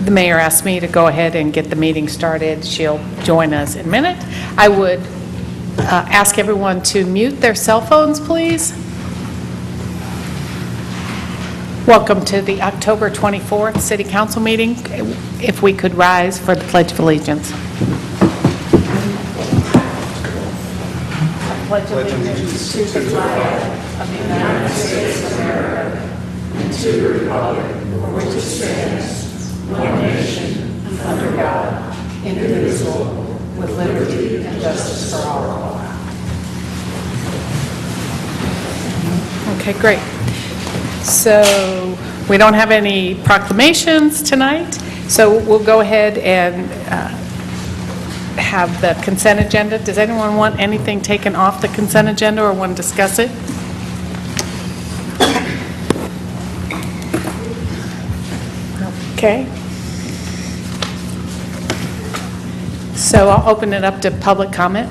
the mayor asked me to go ahead and get the meeting started. She'll join us in a minute. I would ask everyone to mute their cell phones, please. Welcome to the October 24th City Council meeting. If we could rise for the Pledge of Allegiance. I pledge allegiance to the flag of the United States of America and to the republic for which it stands, one nation, under God, indivisible, with liberty and justice for all. Okay, great. So we don't have any proclamations tonight, so we'll go ahead and have the consent agenda. Does anyone want anything taken off the consent agenda or want to discuss it? Okay. So I'll open it up to public comment.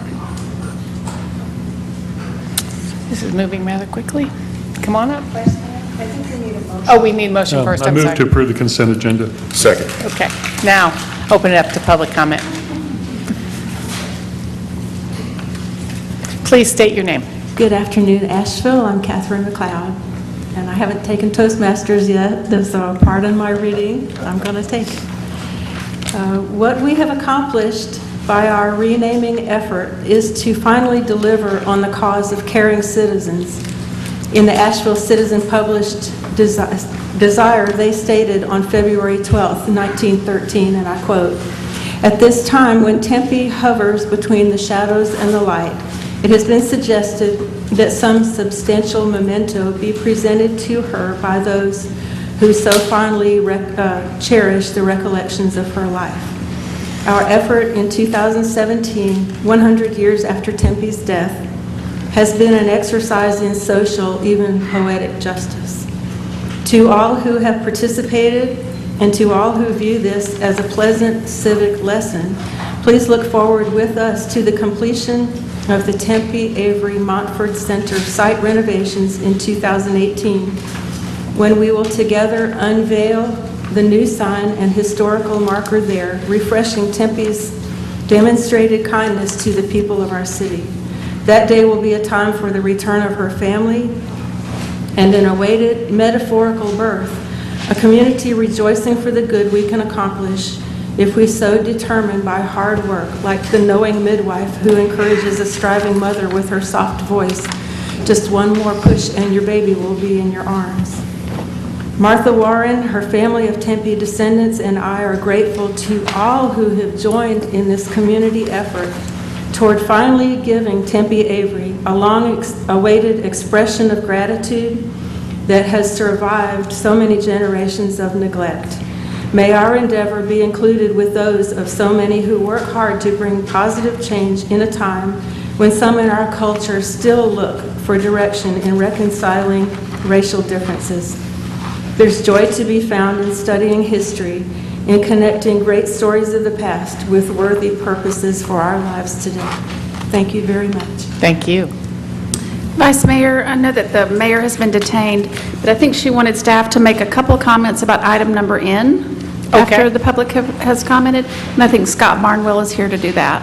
This is moving rather quickly. Come on up. I think we need a motion. Oh, we need motion first. I I'm move sorry. to approve the consent agenda. Second. Okay. Now, open it up to public comment. Please state your name. Good afternoon, Asheville. I'm Catherine McLeod, and I haven't taken Toastmasters yet, so pardon my reading. I'm going to take it. What we have accomplished by our renaming effort is to finally deliver on the cause of caring citizens. In the Asheville Citizen published Desire, they stated on February 12th, 1913, and I quote, "At this time when Tempe hovers between the shadows and the light, it has been suggested that some substantial memento be presented to her by those who so fondly cherish the recollections of her life. Our effort in 2017, 100 years after Tempe's death, has been an exercise in social, even poetic justice. To all who have participated and to all who view this as a pleasant civic lesson, please look forward with us to the completion of the Tempe Avery Montford Center site renovations in 2018, when we will together unveil the new sign and historical marker there, refreshing Tempe's demonstrated kindness to the people of our city. That day will be a time for the return of her family and an awaited metaphorical birth, a community rejoicing for the good we can accomplish if we so determine by hard work, like the knowing midwife who encourages a striving mother with her soft voice. Just one more push and your baby will be in your arms. Martha Warren, her family of Tempe descendants, and I are grateful to all who have joined in this community effort toward finally giving Tempe Avery a long-awaited expression of gratitude that has survived so many generations of neglect. May our endeavor be included with those of so many who work hard to bring positive change in a time when some in our culture still look for direction in reconciling racial differences. There's joy to be found in studying history, in connecting great stories of the past with worthy purposes for our lives today. Thank you very much. Thank you. Vice Mayor, I know that the mayor has been detained, but I think she wanted staff to make a couple comments about item number N after the public has commented, and I think Scott Barnwell is here to do that.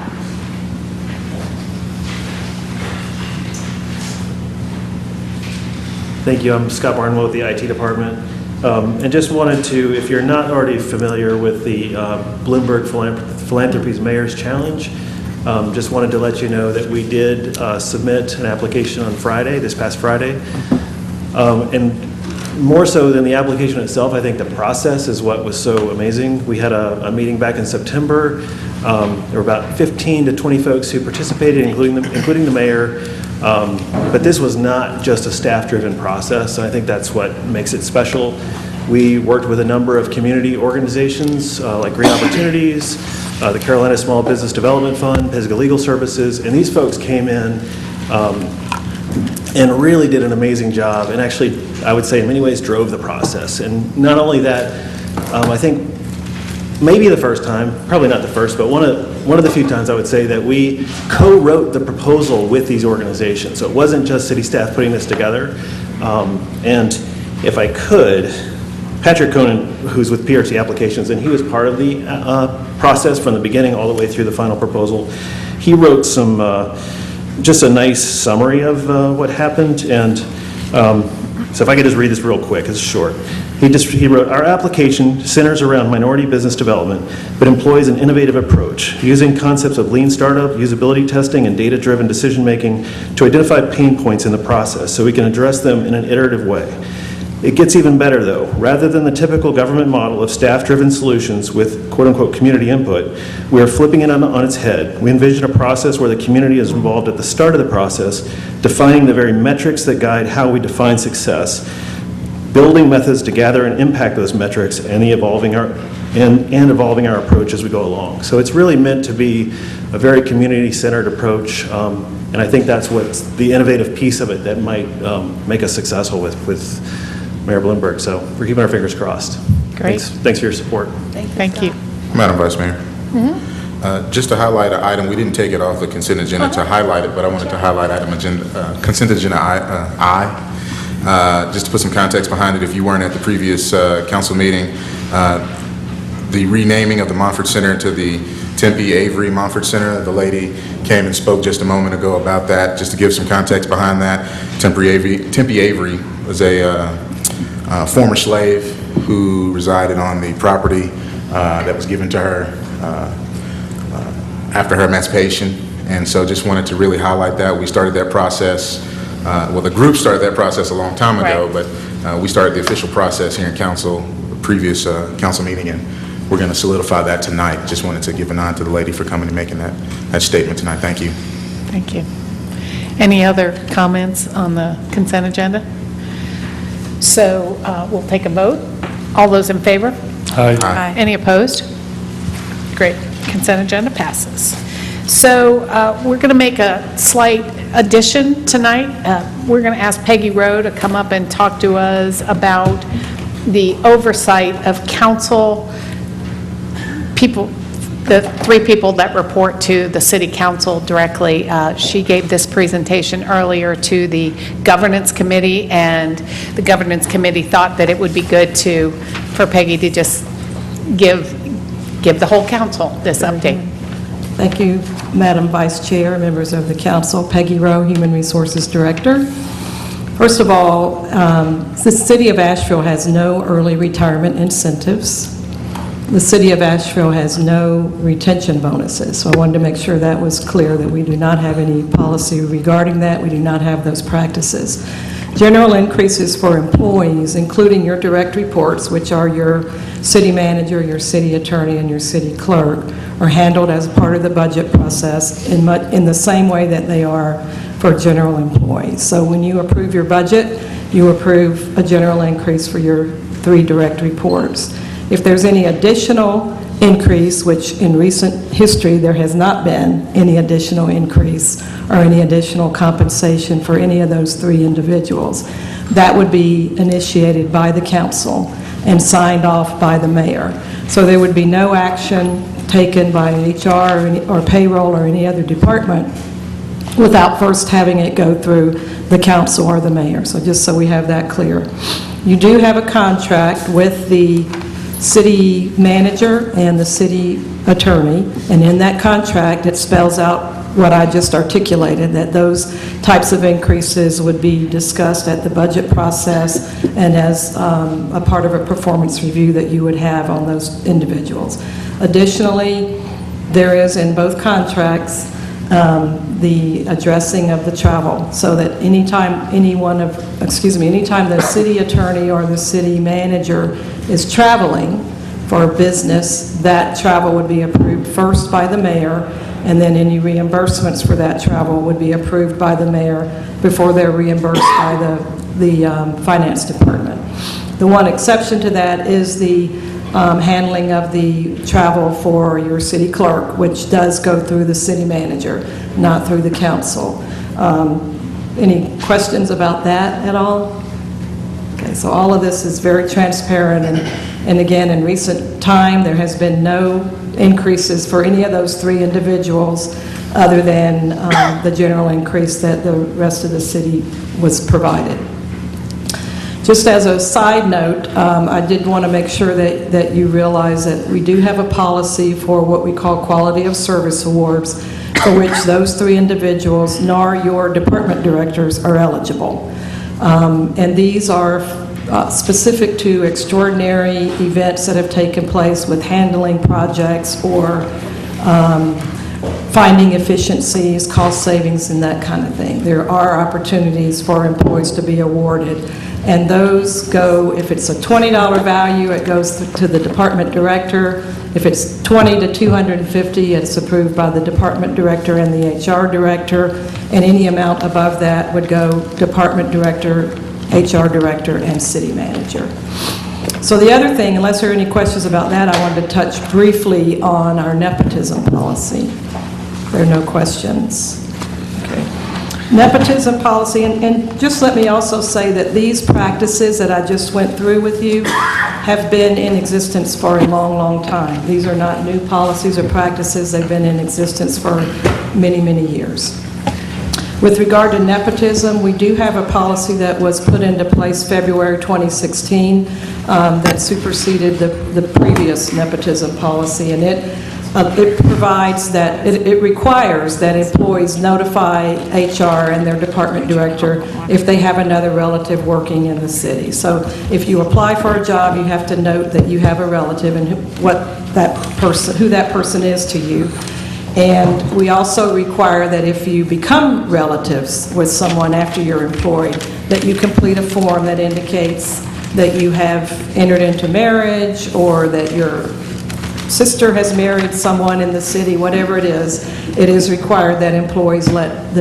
Thank you. I'm Scott Barnwell with the IT department. And just wanted to, if you're not already familiar with the Bloomberg Philanthropies Mayor's Challenge, just wanted to let you know that we did submit an application on Friday, this past Friday. And more so than the application itself, I think the process is what was so amazing. We had a meeting back in September. There were about 15 to 20 folks who participated, including the mayor. But this was not just a staff-driven process, and I think that's what makes it special. We worked with a number of community organizations like Green Opportunities, the Carolina Small Business Development Fund, Pisgah Legal Services, and these folks came in and really did an amazing job, and actually, I would say in many ways drove the process. And not only that, I think maybe the first time, probably not the first, but one of the few times I would say that we co-wrote the proposal with these organizations. So it wasn't just city staff putting this together. And if I could, Patrick Conan, who's with PRT Applications, and he was part of the process from the beginning all the way through the final proposal. He wrote some, just a nice summary of what happened, and so if I could just read this real quick, it's short. He wrote, "Our application centers around minority business development, but employs an innovative approach, using concepts of lean startup, usability testing, and data-driven decision-making to identify pain points in the process so we can address them in an iterative way. It gets even better, though. Rather than the typical government model of staff-driven solutions with quote-unquote community input, we are flipping it on its head. We envision a process where the community is involved at the start of the process, defining the very metrics that guide how we define success, building methods to gather and impact those metrics, and evolving our approach as we go along." So it's really meant to be a very community-centered approach, and I think that's what's the innovative piece of it that might make us successful with Mayor Bloomberg. So we're keeping our fingers crossed. Great. Thanks for your support. Thank you. Madam Vice Mayor. Just to highlight an item, we didn't take it off the consent agenda to highlight it, but I wanted to highlight consent agenda I. Just to put some context behind it, if you weren't at the previous council meeting, the renaming of the Montford Center to the Tempe Avery Montford Center, the lady came and spoke just a moment ago about that. Just to give some context behind that, Tempe Avery was a former slave who resided on the property that was given to her after her emancipation, and so just wanted to really highlight that. We started that process, well, the group started that process a long time ago, Right. but we started the official process here in council, the previous council meeting, and we're going to solidify that tonight. Just wanted to give a nod to the lady for coming and making that statement tonight. Thank you. Thank you. Any other comments on the consent agenda? So we'll take a vote. All those in favor? Aye. Any opposed? Great. Consent agenda passes. So we're going to make a slight addition tonight. We're going to ask Peggy Rowe to come up and talk to us about the oversight of council people, the 3 people that report to the city council directly. She gave this presentation earlier to the governance committee, and the governance committee thought that it would be good for Peggy to just give the whole council this update. Thank you, Madam Vice Chair, members of the council. Peggy Rowe, Human Resources Director. First of all, the City of Asheville has no early retirement incentives. The City of Asheville has no retention bonuses, so I wanted to make sure that was clear, that we do not have any policy regarding that. We do not have those practices. General increases for employees, including your direct reports, which are your city manager, your city attorney, and your city clerk, are handled as part of the budget process in the same way that they are for general employees. So when you approve your budget, you approve a general increase for your 3 direct reports. If there's any additional increase, which in recent history there has not been any additional increase or any additional compensation for any of those 3 individuals, that would be initiated by the council and signed off by the mayor. So there would be no action taken by HR or payroll or any other department without first having it go through the council or the mayor. So just so we have that clear. You do have a contract with the city manager and the city attorney, and in that contract it spells out what I just articulated, that those types of increases would be discussed at the budget process and as a part of a performance review that you would have on those individuals. Additionally, there is in both contracts the addressing of the travel, so that anytime anytime the city attorney or the city manager is traveling for business, that travel would be approved first by the mayor, and then any reimbursements for that travel would be approved by the mayor before they're reimbursed by the finance department. The one exception to that is the handling of the travel for your city clerk, which does go through the city manager, not through the council. Any questions about that at all? Okay, so all of this is very transparent, and again, in recent time, there has been no increases for any of those 3 individuals other than the general increase that the rest of the city was provided. Just as a side note, I did want to make sure that you realize that we do have a policy for what we call quality of service awards, for which those 3 individuals, nor your department directors, are eligible. And these are specific to extraordinary events that have taken place with handling projects or finding efficiencies, cost savings, and that kind of thing. There are opportunities for employees to be awarded, and those go, if it's a $20 value, it goes to the department director. If it's $20 to $250, it's approved by the department director and the HR director, and any amount above that would go department director, HR director, and city manager. So the other thing, unless there are any questions about that, I wanted to touch briefly on our nepotism policy. There are no questions. Okay. Nepotism policy, and just let me also say that these practices that I just went through with you have been in existence for a long, long time. These are not new policies or practices. They've been in existence for many, many years. With regard to nepotism, we do have a policy that was put into place February 2016 that superseded the previous nepotism policy, and it provides that, it requires that employees notify HR and their department director if they have another relative working in the city. So if you apply for a job, you have to note that you have a relative and who that person is to you. And we also require that if you become relatives with someone after you're employed, that you complete a form that indicates that you have entered into marriage or that your sister has married someone in the city, whatever it is required that employees let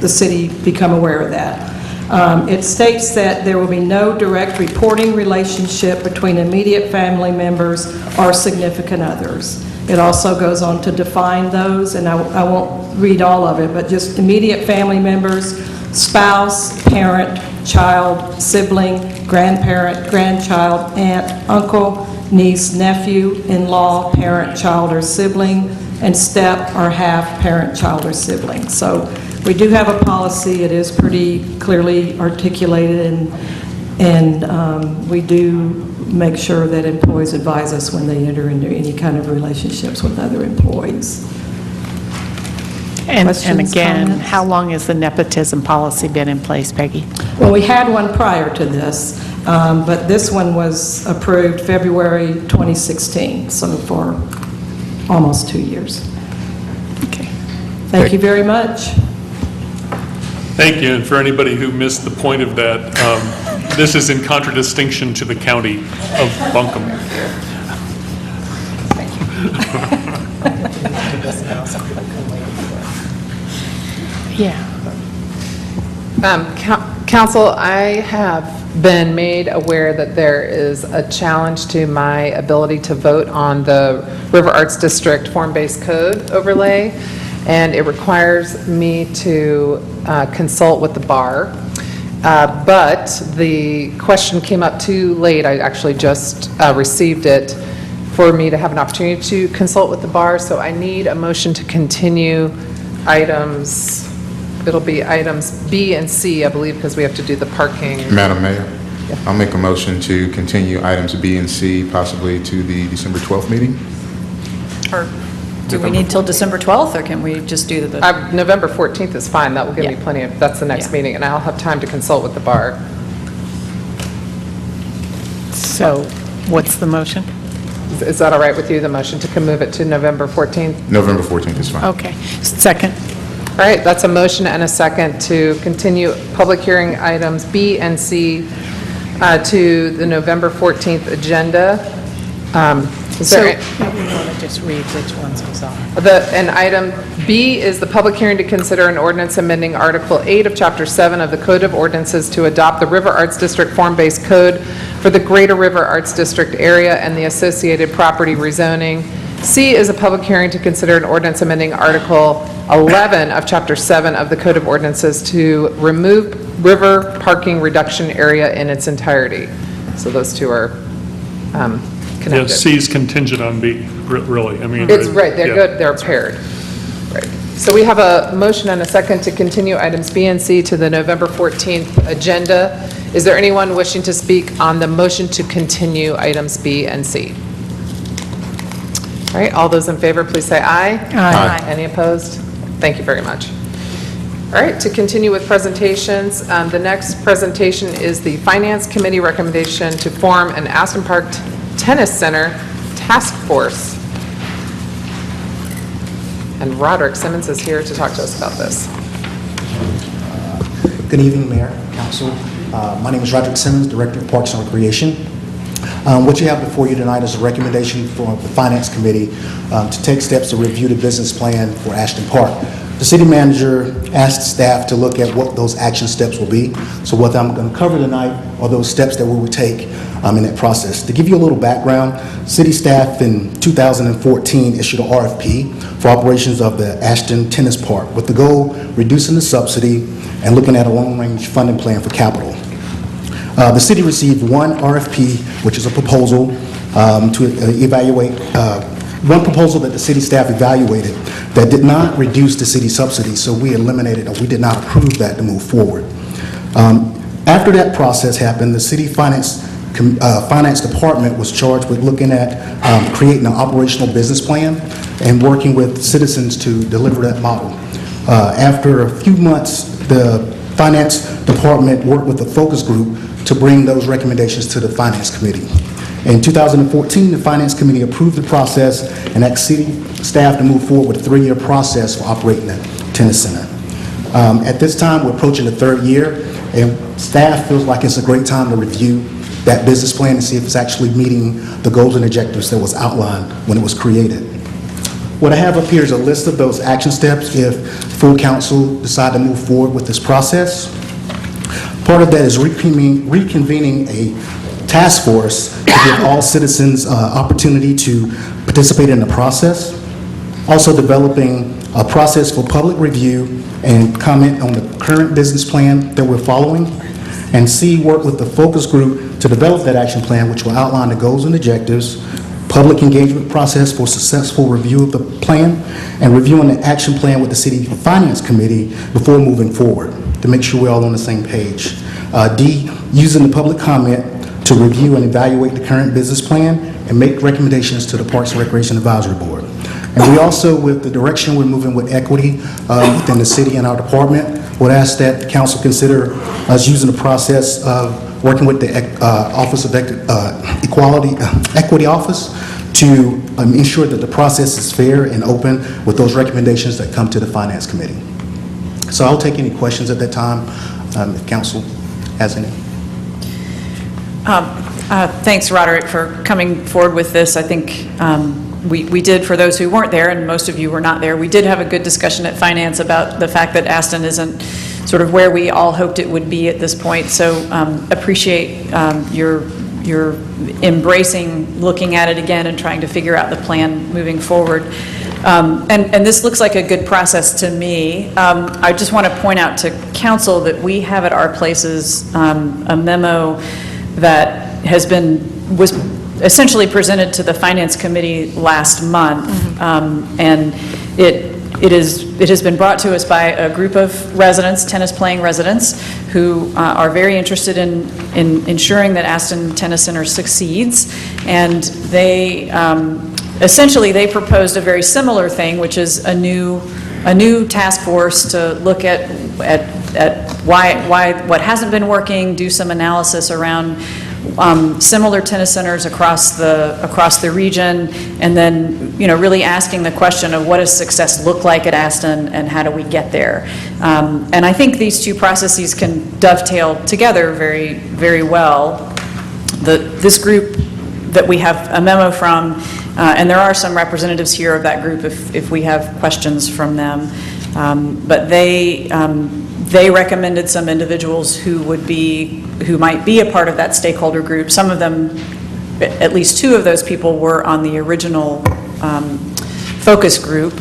the city become aware of that. It states that there will be no direct reporting relationship between immediate family members or significant others. It also goes on to define those, and I won't read all of it, but just immediate family members, spouse, parent, child, sibling, grandparent, grandchild, aunt, uncle, niece, nephew, in-law, parent, child, or sibling, and step or half parent, child, or sibling. So we do have a policy. It is pretty clearly articulated, and we do make sure that employees advise us when they enter into any kind of relationships with other employees. And Questions, again, comments? how long has the nepotism policy been in place, Peggy? Well, we had one prior to this, but this one was approved February 2016, so for almost 2 years. Okay. Thank you very much. Thank you, and for anybody who missed the point of that, this is in contradistinction to the county of Buncombe. Yeah. Council, I have been made aware that there is a challenge to my ability to vote on the River Arts District form-based code overlay, and it requires me to consult with the bar. But the question came up too late. I actually just received it for me to have an opportunity to consult with the bar, so I need a motion to continue items. It'll be items B and C, I believe, because we have to do the parking. Madam Mayor, I'll make a motion to continue items B and C possibly to the December 12th meeting. Or do we need till December 12th, or can we just do the... November 14th is fine. That will give me plenty of, that's the next meeting, and I'll have time to consult with the bar. So what's the motion? Is that all right with you, the motion to move it to November 14th? November 14th is fine. Okay. Second. All right, that's a motion and a second to continue public hearing items B and C to the November 14th agenda. Is So there- maybe we want to just read which ones was on. And item B is the public hearing to consider an ordinance amending Article 8 of Chapter 7 of the Code of Ordinances to adopt the River Arts District form-based code for the Greater River Arts District area and the associated property rezoning. C is a public hearing to consider an ordinance amending Article 11 of Chapter 7 of the Code of Ordinances to remove river parking reduction area in its entirety. So those two are connected. Yeah, C is contingent on B, really. I mean, It's right, they're yeah. good, they're paired. Right. So we have a motion and a second to continue items B and C to the November 14th agenda. Is there anyone wishing to speak on the motion to continue items B and C? All right, all those in favor, please say aye. Aye. Any opposed? Thank you very much. All right, to continue with presentations, the next presentation is the Finance Committee recommendation to form an Aston Park Tennis Center Task Force. And Roderick Simmons is here to talk to us about this. Good evening, Mayor, Council. My name is Roderick Simmons, Director of Parks and Recreation. What you have before you tonight is a recommendation from the Finance Committee to take steps to review the business plan for Ashton Park. The city manager asked staff to look at what those action steps will be. So what I'm going to cover tonight are those steps that we will take in that process. To give you a little background, city staff in 2014 issued an RFP for operations of the Ashton Tennis Park with the goal of reducing the subsidy and looking at a long-range funding plan for capital. The city received one RFP, which is a proposal to evaluate, one proposal that the city staff evaluated that did not reduce the city subsidy, so we eliminated, or we did not approve that to move forward. After that process happened, the city finance department was charged with looking at creating an operational business plan and working with citizens to deliver that model. After a few months, the finance department worked with a focus group to bring those recommendations to the Finance Committee. In 2014, the Finance Committee approved the process and asked city staff to move forward with a 3-year process for operating the tennis center. At this time, we're approaching the 3rd year, and staff feels like it's a great time to review that business plan and see if it's actually meeting the goals and objectives that was outlined when it was created. What I have up here is a list of those action steps if full council decide to move forward with this process. Part of that is reconvening a task force to give all citizens opportunity to participate in the process. Also developing a process for public review and comment on the current business plan that we're following. And C, work with the focus group to develop that action plan, which will outline the goals and objectives, public engagement process for successful review of the plan, and reviewing the action plan with the City Finance Committee before moving forward to make sure we're all on the same page. D, using the public comment to review and evaluate the current business plan and make recommendations to the Parks and Recreation Advisory Board. And we also, with the direction we're moving with equity within the city and our department, would ask that the council consider us using the process of working with the Office of Equity Office to ensure that the process is fair and open with those recommendations that come to the Finance Committee. So I'll take any questions at that time if council has any. Thanks, Roderick, for coming forward with this. I think we did, for those who weren't there, and most of you were not there, we did have a good discussion at Finance about the fact that Aston isn't sort of where we all hoped it would be at this point. So appreciate your embracing looking at it again and trying to figure out the plan moving forward. And this looks like a good process to me. I just want to point out to council that we have at our places a memo that was essentially presented to the Finance Committee last month, and it has been brought to us by a group of residents, tennis-playing residents, who are very interested in ensuring that Aston Tennis Center succeeds, and they essentially they proposed a very similar thing, which is a new task force to look at why what hasn't been working, do some analysis around similar tennis centers across the region, and then really asking the question of what does success look like at Aston and how do we get there. And I think these two processes can dovetail together very, very well. This group that we have a memo from, and there are some representatives here of that group if we have questions from them, but they recommended some individuals who might be a part of that stakeholder group. Some of them, at least 2 of those people, were on the original focus group.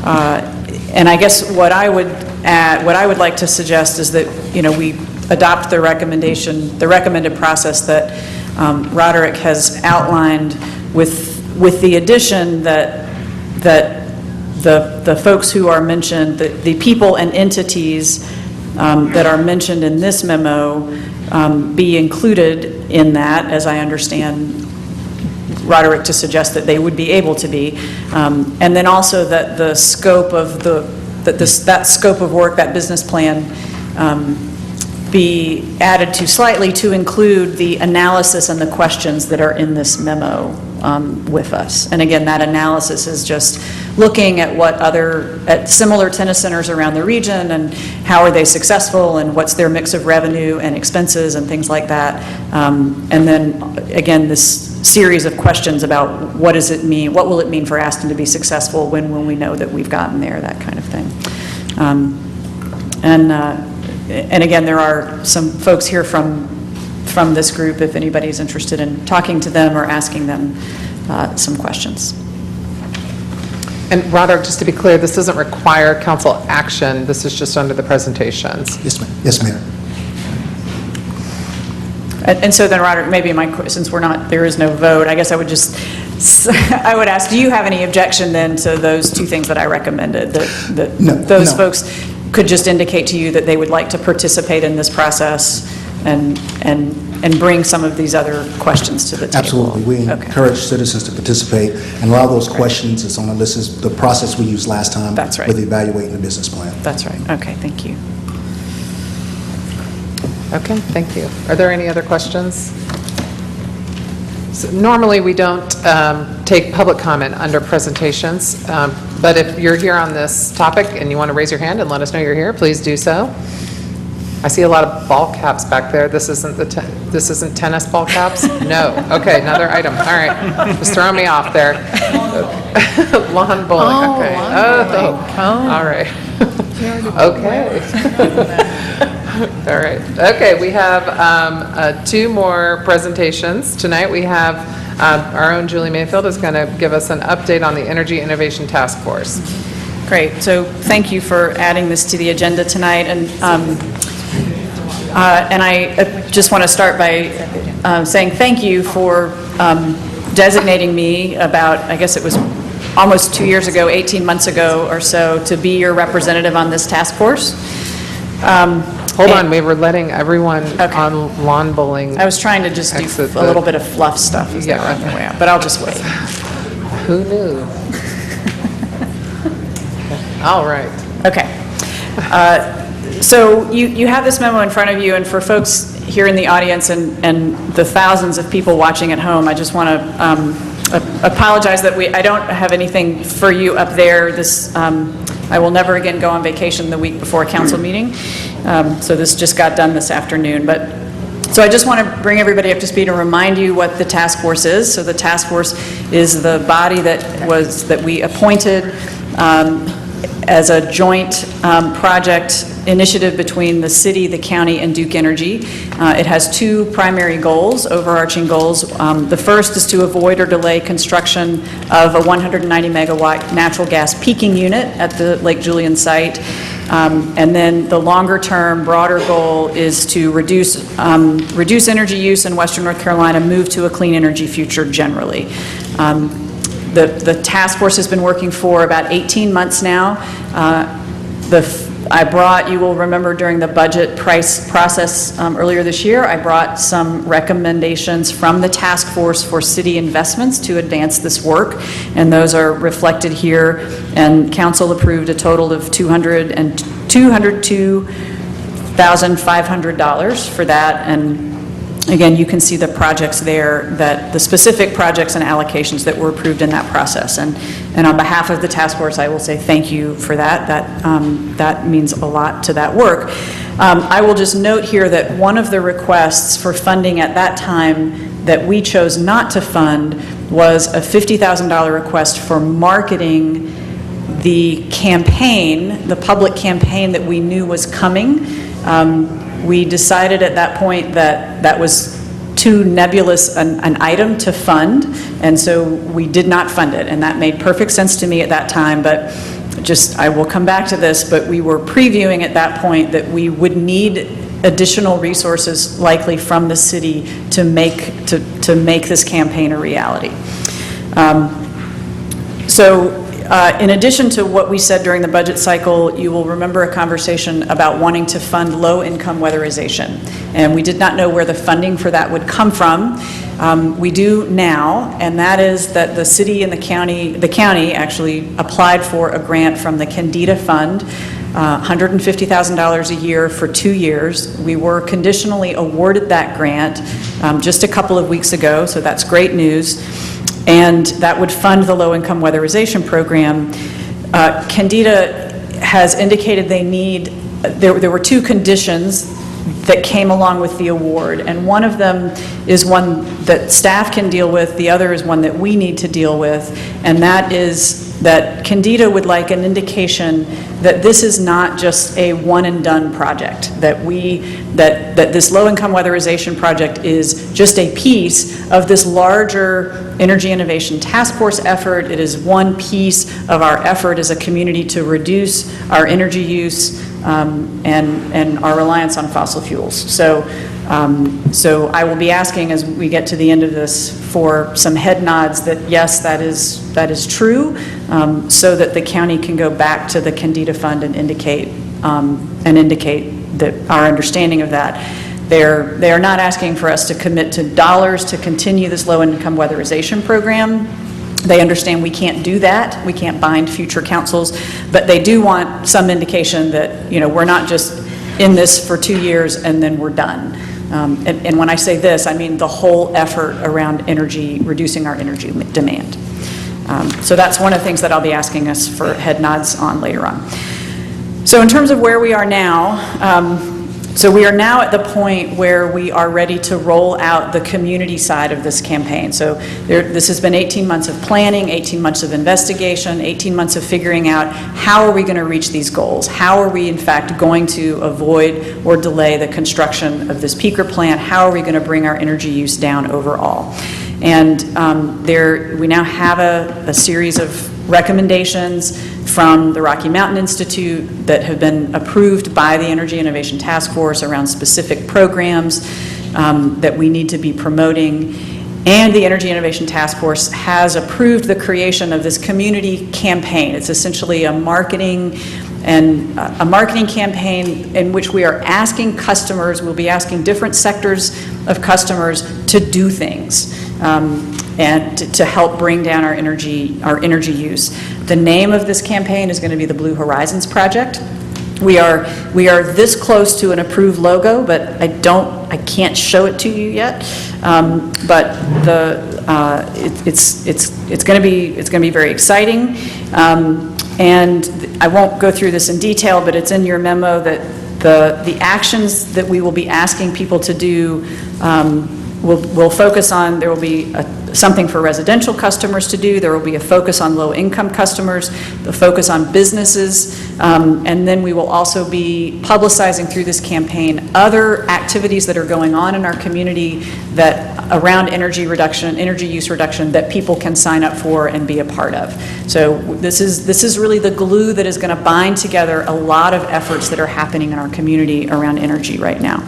And I guess what I would like to suggest is that we adopt the recommended process that Roderick has outlined, with the addition that the folks who are mentioned, the people and entities that are mentioned in this memo, be included in that, as I understand Roderick to suggest that they would be able to be. And then also that the scope of that scope of work, that business plan, be added to slightly to include the analysis and the questions that are in this memo with us. And again, that analysis is just looking at at similar tennis centers around the region and how are they successful and what's their mix of revenue and expenses and things like that. And then again, this series of questions about what does it mean, what will it mean for Aston to be successful, when will we know that we've gotten there, that kind of thing. And again, there are some folks here from this group, if anybody's interested in talking to them or asking them some questions. And Roderick, just to be clear, this doesn't require council action, this is just under the presentations? Yes, ma'am. Yes, ma'am. And so then, Roderick, maybe since there is no vote, I guess I would ask, do you have any objection then to those two things that I recommended? That those folks could just indicate to you that they would like to participate in this process and bring some of these other questions to the table? Absolutely. We encourage citizens to participate, and a lot of those questions is on the list, is the process we used last time. That's right. With evaluating the business plan. That's right. Okay, thank you. Okay, thank you. Are there any other questions? So normally, we don't take public comment under presentations, but if you're here on this topic and you want to raise your hand and let us know you're here, please do so. I see a lot of ball caps back there. This isn't tennis ball caps? No. Okay, another item. All right. Just throwing me off there. Lawn bowling. Okay. All right. Okay. All right. Okay, we have two more presentations. Tonight we have our own Julie Mayfield is going to give us an update on the Energy Innovation Task Force. Great. So thank you for adding this to the agenda tonight. And I just want to start by saying thank you for designating me about, I guess it was almost 2 years ago, 18 months ago or so, to be your representative on this task force. Hold on, we were letting everyone on lawn bowling. I was trying to just do a little bit of fluff stuff as they were on their way out, but I'll just wait. Who knew? All right. Okay. So you have this memo in front of you, and for folks here in the audience and the thousands of people watching at home, I just want to apologize that I don't have anything for you up there. I will never again go on vacation the week before a council meeting, so this just got done this afternoon. So I just want to bring everybody up to speed and remind you what the task force is. So the task force is the body that we appointed as a joint project initiative between the city, the county, and Duke Energy. It has two primary goals, overarching goals. The first is to avoid or delay construction of a 190 megawatt natural gas peaking unit at the Lake Julian site. And then the longer term, broader goal is to reduce energy use in Western North Carolina, move to a clean energy future generally. The task force has been working for about 18 months now. You will remember during the budget price process earlier this year, I brought some recommendations from the task force for city investments to advance this work, and those are reflected here, and council approved a total of $202,500 for that. And again, you can see the projects there, the specific projects and allocations that were approved in that process. And on behalf of the task force, I will say thank you for that. That means a lot to that work. I will just note here that one of the requests for funding at that time that we chose not to fund was a $50,000 request for marketing the campaign, the public campaign that we knew was coming. We decided at that point that was too nebulous an item to fund, and so we did not fund it, and that made perfect sense to me at that time. But I will come back to this, but we were previewing at that point that we would need additional resources likely from the city to make this campaign a reality. in addition to what we said during the budget cycle, you will remember a conversation about wanting to fund low-income weatherization. And we did not know where the funding for that would come from. We do now, and that is that the city and the county actually applied for a grant from the Candida Fund, $150,000 a year for 2 years. We were conditionally awarded that grant just a couple of weeks ago, so that's great news. And that would fund the low-income weatherization program. Candida has indicated they need, there were 2 conditions that came along with the award, and one of them is one that staff can deal with, the other is one that we need to deal with, and that is that Candida would like an indication that this is not just a one-and-done project, that this low-income weatherization project is just a piece of this larger energy innovation task force effort. It is one piece of our effort as a community to reduce our energy use and our reliance on fossil fuels. So I will be asking as we get to the end of this for some head nods that yes, that is true, so that the county can go back to the Candida Fund and indicate that our understanding of that. They are not asking for us to commit to dollars to continue this low-income weatherization program. They understand we can't do that. We can't bind future councils, but they do want some indication that, we're not just in this for 2 years and then we're done. And when I say this, I mean the whole effort around reducing our energy demand. So that's one of the things that I'll be asking us for head nods on later on. So in terms of where we are now, so we are now at the point where we are ready to roll out the community side of this campaign. So this has been 18 months of planning, 18 months of investigation, 18 months of figuring out how are we going to reach these goals? How are we in fact going to avoid or delay the construction of this peaker plant? How are we going to bring our energy use down overall? And we now have a series of recommendations from the Rocky Mountain Institute that have been approved by the Energy Innovation Task Force around specific programs that we need to be promoting. And the Energy Innovation Task Force has approved the creation of this community campaign. It's essentially a marketing campaign in which we are asking customers, we'll be asking different sectors of customers to do things. And to help bring down our energy use. The name of this campaign is going to be the Blue Horizons Project. We are this close to an approved logo, but I can't show it to you yet. But it's going to be very exciting. And I won't go through this in detail, but it's in your memo that the actions that we will be asking people to do we'll focus on, there will be something for residential customers to do, there will be a focus on low-income customers, the focus on businesses, and then we will also be publicizing through this campaign other activities that are going on in our community that around energy use reduction that people can sign up for and be a part of. So this is really the glue that is going to bind together a lot of efforts that are happening in our community around energy right now.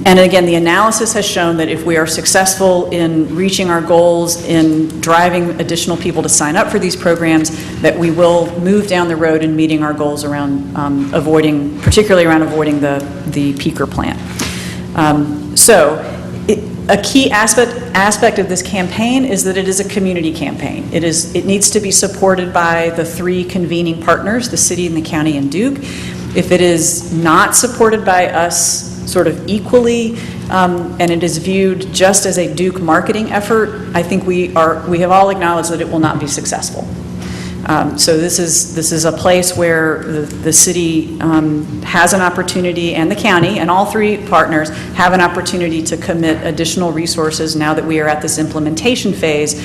And again, the analysis has shown that if we are successful in reaching our goals, in driving additional people to sign up for these programs, that we will move down the road in meeting our goals around particularly around avoiding the peaker plant. A key aspect of this campaign is that it is a community campaign. It needs to be supported by the 3 convening partners, the city and the county and Duke. If it is not supported by us sort of equally, and it is viewed just as a Duke marketing effort, I think we have all acknowledged that it will not be successful. So this is a place where the city has an opportunity, and the county, and all 3 partners have an opportunity to commit additional resources now that we are at this implementation phase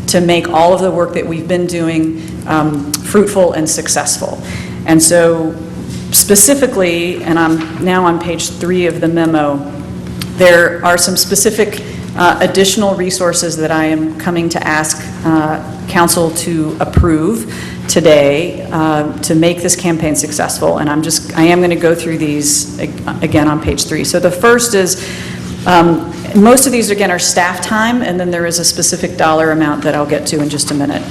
to make all of the work that we've been doing fruitful and successful. And so specifically, and I'm now on page 3 of the memo, there are some specific additional resources that I am coming to ask council to approve today to make this campaign successful. And I am going to go through these again on page 3. So the first is, most of these again are staff time, and then there is a specific dollar amount that I'll get to in just a minute.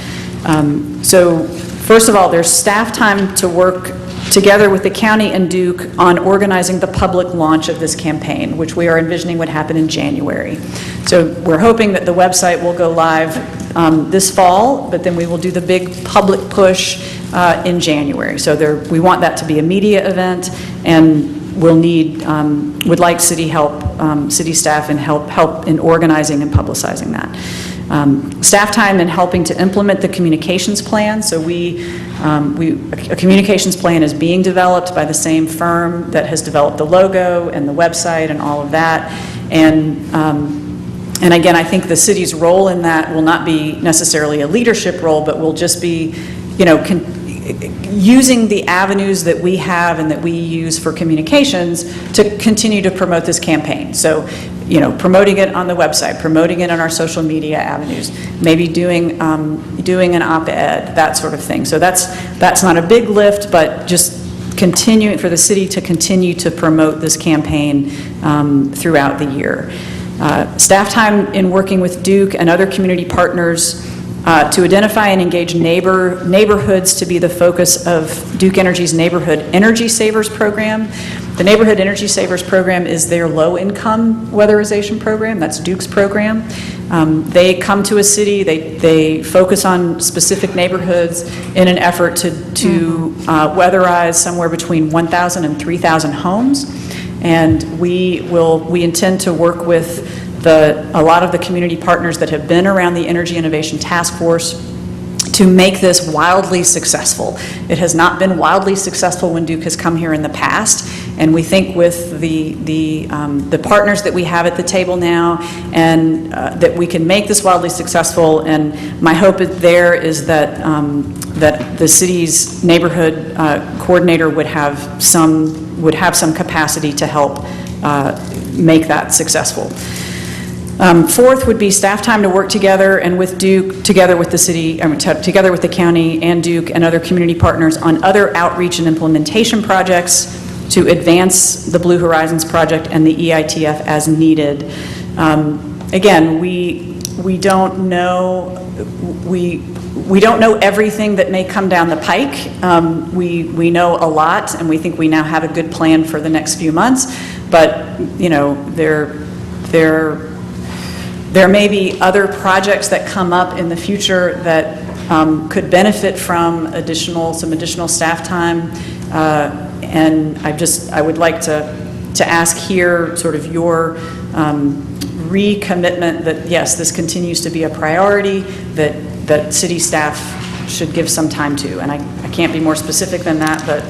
So first of all, there's staff time to work together with the county and Duke on organizing the public launch of this campaign, which we are envisioning would happen in January. So we're hoping that the website will go live this fall, but then we will do the big public push in January. So we want that to be a media event, and would like city help, city staff and help in organizing and publicizing that. Staff time in helping to implement the communications plan. So a communications plan is being developed by the same firm that has developed the logo and the website and all of that. And again, I think the city's role in that will not be necessarily a leadership role, but will just be, using the avenues that we have and that we use for communications to continue to promote this campaign. So, promoting it on the website, promoting it on our social media avenues, maybe doing an op-ed, that sort of thing. So that's not a big lift, but just continuing for the city to continue to promote this campaign throughout the year. Staff time in working with Duke and other community partners to identify and engage neighborhoods to be the focus of Duke Energy's Neighborhood Energy Savers Program. The Neighborhood Energy Savers Program is their low-income weatherization program. That's Duke's program. They come to a city, they focus on specific neighborhoods in an effort to weatherize somewhere between 1,000 and 3,000 homes. And we intend to work with a lot of the community partners that have been around the Energy Innovation Task Force to make this wildly successful. It has not been wildly successful when Duke has come here in the past, and we think with the partners that we have at the table now, and that we can make this wildly successful. And my hope there is that the city's neighborhood coordinator would have some capacity to help make that successful. Fourth would be staff time to work together and with Duke, together with the city, together with the county and Duke and other community partners on other outreach and implementation projects to advance the Blue Horizons project and the EITF as needed. Again, we don't know everything that may come down the pike. We know a lot, and we think we now have a good plan for the next few months. But there may be other projects that come up in the future that could benefit from some additional staff time. And I would like to ask here sort of your recommitment that yes, this continues to be a priority that city staff should give some time to. And I can't be more specific than that, but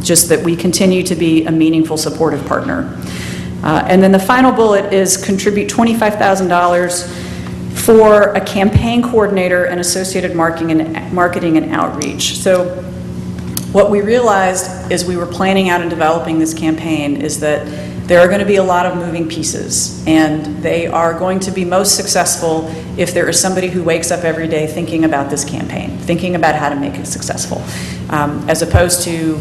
just that we continue to be a meaningful, supportive partner. And then the final bullet is contribute $25,000 for a campaign coordinator and associated marketing and outreach. So what we realized as we were planning out and developing this campaign is that there are going to be a lot of moving pieces, and they are going to be most successful if there is somebody who wakes up every day thinking about this campaign, thinking about how to make it successful, as opposed to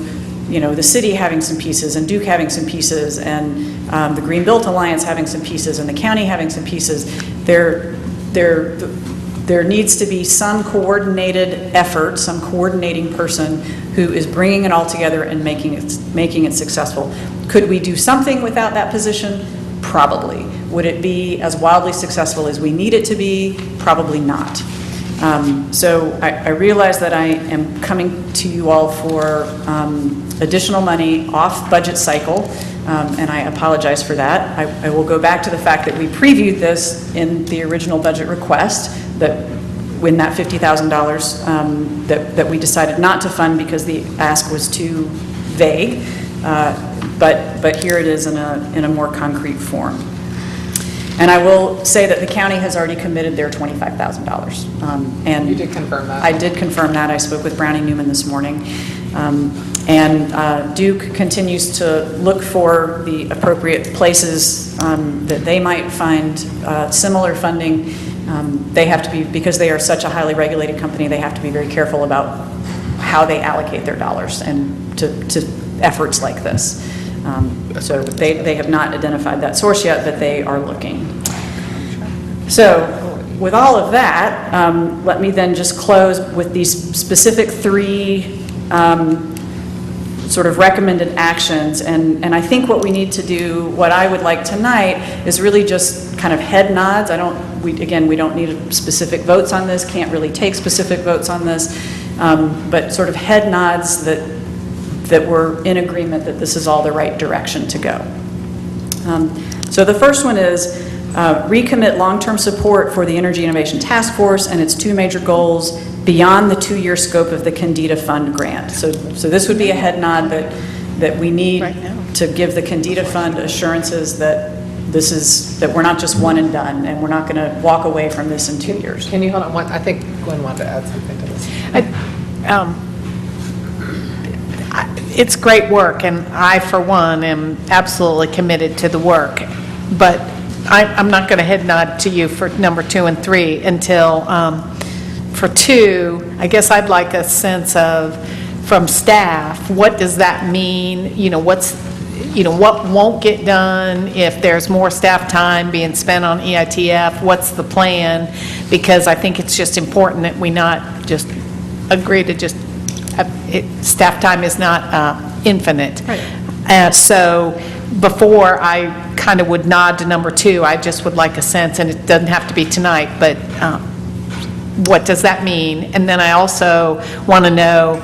the city having some pieces and Duke having some pieces and the Green Built Alliance having some pieces and the county having some pieces. There needs to be some coordinated effort, some coordinating person who is bringing it all together and making it successful. Could we do something without that position? Probably. Would it be as wildly successful as we need it to be? Probably not. So I realize that I am coming to you all for additional money off budget cycle, and I apologize for that. I will go back to the fact that we previewed this in the original budget request, that when that $50,000 that we decided not to fund because the ask was too vague, but here it is in a more concrete form. And I will say that the county has already committed their $25,000. And You did confirm that? I did confirm that. I spoke with Brownie Newman this morning. And Duke continues to look for the appropriate places that they might find similar funding. They have to be, because they are such a highly regulated company, they have to be very careful about how they allocate their dollars and to efforts like this. So they have not identified that source yet, but they are looking. So with all of that, let me then just close with these specific 3 sort of recommended actions. And I think what we need to do, what I would like tonight, is really just kind of head nods. We don't need specific votes on this, can't really take specific votes on this, but sort of head nods that we're in agreement that this is all the right direction to go. So the first one is recommit long-term support for the Energy Innovation Task Force and its 2 major goals beyond the 2-year scope of the Candida Fund grant. So this would be a head nod that we need to give the Candida Fund assurances that that we're not just one and done, and we're not going to walk away from this in 2 years. Can you hold on one? I think Gwen wanted to add something to this. It's great work, and I, for one, am absolutely committed to the work, but I'm not going to head nod to you for number 2 and 3 until, for 2, I guess I'd like a sense of, from staff, what does that mean? What won't get done if there's more staff time being spent on EITF? What's the plan? Because I think it's just important that we not just agree to just, staff time is not infinite. Right. So before I kind of would nod to number 2, I just would like a sense, and it doesn't have to be tonight, but what does that mean? And then I also want to know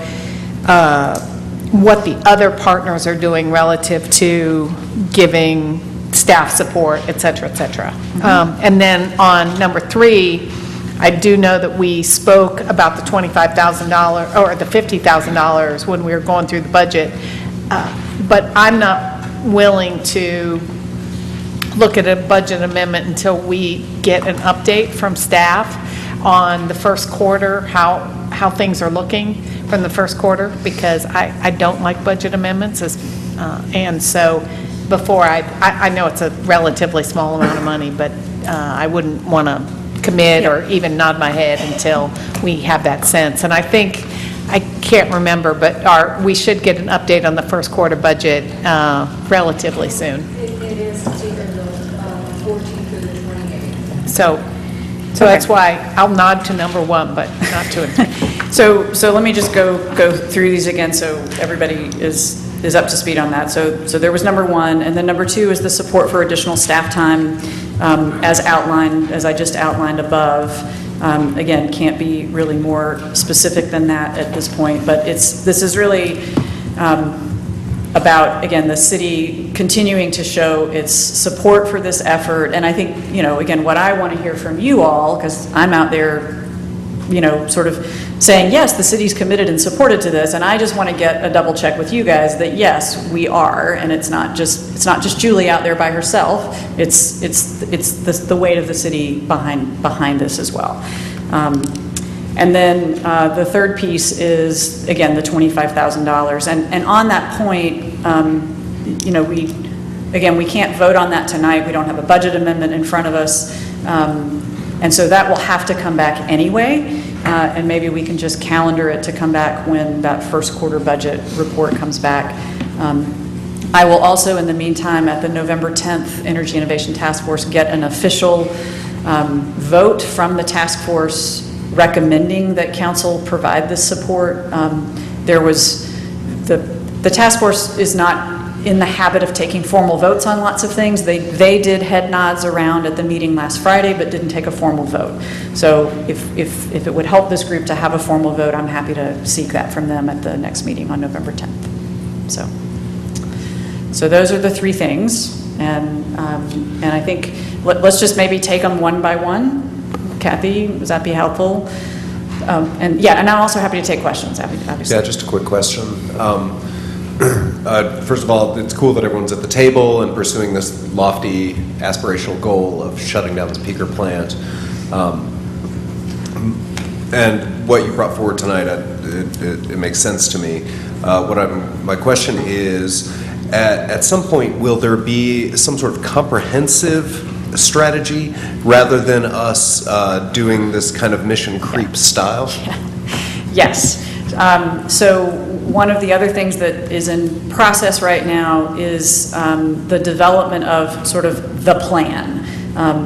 what the other partners are doing relative to giving staff support, et cetera, et cetera. And then on number 3, I do know that we spoke about the $25,000 or the $50,000 when we were going through the budget, but I'm not willing to look at a budget amendment until we get an update from staff on the first quarter, how things are looking from the first quarter, because I don't like budget amendments, and so before I know it's a relatively small amount of money, but I wouldn't want to commit or even nod my head until we have that sense. And I think, I can't remember, but we should get an update on the first quarter budget relatively soon. It is either the 14th or the 28th. So that's why I'll nod to number 1, but not 2 and 3. So let me just go through these again so everybody is up to speed on that. So there was number 1, and then number 2 is the support for additional staff time as I just outlined above. Again, can't be really more specific than that at this point, but this is really about, again, the city continuing to show its support for this effort. And I think, again, what I want to hear from you all, because I'm out there, sort of saying, yes, the city's committed and supported to this, and I just want to get a double check with you guys that, yes, we are, and it's not just Julie out there by herself, it's the weight of the city behind this as well. And then the third piece is, again, the $25,000. And on that point, we can't vote on that tonight. We don't have a budget amendment in front of us. And so that will have to come back anyway. And maybe we can just calendar it to come back when that first quarter budget report comes back. I will also, in the meantime, at the November 10th Energy Innovation Task Force, get an official vote from the task force recommending that council provide this support. There was, the task force is not in the habit of taking formal votes on lots of things. They did head nods around at the meeting last Friday, but didn't take a formal vote. So if it would help this group to have a formal vote, I'm happy to seek that from them at the next meeting on November 10th. So those are the 3 things, and I think let's just maybe take them one by one. Kathy, would that be helpful? And I'm also happy to take questions, obviously. Yeah, just a quick question. First of all, it's cool that everyone's at the table and pursuing this lofty aspirational goal of shutting down this peaker plant. And what you brought forward tonight, it makes sense to me. My question is, at some point, will there be some sort of comprehensive strategy rather than us doing this kind of mission creep style? Yes. So one of the other things that is in process right now is the development of sort of the plan.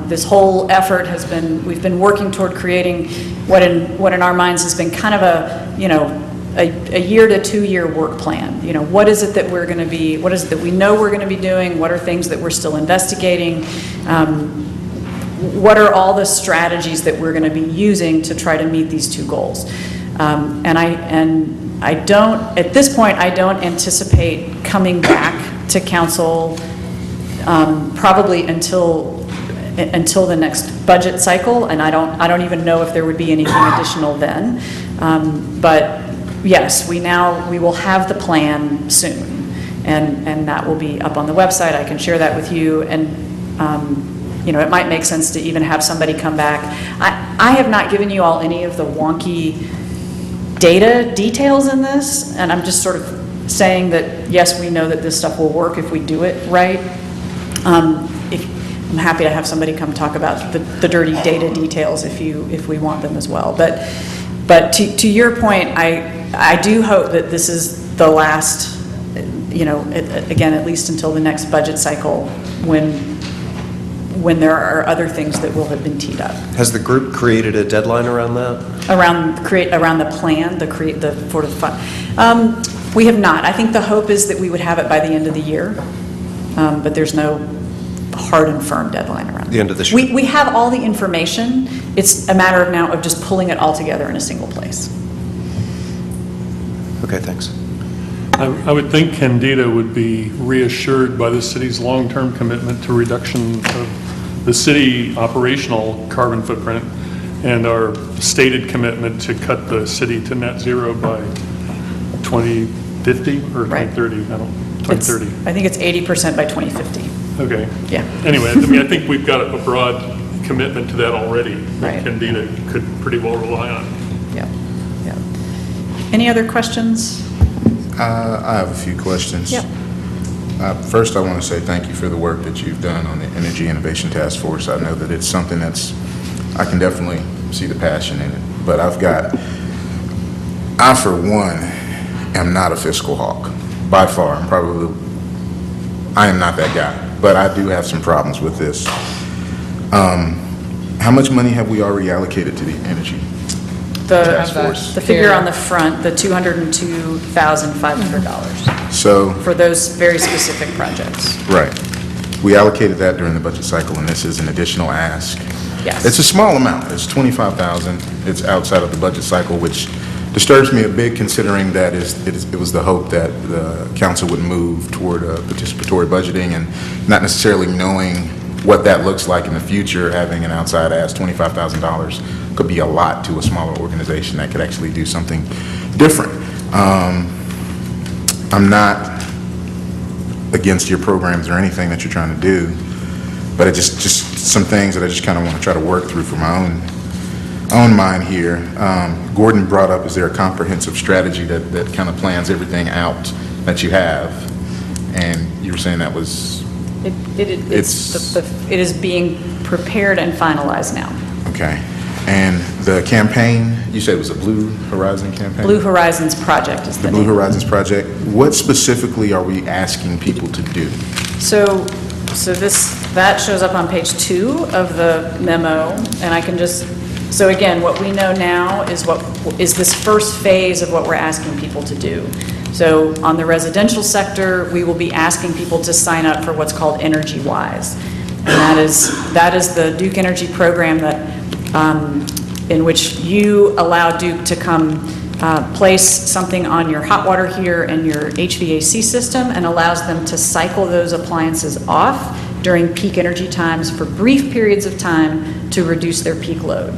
This whole effort has been, we've been working toward creating what in our minds has been kind of a year to 2 year work plan. What is it that we're going to be, what is it that we know we're going to be doing? What are things that we're still investigating? What are all the strategies that we're going to be using to try to meet these 2 goals? And I don't, at this point, I don't anticipate coming back to council probably until the next budget cycle, and I don't even know if there would be anything additional then. But yes, we will have the plan soon, and that will be up on the website. I can share that with you, and it might make sense to even have somebody come back. I have not given you all any of the wonky data details in this, and I'm just sort of saying that, yes, we know that this stuff will work if we do it right. I'm happy to have somebody come talk about the dirty data details if we want them as well. But to your point, I do hope that this is the last, again, at least until the next budget cycle, when there are other things that will have been teed up. Has the group created a deadline around that? Around the plan, we have not. I think the hope is that we would have it by the end of the year, but there's no hard and firm deadline around the end of this year. We have all the information. It's a matter of now of just pulling it all together in a single place. Okay, thanks. I would think Candida would be reassured by the city's long-term commitment to reduction of the city operational carbon footprint and our stated commitment to cut the city to net zero by 2050 or 2030, 2030. I think it's 80% by 2050. Okay. Yeah. Anyway, I think we've got a broad commitment to that already. Right. Candida could pretty well rely on. Yeah. Any other questions? I have a few questions. Yep. First, I want to say thank you for the work that you've done on the Energy Innovation Task Force. I know that it's something I can definitely see the passion in it. But I, for one, am not a fiscal hawk. By far, I am not that guy. But I do have some problems with this. How much money have we already allocated to the energy task force? The figure on the front, the $202,500. So for those very specific projects. Right. We allocated that during the budget cycle, and this is an additional ask. Yes. It's a small amount. It's $25,000. It's outside of the budget cycle, which disturbs me a bit, considering that it was the hope that the council would move toward participatory budgeting, and not necessarily knowing what that looks like in the future. Having an outside ask, $25,000 could be a lot to a smaller organization that could actually do something different. I'm not against your programs or anything that you're trying to do, but it just some things that I just kind of want to try to work through for my own mind here. Gordon brought up, is there a comprehensive strategy that kind of plans everything out that you have? And you were saying that was... It is being prepared and finalized now. Okay. And the campaign, you said it was a Blue Horizon campaign? Blue Horizons Project is the Blue name. Horizons Project. What specifically are we asking people to do? So that shows up on page 2 of the memo, and I can just, so again, what we know now is this first phase of what we're asking people to do. So on the residential sector, we will be asking people to sign up for what's called Energy Wise. And that is the Duke Energy program that in which you allow Duke to come place something on your hot water heater and your HVAC system, and allows them to cycle those appliances off during peak energy times for brief periods of time to reduce their peak load.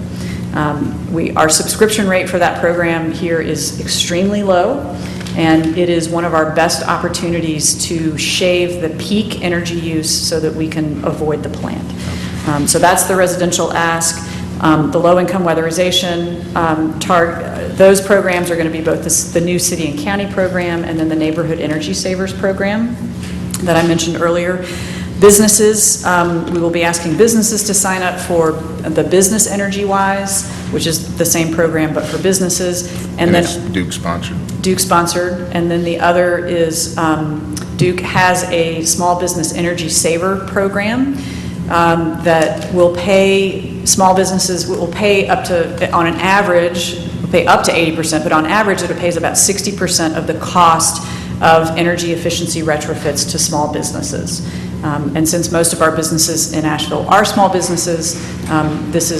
Our subscription rate for that program here is extremely low, and it is one of our best opportunities to shave the peak energy use so that we can avoid the plant. So that's the residential ask. The low-income weatherization, those programs are going to be both the new city and county program and then the neighborhood energy savers program that I mentioned earlier. Businesses, we will be asking businesses to sign up for the Business Energy Wise, which is the same program but for businesses. And then it's Duke sponsored. Duke sponsored. And then the other is Duke has a small business energy saver program that will pay small businesses, will pay up to, on an average, will pay up to 80%, but on average, it pays about 60% of the cost of energy efficiency retrofits to small businesses. And since most of our businesses in Asheville are small businesses, this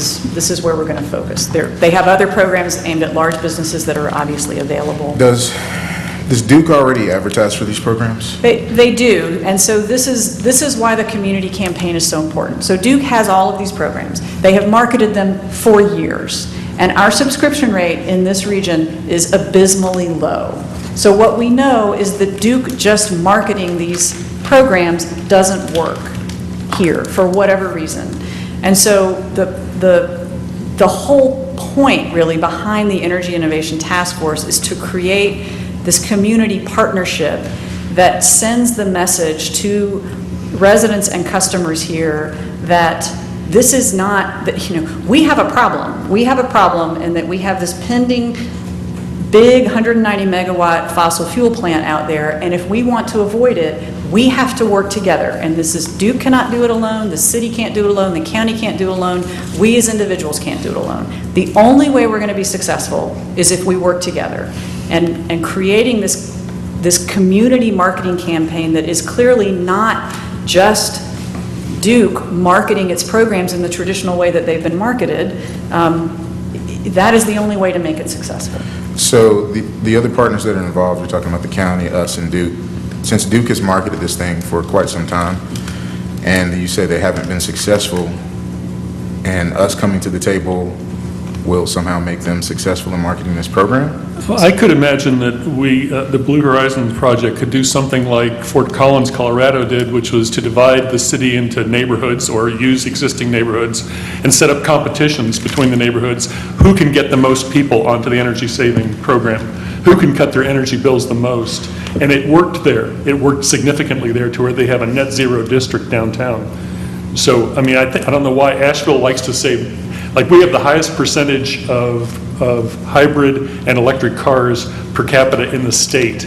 is where we're going to focus. They have other programs aimed at large businesses that are obviously available. Does Duke already advertise for these programs? They do, and so this is why the community campaign is so important. So Duke has all of these programs. They have marketed them for years, and our subscription rate in this region is abysmally low. So what we know is that Duke just marketing these programs doesn't work here for whatever reason. And so the whole point really behind the Energy Innovation Task Force is to create this community partnership that sends the message to residents and customers here that this is not, that, we have a problem. We have a problem in that we have this pending big 190 megawatt fossil fuel plant out there, and if we want to avoid it, we have to work together. And this is, Duke cannot do it alone, the city can't do it alone, the county can't do it alone, we as individuals can't do it alone. The only way we're going to be successful is if we work together. And creating this community marketing campaign that is clearly not just Duke marketing its programs in the traditional way that they've been marketed, that is the only way to make it successful. So the other partners that are involved, we're talking about the county, us, and Duke. Since Duke has marketed this thing for quite some time, and you say they haven't been successful, and us coming to the table will somehow make them successful in marketing this program? Well, I could imagine that the Blue Horizons project could do something like Fort Collins, Colorado did, which was to divide the city into neighborhoods or use existing neighborhoods and set up competitions between the neighborhoods. Who can get the most people onto the energy saving program? Who can cut their energy bills the most? And it worked there. It worked significantly there to where they have a net zero district downtown. So, I mean, I don't know why Asheville likes to say, like, we have the highest percentage of hybrid and electric cars per capita in the state.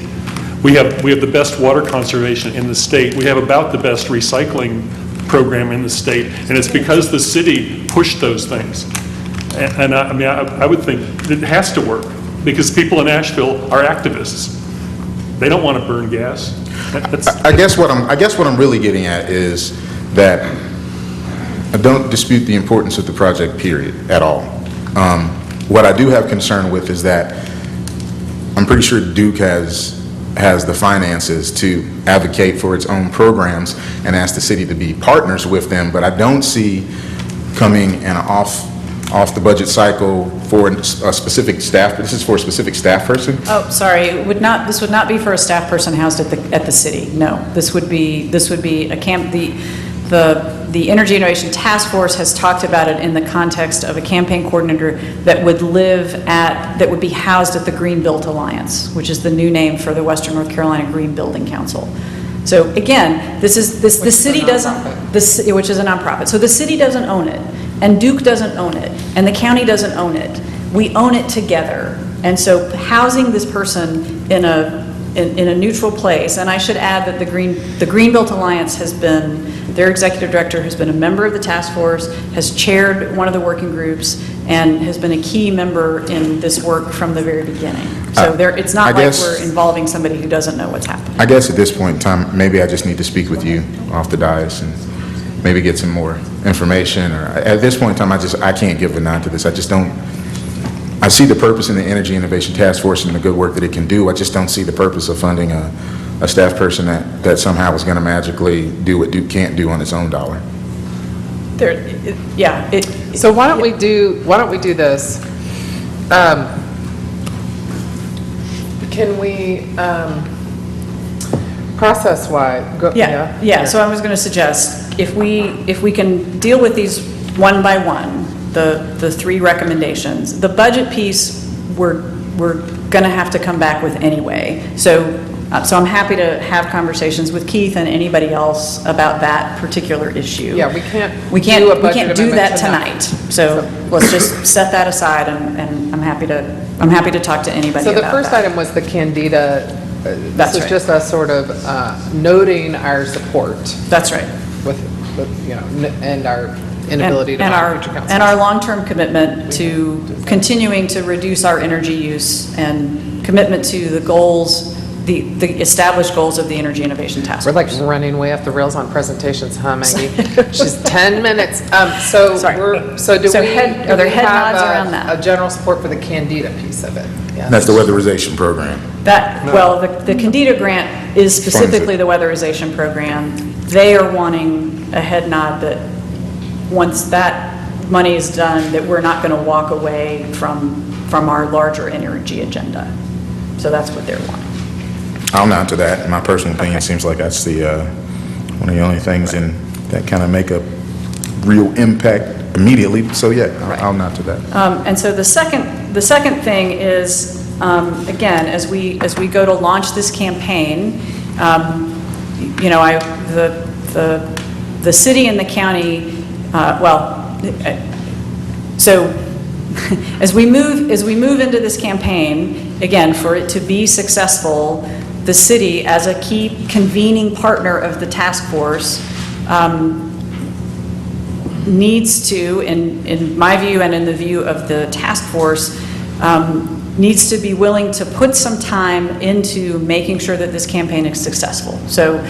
We have the best water conservation in the state. We have about the best recycling program in the state, and it's because the city pushed those things. And I mean, I would think it has to work because people in Asheville are activists. They don't want to burn gas. I guess what I'm really getting at is that I don't dispute the importance of the project, period, at all. What I do have concern with is that I'm pretty sure Duke has the finances to advocate for its own programs and ask the city to be partners with them, but I don't see coming and off the budget cycle for a specific staff. This is for a specific staff person? Oh, sorry, this would not be for a staff person housed at the city. No, this would be a camp. The Energy Innovation Task Force has talked about it in the context of a campaign coordinator that would be housed at the Greenbuilt Alliance, which is the new name for the Western North Carolina Green Building Council. So again, the city doesn't, which is a nonprofit. So the city doesn't own it, and Duke doesn't own it, and the county doesn't own it. We own it together. And so housing this person in a neutral place, and I should add that the Greenbuilt Alliance has been, their executive director has been a member of the task force, has chaired one of the working groups, and has been a key member in this work from the very beginning. So it's not like we're involving somebody who doesn't know what's happening. I guess at this point in time, maybe I just need to speak with you off the dais and maybe get some more information. Or at this point in time, I can't give a nod to this. I just don't. I see the purpose in the Energy Innovation Task Force and the good work that it can do. I just don't see the purpose of funding a staff person that somehow is going to magically do what Duke can't do on its own dollar. So why don't we do this? Can we process-wise? So I was going to suggest if we can deal with these one by one, the three recommendations. The budget piece we're going to have to come back with anyway. So I'm happy to have conversations with Keith and anybody else about that particular issue. Yeah, we can't do that tonight. So let's just set that aside, and I'm happy to talk to anybody about that. So the first item was the Candida. That's right. Just us sort of noting our support. That's right. With and our inability to find future councils. And our long-term commitment to continuing to reduce our energy use and commitment to the goals, the established goals of the Energy Innovation Task We're Force. like running way off the rails on presentations, huh, Maggie? She's 10 minutes. So Sorry. so do So we are there head have nods around that? a general support for the Candida piece of it? Yes. That's the weatherization program. Well, the Candida grant is specifically the weatherization program. They are wanting a head nod that once that money is done, that we're not going to walk away from our larger energy agenda. So that's what they're wanting. I'll nod to that. In my personal opinion, seems like that's the, one of the only things that kind of make a real impact immediately. So yeah, I'll nod to that. And so the second thing is, again, as we go to launch this campaign, the city and the county, so as we move into this campaign, again, for it to be successful, the city, as a key convening partner of the task force, needs to, in my view and in the view of the task force, needs to be willing to put some time into making sure that this campaign is successful. So,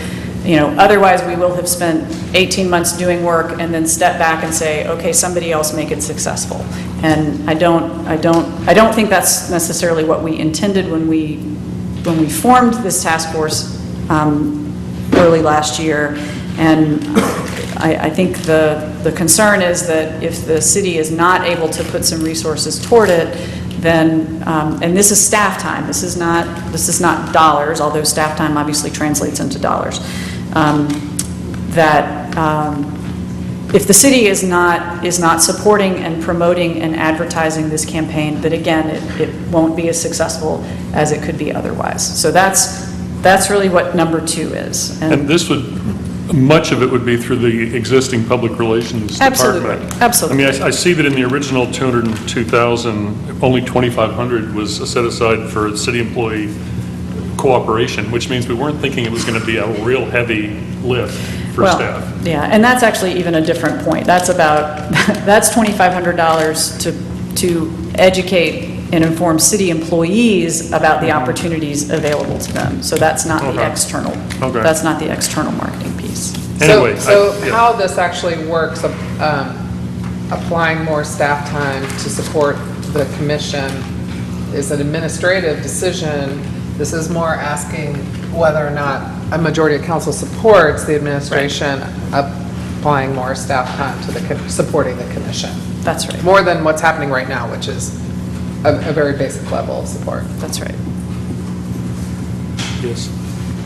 otherwise we will have spent 18 months doing work and then step back and say, okay, somebody else make it successful. And I don't think that's necessarily what we intended when we formed this task force early last year. And I think the concern is that if the city is not able to put some resources toward it, then, and this is staff time, this is not dollars, although staff time obviously translates into dollars, if the city is not supporting and promoting and advertising this campaign, that again, it won't be as successful as it could be otherwise. So that's really what number 2 is. And this much of it would be through the existing public relations department. Absolutely. I mean, I see that in the original 202,000, only 2,500 was set aside for city employee cooperation, which means we weren't thinking it was going to be a real heavy lift for staff. Yeah, and that's actually even a different point. That's $2,500 to educate and inform city employees about the opportunities available to them. So that's not the external. Okay. That's not the external marketing piece. Anyway, So how this actually works, applying more staff time to support the commission is an administrative decision. This is more asking whether or not a majority of council supports the administration applying more staff time to supporting the commission. That's right. More than what's happening right now, which is a very basic level of support. That's right. yes.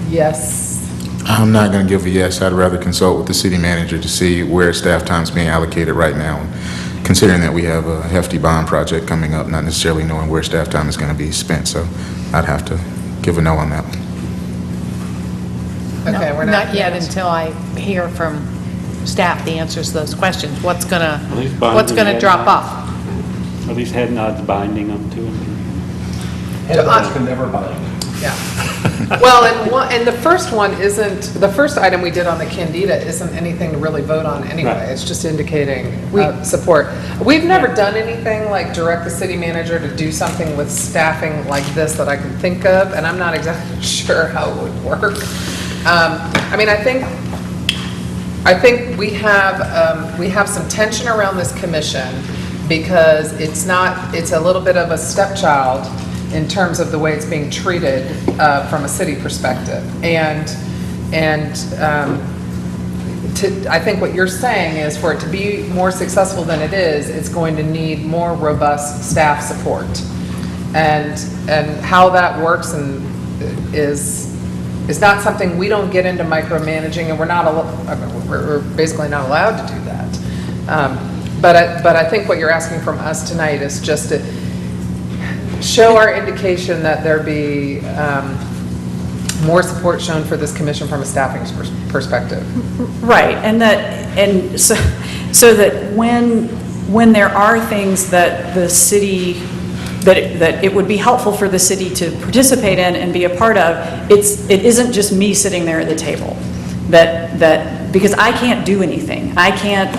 Yes. I'm not going to give a yes. I'd rather consult with the city manager to see where staff time is being allocated right now. Considering that we have a hefty bond project coming up, not necessarily knowing where staff time is going to be spent. So I'd have to give a no on that one. Okay, we're Not yet until I hear from staff the answers to those questions. What's gonna drop off? Are these head nods binding on 2 and 3? Head nods can never bind. Yeah. Well, and the first one isn't, the first item we did on the Candida isn't anything to really vote on anyway. Right. It's just indicating support. We've never done anything like direct the city manager to do something with staffing like this that I can think of, and I'm not exactly sure how it would work. I mean, I think we have some tension around this commission because it's a little bit of a stepchild in terms of the way it's being treated from a city perspective. And I think what you're saying is for it to be more successful than it is, it's going to need more robust staff support. And how that works is not something we don't get into micromanaging, and we're basically not allowed to do that. But I think what you're asking from us tonight is just to show our indication that there be more support shown for this commission from a staffing perspective. Right, and so that when there are things that the city that it would be helpful for the city to participate in and be a part of, it isn't just me sitting there at the table. That because I can't do anything. I can't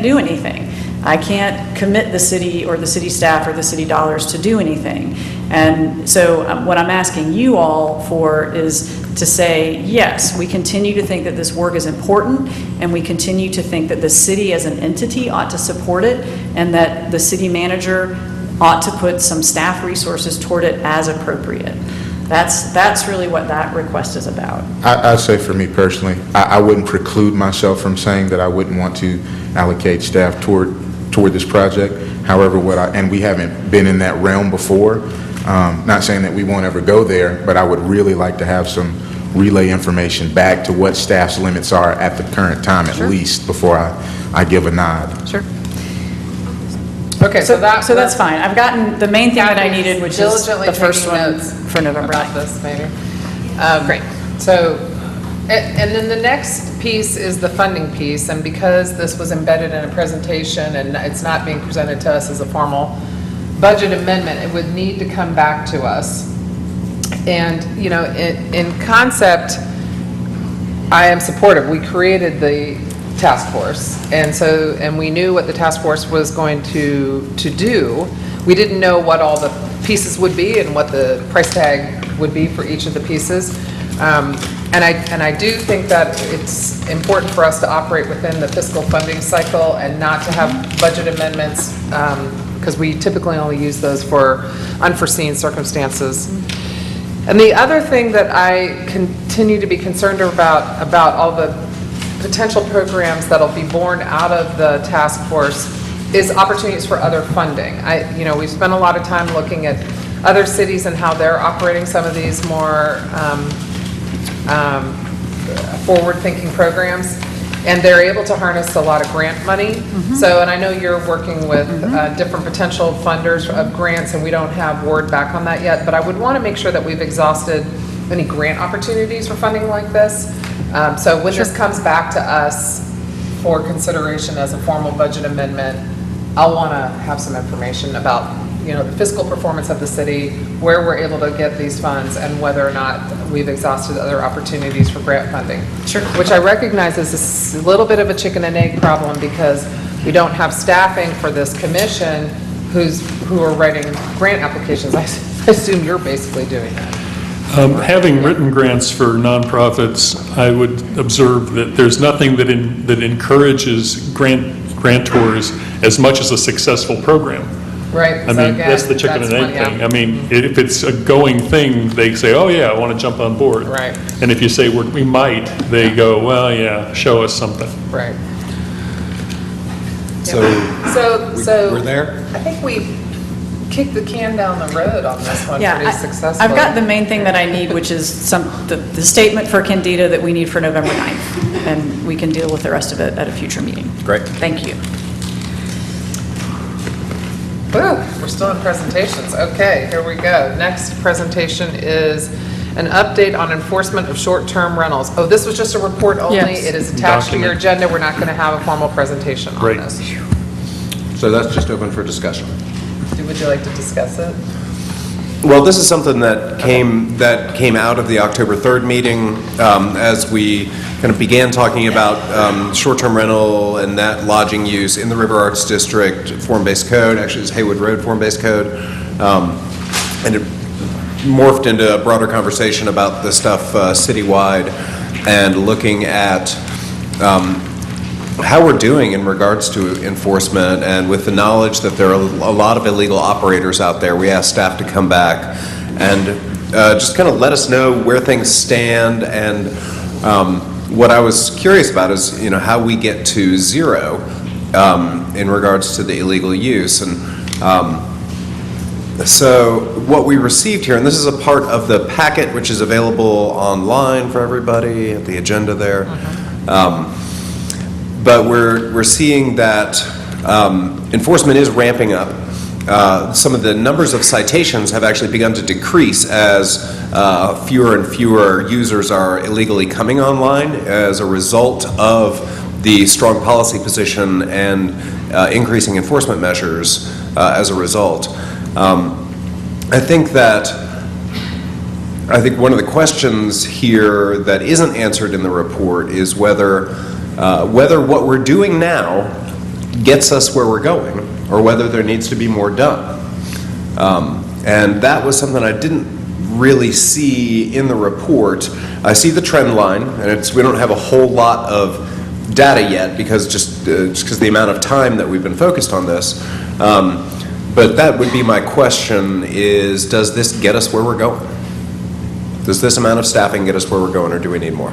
do anything. I can't commit the city or the city staff or the city dollars to do anything. And so what I'm asking you all for is to say, yes, we continue to think that this work is important, and we continue to think that the city as an entity ought to support it, and that the city manager ought to put some staff resources toward it as appropriate. That's really what that request is about. I'd say for me personally, I wouldn't preclude myself from saying that I wouldn't want to allocate staff toward this project. However, and we haven't been in that realm before, not saying that we won't ever go there, but I would really like to have some relay information back to what staff's limits are at the current time, at least, before I give a nod. Sure. Okay, So that's fine. I've gotten the main thing that I needed, which is diligently the first taking one notes for November about 9th. this, maybe. Great. So, and then the next piece is the funding piece, and because this was embedded in a presentation and it's not being presented to us as a formal budget amendment, it would need to come back to us. And, you know, in concept, I am supportive. We created the task force, and we knew what the task force was going to do. We didn't know what all the pieces would be and what the price tag would be for each of the pieces. And I do think that it's important for us to operate within the fiscal funding cycle and not to have budget amendments, because we typically only use those for unforeseen circumstances. And the other thing that I continue to be concerned about all the potential programs that'll be born out of the task force is opportunities for other funding. We've spent a lot of time looking at other cities and how they're operating some of these more forward-thinking programs, and they're able to harness a lot of grant money. So, and I know you're working with different potential funders of grants, and we don't have word back on that yet, but I would want to make sure that we've exhausted any grant opportunities for funding like this. So when this comes back to us for consideration as a formal budget amendment, I'll want to have some information about, the fiscal performance of the city, where we're able to get these funds, and whether or not we've exhausted other opportunities for grant funding. Sure. Which I recognize is a little bit of a chicken and egg problem, because we don't have staffing for this commission who are writing grant applications. I assume you're basically doing that. Having written grants for nonprofits, I would observe that there's nothing that encourages grantors as much as a successful program. Right. I mean, that's the chicken and egg thing. I mean, if it's a going thing, they say, oh yeah, I want to jump on board. Right. And if you say we might, they go, well, yeah, show us something. Right. So we're there? I think we kicked the can down the road on this one pretty successfully. I've got the main thing that I need, which is the statement for Candida that we need for November 9th, and we can deal with the rest of it at a future meeting. Great. Thank you. Woo, we're still in presentations. Okay, here we go. Next presentation is an update on enforcement of short-term rentals. Oh, this was just a report only. Yes. It is attached to your agenda. We're not going to have a formal presentation on Great. this. So that's just open for discussion. Would you like to discuss it? Well, this is something that came out of the October 3rd meeting as we kind of began talking about short-term rental and that lodging use in the River Arts District form-based code. Actually, it's Haywood Road form-based code. And it morphed into a broader conversation about the stuff citywide and looking at how we're doing in regards to enforcement, and with the knowledge that there are a lot of illegal operators out there, we asked staff to come back and just kind of let us know where things stand. And what I was curious about is, how we get to zero in regards to the illegal use. And so what we received here, and this is a part of the packet which is available online for everybody at the agenda there. But we're seeing that enforcement is ramping up. Some of the numbers of citations have actually begun to decrease as fewer and fewer users are illegally coming online as a result of the strong policy position and increasing enforcement measures as a result. I think that I think one of the questions here that isn't answered in the report is whether what we're doing now gets us where we're going, or whether there needs to be more done. And that was something I didn't really see in the report. I see the trend line, and we don't have a whole lot of data yet because just because the amount of time that we've been focused on this. But that would be my question: is does this get us where we're going? Does this amount of staffing get us where we're going, or do we need more?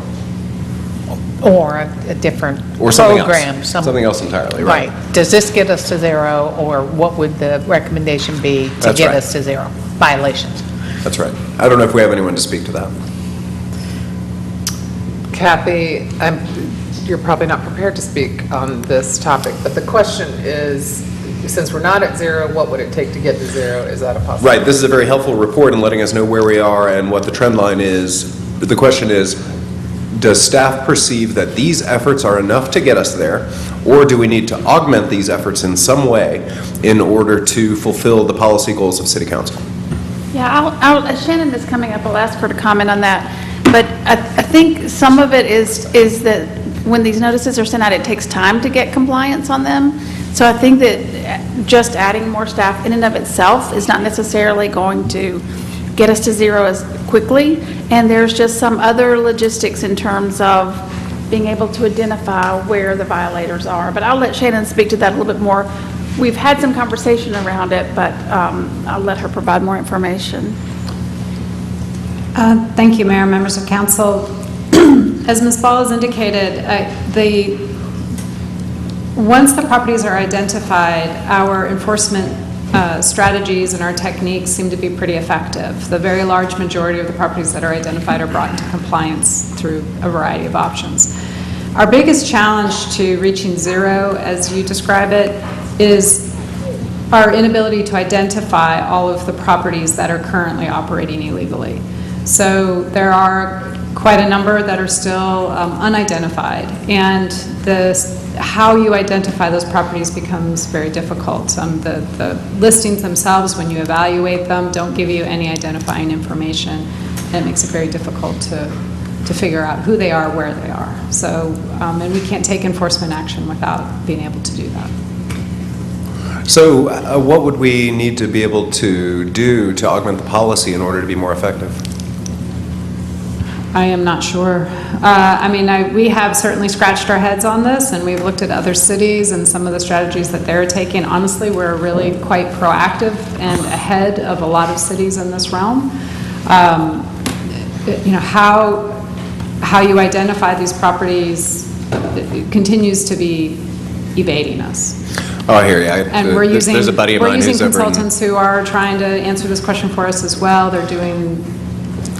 Or a different Or something program. else. Something else entirely, right? Right. Does this get us to zero, or what would the recommendation be to That's get right. us to zero? Violations. That's right. I don't know if we have anyone to speak to that. Kathy, you're probably not prepared to speak on this topic, but the question is, since we're not at zero, what would it take to get to zero? Is that a possibility? Right. This is a very helpful report in letting us know where we are and what the trend line is. But the question is, does staff perceive that these efforts are enough to get us there, or do we need to augment these efforts in some way in order to fulfill the policy goals of City Council? Yeah, Shannon is coming up. I'll ask her to comment on that. But I think some of it is that when these notices are sent out, it takes time to get compliance on them. So I think that just adding more staff in and of itself is not necessarily going to get us to zero as quickly. And there's just some other logistics in terms of being able to identify where the violators are. But I'll let Shannon speak to that a little bit more. We've had some conversation around it, but I'll let her provide more information. Thank you, Mayor, members of council. As Ms. Ball has indicated, once the properties are identified, our enforcement strategies and our techniques seem to be pretty effective. The very large majority of the properties that are identified are brought into compliance through a variety of options. Our biggest challenge to reaching zero, as you describe it, is our inability to identify all of the properties that are currently operating illegally. So there are quite a number that are still unidentified, and how you identify those properties becomes very difficult. The listings themselves, when you evaluate them, don't give you any identifying information, and it makes it very difficult to figure out who they are, where they are. So, and we can't take enforcement action without being able to do that. So what would we need to be able to do to augment the policy in order to be more effective? I am not sure. We have certainly scratched our heads on this, and we've looked at other cities and some of the strategies that they're taking. Honestly, we're really quite proactive and ahead of a lot of cities in this realm. How you identify these properties continues to be evading us. Oh, I hear you. And we're using there's a buddy of mine who's over in- consultants who are trying to answer this question for us as well. They're doing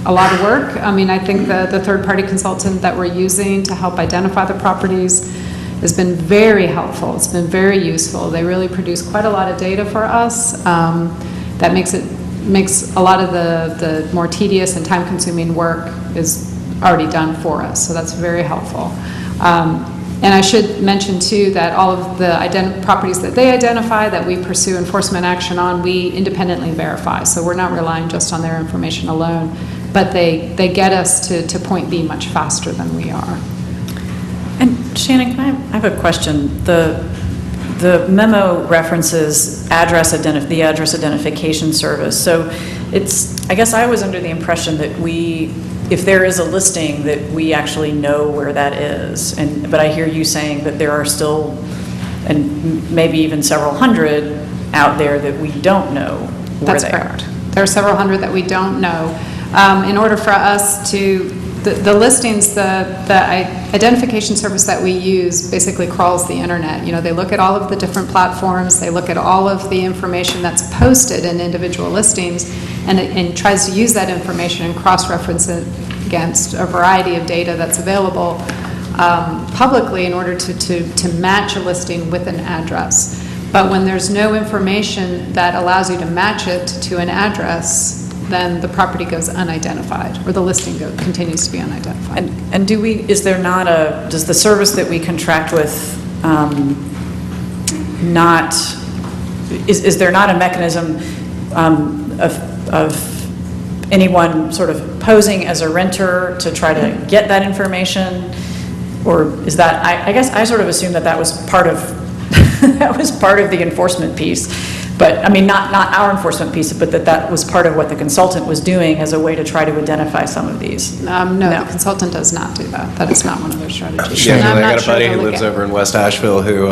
a lot of work. I think the third-party consultant that we're using to help identify the properties has been very helpful. It's been very useful. They really produce quite a lot of data for us that makes a lot of the more tedious and time-consuming work is already done for us. So that's very helpful. And I should mention, too, that all of the properties that they identify that we pursue enforcement action on, we independently verify. So we're not relying just on their information alone, but they get us to point B much faster than we are. And Shannon, I have a question. The memo references the address identification service. So I guess I was under the impression that if there is a listing, that we actually know where that is. But I hear you saying that there are still, and maybe even several hundred out there that we don't know where they are. That's correct. There are several hundred that we don't know. In order for us to, the listings, the identification service that we use basically crawls the internet. They look at all of the different platforms, they look at all of the information that's posted in individual listings, and tries to use that information and cross-reference it against a variety of data that's available publicly in order to match a listing with an address. But when there's no information that allows you to match it to an address, then the property goes unidentified, or the listing continues to be unidentified. And does the service that we contract with is there not a mechanism of anyone sort of posing as a renter to try to get that information? Or is that, I guess I sort of assumed that that was part of, that was part of the enforcement piece. But, I mean, not our enforcement piece, but that was part of what the consultant was doing as a way to try to identify some of these. No, the consultant does not do that. That is not one of their strategies. Yeah, And I'm I not got a sure buddy they'll who look lives at- over in West Asheville who,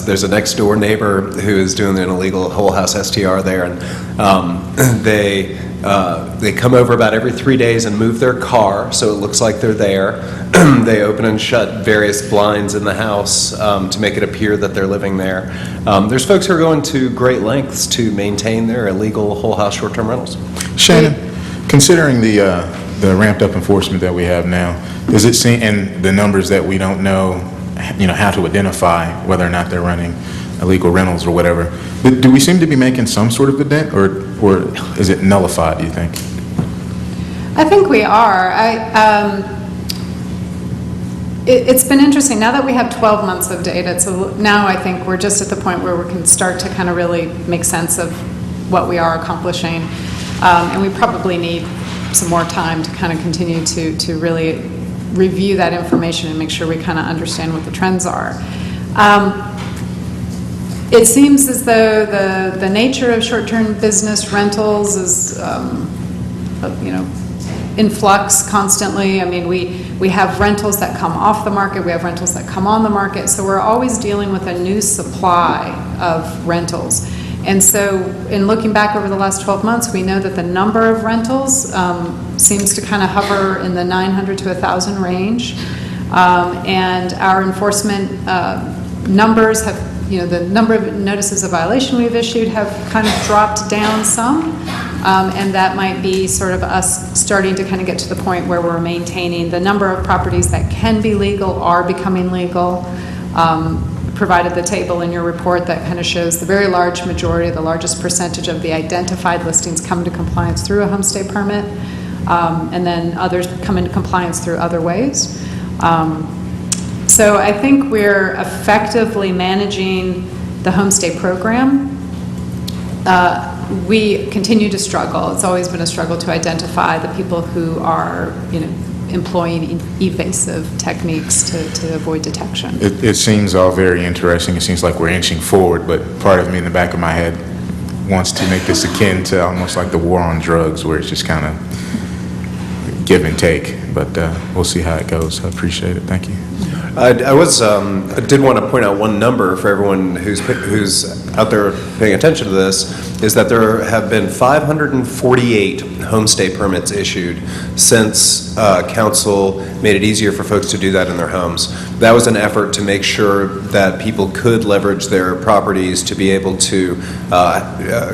there's a next door neighbor who is doing an illegal whole house STR there, and they come over about every 3 days and move their car, so it looks like they're there. They open and shut various blinds in the house to make it appear that they're living there. There's folks who are going to great lengths to maintain their illegal whole house short-term rentals. Shannon, considering the ramped-up enforcement that we have now, does it seem, and the numbers that we don't know, how to identify whether or not they're running illegal rentals or whatever, but do we seem to be making some sort of a dent, or is it nullified, do you think? I think we are. It's been interesting, now that we have 12 months of data, so now I think we're just at the point where we can start to kind of really make sense of what we are accomplishing. And we probably need some more time to kind of continue to really review that information and make sure we kind of understand what the trends are. It seems as though the nature of short-term business rentals is, in flux constantly. I mean, we have rentals that come off the market, we have rentals that come on the market, so we're always dealing with a new supply of rentals. And so in looking back over the last 12 months, we know that the number of rentals seems to kind of hover in the 900 to 1,000 range. And our enforcement numbers have, the number of notices of violation we've issued have kind of dropped down some. And that might be sort of us starting to kind of get to the point where we're maintaining the number of properties that can be legal are becoming legal. Provided the table in your report that kind of shows the very large majority, the largest percentage of the identified listings come into compliance through a homestay permit, and then others come into compliance through other ways. So I think we're effectively managing the homestay program. We continue to struggle. It's always been a struggle to identify the people who are, employing evasive techniques to avoid detection. It seems all very interesting. It seems like we're inching forward, but part of me in the back of my head wants to make this akin to almost like the war on drugs, where it's just kind of give and take. But we'll see how it goes. I appreciate it. Thank you. I did want to point out one number for everyone who's out there paying attention to this, is that there have been 548 homestay permits issued since council made it easier for folks to do that in their homes. That was an effort to make sure that people could leverage their properties to be able to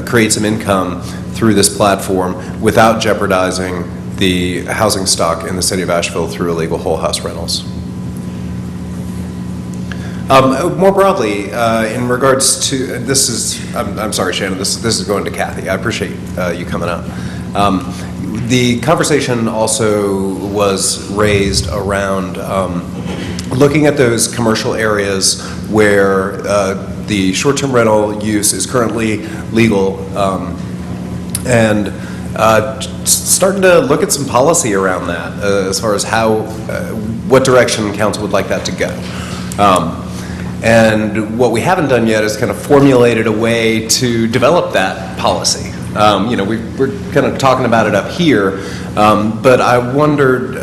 create some income through this platform without jeopardizing the housing stock in the city of Asheville through illegal whole house rentals. More broadly, in regards to, I'm sorry, Shannon, this is going to Kathy. I appreciate you coming out. The conversation also was raised around looking at those commercial areas where the short-term rental use is currently legal, and starting to look at some policy around that as far as what direction council would like that to go. And what we haven't done yet is kind of formulated a way to develop that policy. We're kind of talking about it up here, but I wondered,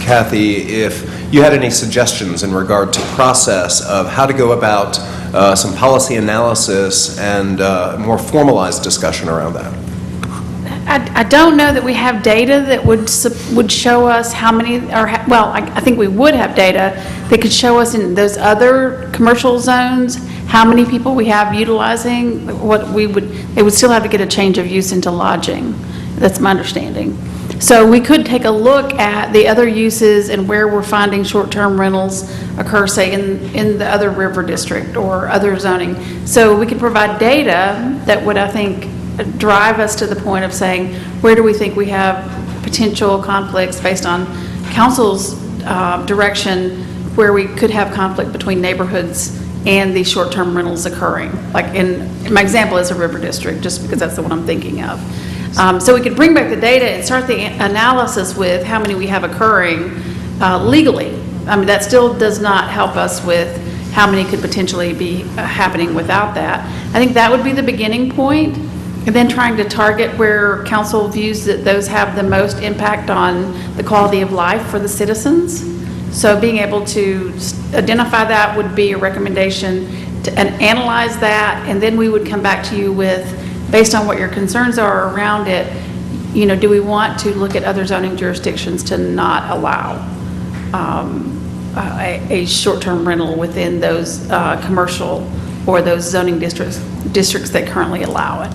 Kathy, if you had any suggestions in regard to process of how to go about some policy analysis and more formalized discussion around that. I don't know that we have data that would show us how many, I think we would have data that could show us in those other commercial zones how many people we have utilizing they would still have to get a change of use into lodging. That's my understanding. So we could take a look at the other uses and where we're finding short-term rentals occur, say, in the other river district or other zoning. So we could provide data that would, I think, drive us to the point of saying, where do we think we have potential conflicts based on council's direction, where we could have conflict between neighborhoods and these short-term rentals occurring. Like my example is a river district, just because that's the one I'm thinking of. So we could bring back the data and start the analysis with how many we have occurring legally. I mean, that still does not help us with how many could potentially be happening without that. I think that would be the beginning point, and then trying to target where council views that those have the most impact on the quality of life for the citizens. So being able to identify that would be a recommendation and analyze that, and then we would come back to you with, based on what your concerns are around it, you know, do we want to look at other zoning jurisdictions to not allow a short-term rental within those commercial or those zoning districts that currently allow it?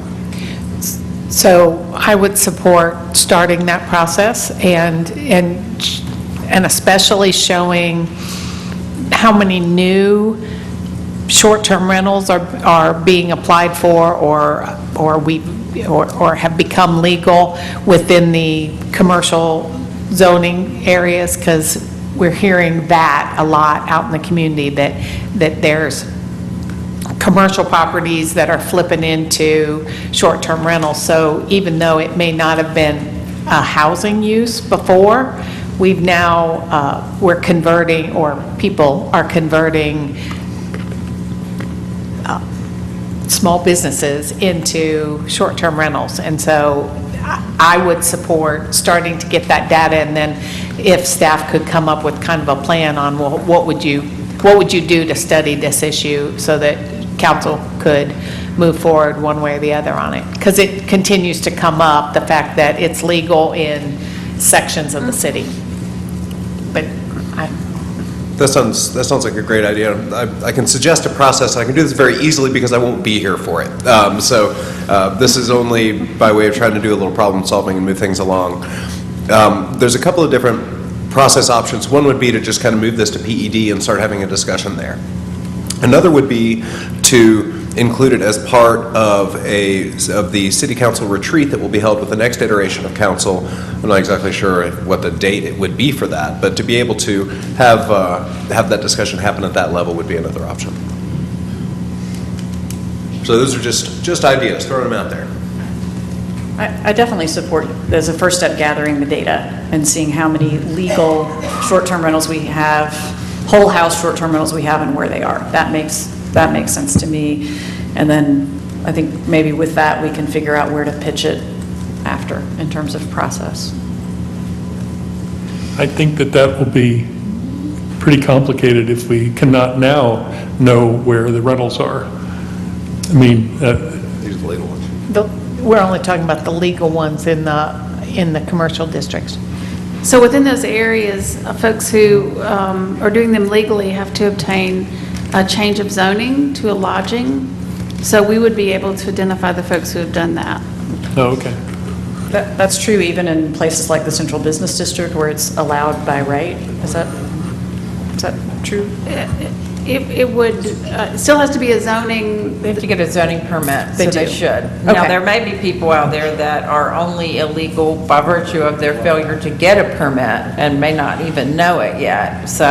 So I would support starting that process and especially showing how many new short-term rentals are being applied for or have become legal within the commercial zoning areas, because we're hearing that a lot out in the community, that there's commercial properties that are flipping into short-term rentals. So even though it may not have been a housing use before, we've now, we're converting, or people are converting small businesses into short-term rentals. And so I would support starting to get that data, and then if staff could come up with kind of a plan on, well, what would you do to study this issue so that council could move forward one way or the other on it? Because it continues to come up, the fact that it's legal in sections of the city. But That sounds like a great idea. I can suggest a process. I can do this very easily because I won't be here for it. This is only by way of trying to do a little problem solving and move things along. There's a couple of different process options. One would be to just kind of move this to PED and start having a discussion there. Another would be to include it as part of the city council retreat that will be held with the next iteration of council. I'm not exactly sure what the date it would be for that, but to be able to have that discussion happen at that level would be another option. So those are just ideas, throwing them out there. I definitely support, as a first step, gathering the data and seeing how many legal short-term rentals we have, whole house short-term rentals we have, and where they are. That makes sense to me. And then I think maybe with that we can figure out where to pitch it after in terms of process. I think that will be pretty complicated if we cannot now know where the rentals are. I mean, These are the legal ones. we're only talking about the legal ones in the commercial districts. So within those areas, folks who are doing them legally have to obtain a change of zoning to a lodging. So we would be able to identify the folks who have done that. oh, okay. That's true even in places like the Central Business District where it's allowed by right? Is that true? It would, it still has to be a zoning. They have to get a zoning permit, so they should. Okay. Now, there may be people out there that are only illegal by virtue of their failure to get a permit and may not even know it yet, so.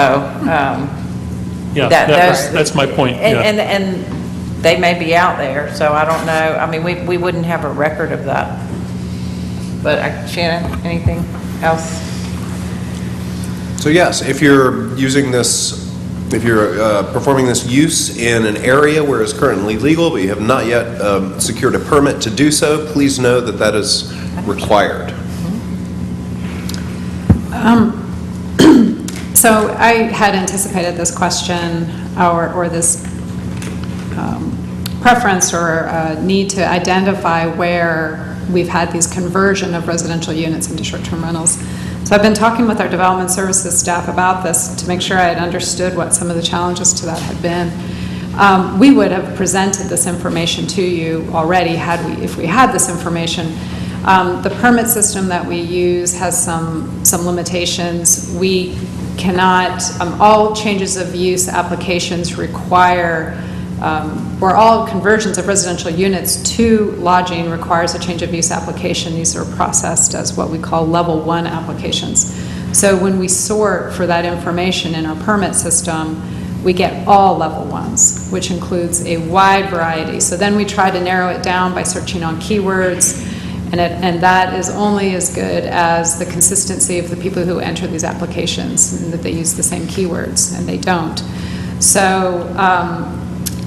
Yeah, that's my point, yeah. And they may be out there, so I don't know, I mean, we wouldn't have a record of that. But Shannon, anything else? So yes, if you're using this, if you're performing this use in an area where it's currently legal, but you have not yet secured a permit to do so, please know that that is required. So I had anticipated this question or this preference or need to identify where we've had these conversion of residential units into short-term rentals. So I've been talking with our development services staff about this to make sure I had understood what some of the challenges to that had been. We would have presented this information to you already if we had this information. The permit system that we use has some limitations. We cannot, all changes of use applications require, or all conversions of residential units to lodging requires a change of use application. These are processed as what we call level 1 applications. So when we sort for that information in our permit system, we get all level 1s, which includes a wide variety. So then we try to narrow it down by searching on keywords And that is only as good as the consistency of the people who enter these applications, and that they use the same keywords, and they don't. So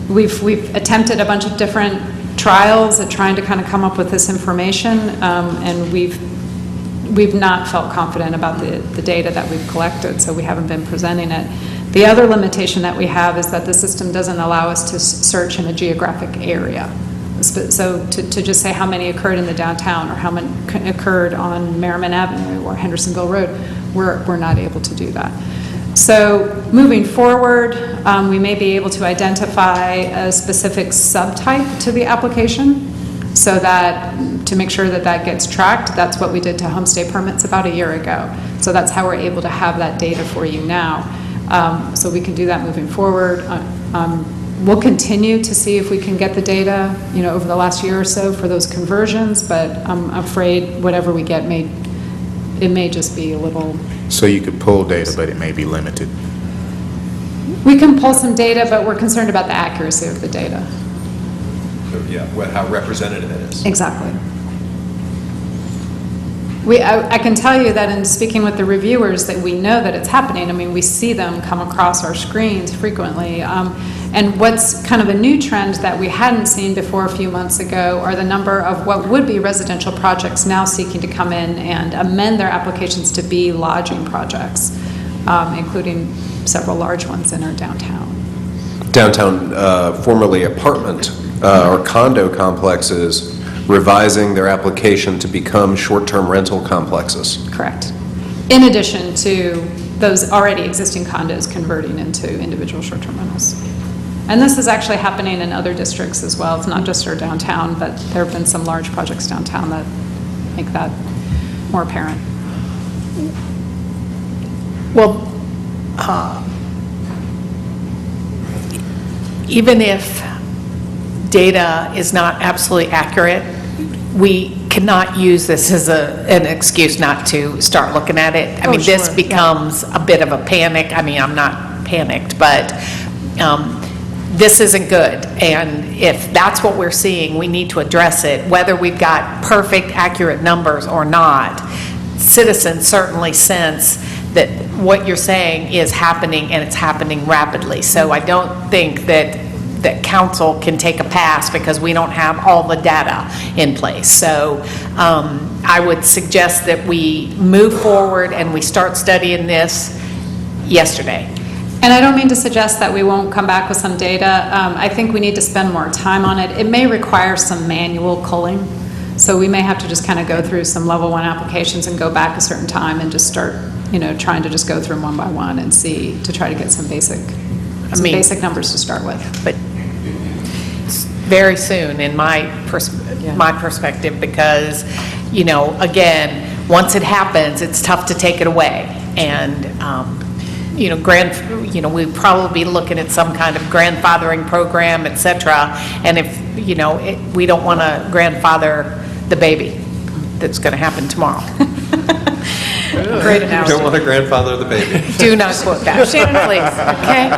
we've attempted a bunch of different trials at trying to kind of come up with this information, and we've not felt confident about the data that we've collected, so we haven't been presenting it. The other limitation that we have is that the system doesn't allow us to search in a geographic area. So to just say how many occurred in the downtown, or how many occurred on Merriman Avenue or Hendersonville Road, we're not able to do that. So moving forward, we may be able to identify a specific subtype to the application, so that to make sure that that gets tracked. That's what we did to homestay permits about a year ago. So that's how we're able to have that data for you now. So we can do that moving forward. We'll continue to see if we can get the data, over the last year or so for those conversions, but I'm afraid whatever we get it may just be a little. So you could pull data, but it may be limited. We can pull some data, but we're concerned about the accuracy of the data. Yeah, how representative it is. Exactly. I can tell you that in speaking with the reviewers that we know that it's happening. I mean, we see them come across our screens frequently. And what's kind of a new trend that we hadn't seen before a few months ago are the number of what would be residential projects now seeking to come in and amend their applications to be lodging projects, including several large ones in our downtown. Downtown, formerly apartment or condo complexes, revising their application to become short-term rental complexes. Correct. In addition to those already existing condos converting into individual short-term rentals. And this is actually happening in other districts as well. It's not just our downtown, but there have been some large projects downtown that make that more apparent. Well, even if data is not absolutely accurate, we cannot use this as an excuse not to start looking at it. I mean, sure. This becomes a bit of a panic. I mean, I'm not panicked, but this isn't good. And if that's what we're seeing, we need to address it, whether we've got perfect, accurate numbers or not. Citizens certainly sense that what you're saying is happening, and it's happening rapidly. So I don't think that council can take a pass because we don't have all the data in place. So I would suggest that we move forward and we start studying this yesterday. And I don't mean to suggest that we won't come back with some data. I think we need to spend more time on it. It may require some manual culling. So we may have to just kind of go through some level 1 applications and go back a certain time and just start, trying to just go through them one by one and see, to try to get some basic numbers to start with. But very soon in my perspective, because, again, once it happens, it's tough to take it away. And, we'd probably be looking at some kind of grandfathering program, et cetera. And if, we don't want to grandfather the baby that's going to happen tomorrow. Great analogy. You don't want to grandfather the baby. Do not quote that. Shannon, please, okay?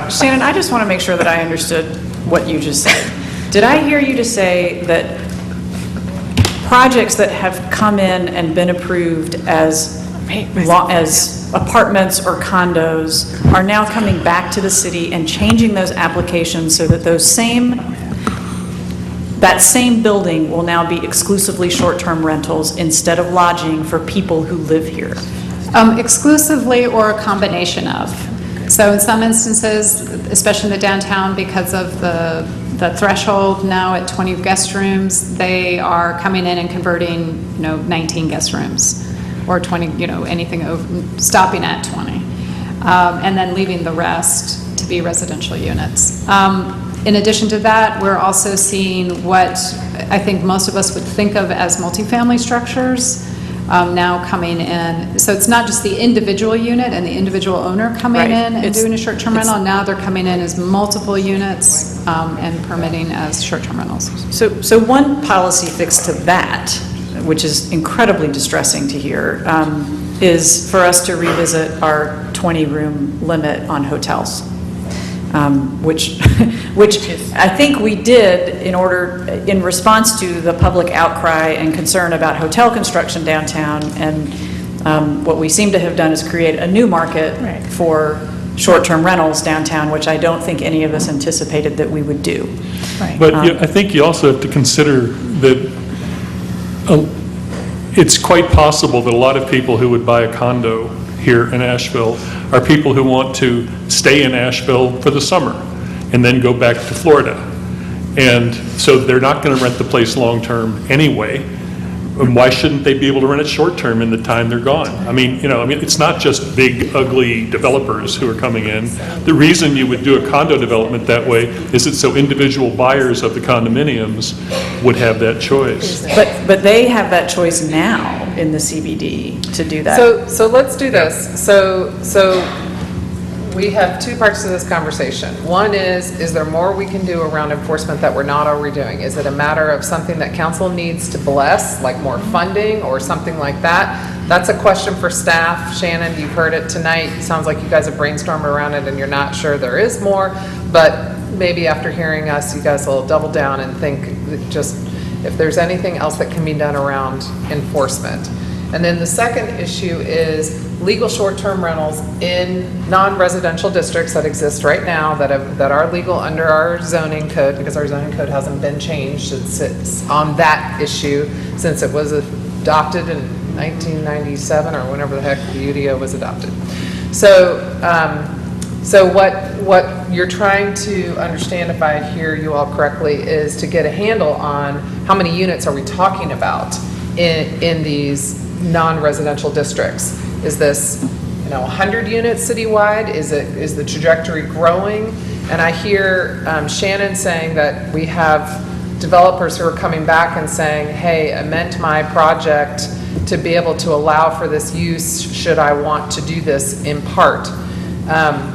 Shannon, I just want to make sure that I understood what you just said. Did I hear you to say that projects that have come in and been approved as apartments or condos are now coming back to the city and changing those applications so that that same building will now be exclusively short-term rentals instead of lodging for people who live here? Exclusively or a combination of. So in some instances, especially in the downtown, because of the threshold now at 20 guest rooms, they are coming in and converting, 19 guest rooms or 20, anything over, stopping at 20, and then leaving the rest to be residential units. In addition to that, we're also seeing what I think most of us would think of as multifamily structures now coming in. So it's not just the individual unit and the individual owner coming in and doing a short-term rental. Now they're coming in as multiple units and permitting as short-term rentals. So one policy fix to that, which is incredibly distressing to hear, is for us to revisit our 20-room limit on hotels. which I think we did in response to the public outcry and concern about hotel construction downtown, and what we seem to have done is create a new market for short-term rentals downtown, which I don't think any of us anticipated that we would do. But I think you also have to consider that it's quite possible that a lot of people who would buy a condo here in Asheville are people who want to stay in Asheville for the summer and then go back to Florida. And so they're not going to rent the place long-term anyway. And why shouldn't they be able to rent it short-term in the time they're gone? I mean, it's not just big, ugly developers who are coming in. The reason you would do a condo development that way is that so individual buyers of the condominiums would have that choice. But they have that choice now in the CBD to do that. So let's do this. So we have two parts to this conversation. One is there more we can do around enforcement that we're not already doing? Is it a matter of something that council needs to bless, like more funding or something like that? That's a question for staff. Shannon, you've heard it tonight. Sounds like you guys have brainstormed around it and you're not sure there is more, but maybe after hearing us, you guys will double down and think just if there's anything else that can be done around enforcement. And then the second issue is legal short-term rentals in non-residential districts that exist right now that are legal under our zoning code, because our zoning code hasn't been changed. It's on that issue since it was adopted in 1997 or whenever the heck the UDO was adopted. So what you're trying to understand, if I hear you all correctly, is to get a handle on how many units are we talking about in these non-residential districts. Is this 100 units citywide? Is the trajectory growing? And I hear Shannon saying that we have developers who are coming back and saying, hey, amend my project to be able to allow for this use should I want to do this in part.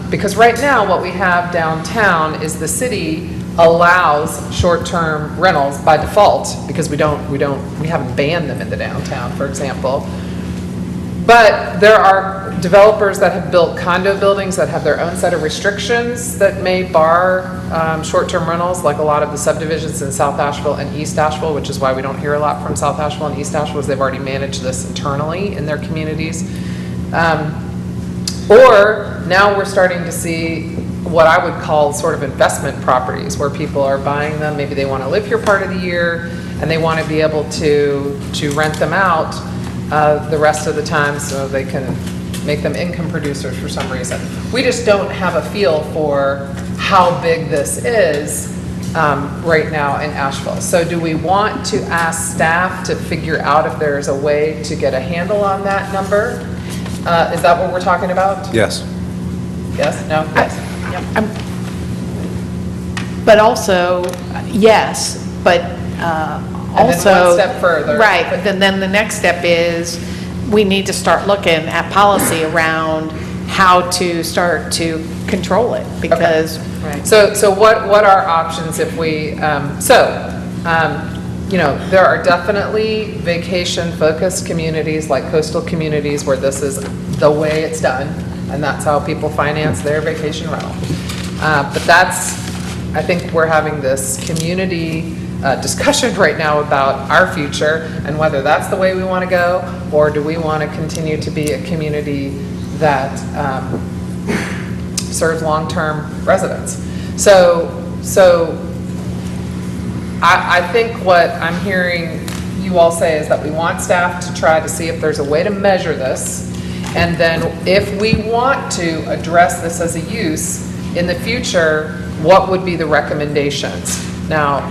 Because right now what we have downtown is the city allows short-term rentals by default because we haven't banned them in the downtown, for example. But there are developers that have built condo buildings that have their own set of restrictions that may bar short-term rentals, like a lot of the subdivisions in South Asheville and East Asheville, which is why we don't hear a lot from South Asheville and East Asheville, is they've already managed this internally in their communities. Or now we're starting to see what I would call sort of investment properties where people are buying them. Maybe they want to live here part of the year and they want to be able to rent them out the rest of the time so they can make them income producers for some reason. We just don't have a feel for how big this is right now in Asheville. So do we want to ask staff to figure out if there's a way to get a handle on that number? Is that what we're talking about? Yes. Yes? No? Yes. But also, yes, but also. then one step further. Right, but then the next step is we need to start looking at policy around how to start to control it because. Okay. Right. So what are options if we, there are definitely vacation-focused communities like coastal communities where this is the way it's done, and that's how people finance their vacation rental. But I think we're having this community discussion right now about our future and whether that's the way we want to go, or do we want to continue to be a community that serves long-term residents. So I think what I'm hearing you all say is that we want staff to try to see if there's a way to measure this, and then if we want to address this as a use in the future, what would be the recommendations? Now,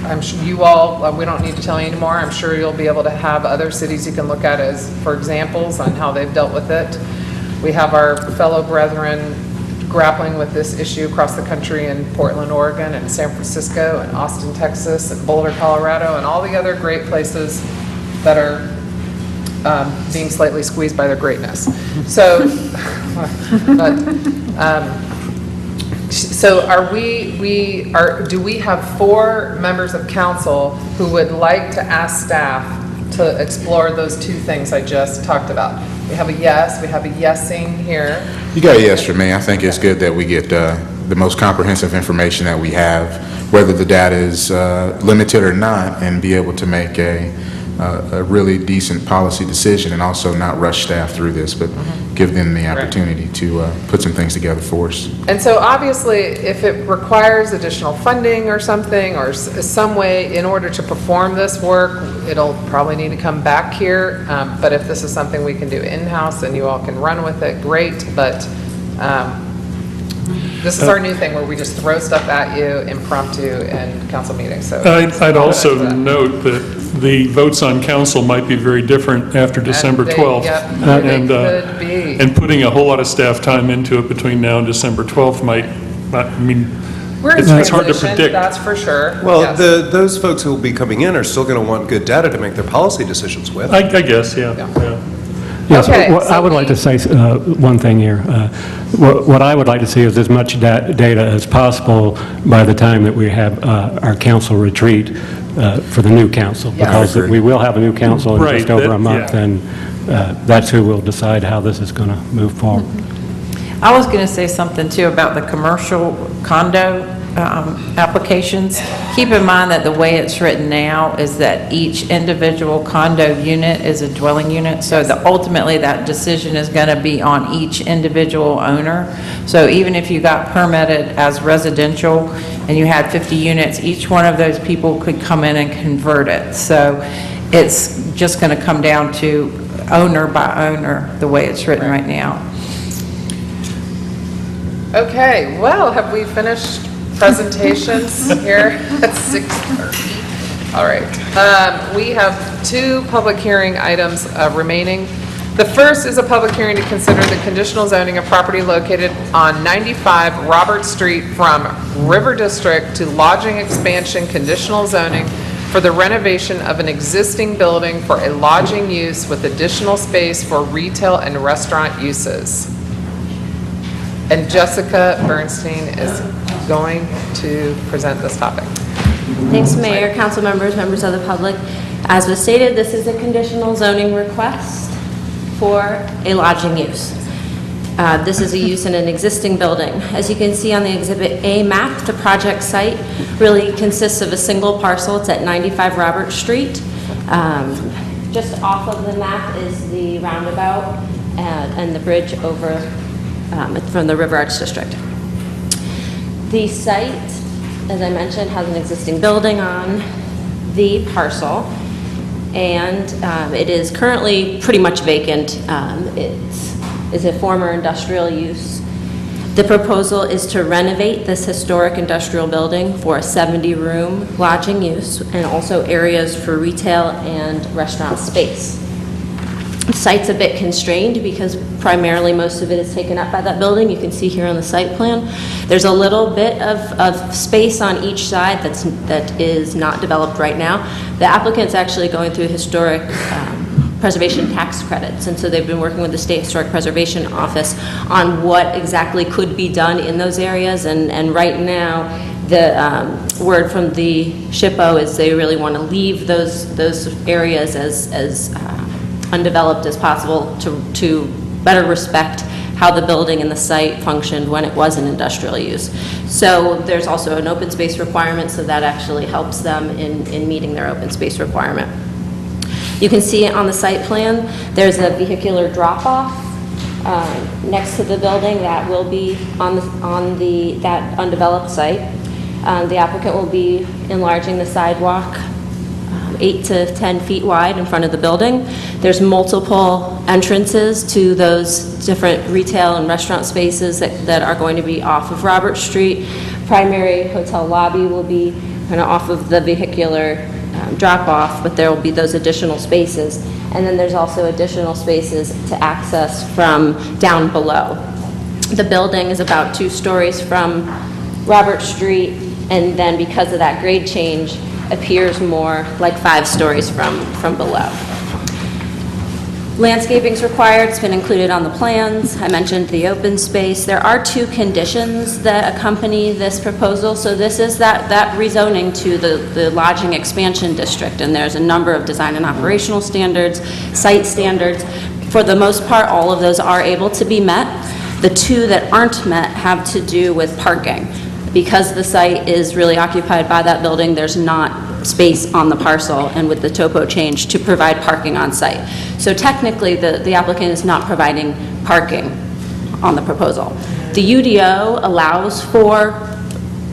I'm sure you all, we don't need to tell you anymore. I'm sure you'll be able to have other cities you can look at as for examples on how they've dealt with it. We have our fellow brethren grappling with this issue across the country in Portland, Oregon, and San Francisco, and Austin, Texas, and Boulder, Colorado, and all the other great places that are being slightly squeezed by their greatness. So, do we have 4 members of council who would like to ask staff to explore those 2 things I just talked about? We have a yes, we have a yesing here. You got a yes from me. I think it's good that we get the most comprehensive information that we have, whether the data is limited or not, and be able to make a really decent policy decision, and also not rush staff through this, but give them the opportunity to put some things together for us. And so obviously, if it requires additional funding or something, or some way in order to perform this work, it'll probably need to come back here. But if this is something we can do in-house and you all can run with it, great. But this is our new thing where we just throw stuff at you impromptu in council meetings. So I'd also note that the votes on council might be very different after December 12th. Could be. And putting a whole lot of staff time into it between now and December 12th might, We're in it's hard to transition, predict. that's for sure. Well, Yes. those folks who will be coming in are still going to want good data to make their policy decisions with. I guess, yeah. Yes, Okay, I so would like to say one thing here. What I would like to see is as much data as possible by the time that we have our council retreat for the new council. Yeah. Because I agree. we will have a new council in just Right, over that- a month, yeah. and that's who will decide how this is going to move forward. I was going to say something too about the commercial condo applications. Keep in mind that the way it's written now is that each individual condo unit is a dwelling unit, so that ultimately that decision is going to be on each individual owner. So even if you got permitted as residential and you had 50 units, each one of those people could come in and convert it. So it's just going to come down to owner by owner, the way it's written right now. Okay, well, have we finished presentations here at 6:30? All right. We have two public hearing items remaining. The first is a public hearing to consider the conditional zoning of property located on 95 Robert Street from River District to lodging expansion conditional zoning for the renovation of an existing building for a lodging use with additional space for retail and restaurant uses. And Jessica Bernstein is going to present this topic. Thanks, Mayor, council members, members of the public. As was stated, this is a conditional zoning request for a lodging use. This is a use in an existing building. As you can see on the Exhibit A map, the project site really consists of a single parcel. It's at 95 Robert Street. Just off of the map is the roundabout and the bridge over from the River Arts District. The site, as I mentioned, has an existing building on the parcel, and it is currently pretty much vacant. It is a former industrial use. The proposal is to renovate this historic industrial building for a 70-room lodging use and also areas for retail and restaurant space. The site's a bit constrained because primarily most of it is taken up by that building. You can see here on the site plan. There's a little bit of space on each side that is not developed right now. The applicant's actually going through historic preservation tax credits, and so they've been working with the State Historic Preservation Office on what exactly could be done in those areas, and right now the word from the SHPO is they really want to leave those areas as undeveloped as possible to better respect how the building and the site functioned when it was an industrial use. So there's also an open space requirement, so that actually helps them in meeting their open space requirement. You can see on the site plan, there's a vehicular drop-off next to the building that will be on that undeveloped site. The applicant will be enlarging the sidewalk 8 to 10 feet wide in front of the building. There's multiple entrances to those different retail and restaurant spaces that are going to be off of Robert Street. Primary hotel lobby will be kind of off of the vehicular drop-off, but there will be those additional spaces. And then there's also additional spaces to access from down below. The building is about 2 stories from Robert Street, and then because of that grade change, appears more like 5 stories from below. Landscaping's required, it's been included on the plans. I mentioned the open space. There are 2 conditions that accompany this proposal. So this is that rezoning to the lodging expansion district, and there's a number of design and operational standards, site standards. For the most part, all of those are able to be met. The two that aren't met have to do with parking. Because the site is really occupied by that building, there's not space on the parcel and with the topo change to provide parking on site. So technically, the applicant is not providing parking on the proposal. The UDO allows for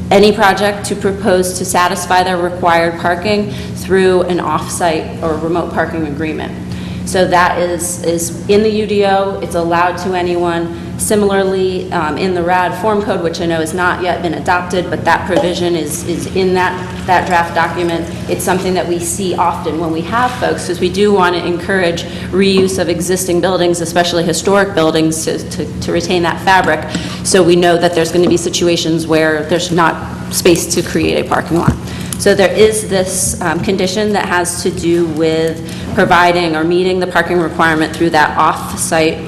any project to propose to satisfy their required parking through an off-site or remote parking agreement. So that is in the UDO, it's allowed to anyone. Similarly, in the RAD form code, which I know has not yet been adopted, but that provision is in that draft document. It's something that we see often when we have folks, because we do want to encourage reuse of existing buildings, especially historic buildings, to retain that fabric. So we know that there's going to be situations where there's not space to create a parking lot. So there is this condition that has to do with providing or meeting the parking requirement through that off-site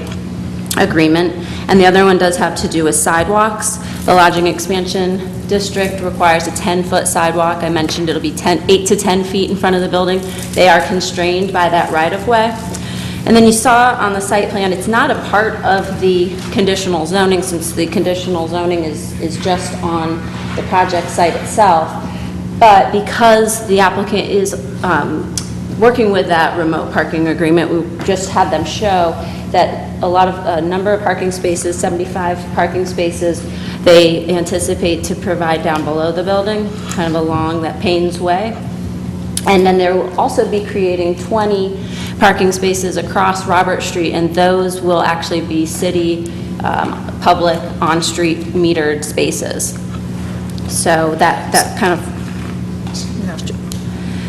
agreement. And the other one does have to do with sidewalks. The lodging expansion district requires a 10-foot sidewalk. I mentioned it'll be 8 to 10 feet in front of the building. They are constrained by that right-of-way. And then you saw on the site plan, it's not a part of the conditional zoning, since the conditional zoning is just on the project site itself. But because the applicant is working with that remote parking agreement, we just had them show that a number of parking spaces, 75 parking spaces, they anticipate to provide down below the building, kind of along that Paynes Way. And then they will also be creating 20 parking spaces across Robert Street, and those will actually be city, public, on-street metered spaces. So that kind of,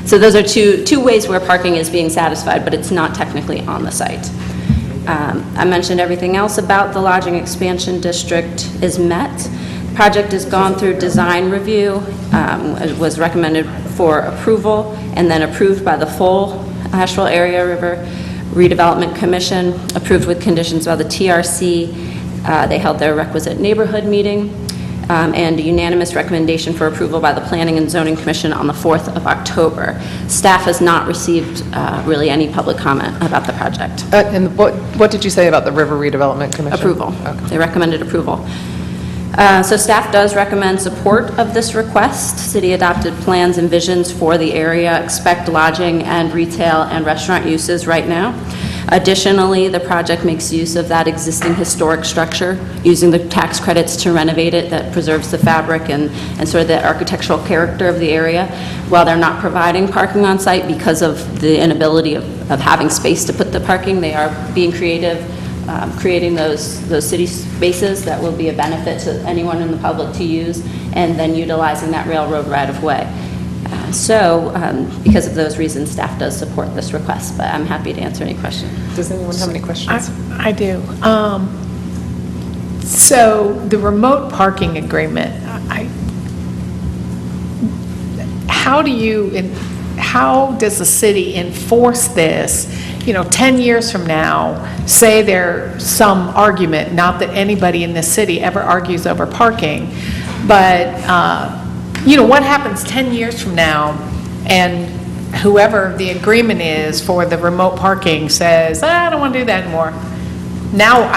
so those are two ways where parking is being satisfied, but it's not technically on the site. I mentioned everything else about the lodging expansion district is met. The project has gone through design review, was recommended for approval, and then approved by the full Asheville Area River Redevelopment Commission, approved with conditions by the TRC. They held their requisite neighborhood meeting, and a unanimous recommendation for approval by the Planning and Zoning Commission on the 4th of October. Staff has not received really any public comment about the project. And what did you say about the River Redevelopment Commission? Approval. Okay. They recommended approval. So staff does recommend support of this request. City adopted plans and visions for the area, expect lodging and retail and restaurant uses right now. Additionally, the project makes use of that existing historic structure, using the tax credits to renovate it that preserves the fabric and sort of the architectural character of the area, while they're not providing parking on site because of the inability of having space to put the parking. They are being creative, creating those city spaces that will be a benefit to anyone in the public to use, and then utilizing that railroad right-of-way. So, because of those reasons, staff does support this request, but I'm happy to answer any questions. Does anyone have any questions? I do. So the remote parking agreement, how does the city enforce this? 10 years from now, say there's some argument, not that anybody in this city ever argues over parking, but what happens 10 years from now, and whoever the agreement is for the remote parking says, I don't want to do that anymore. Now,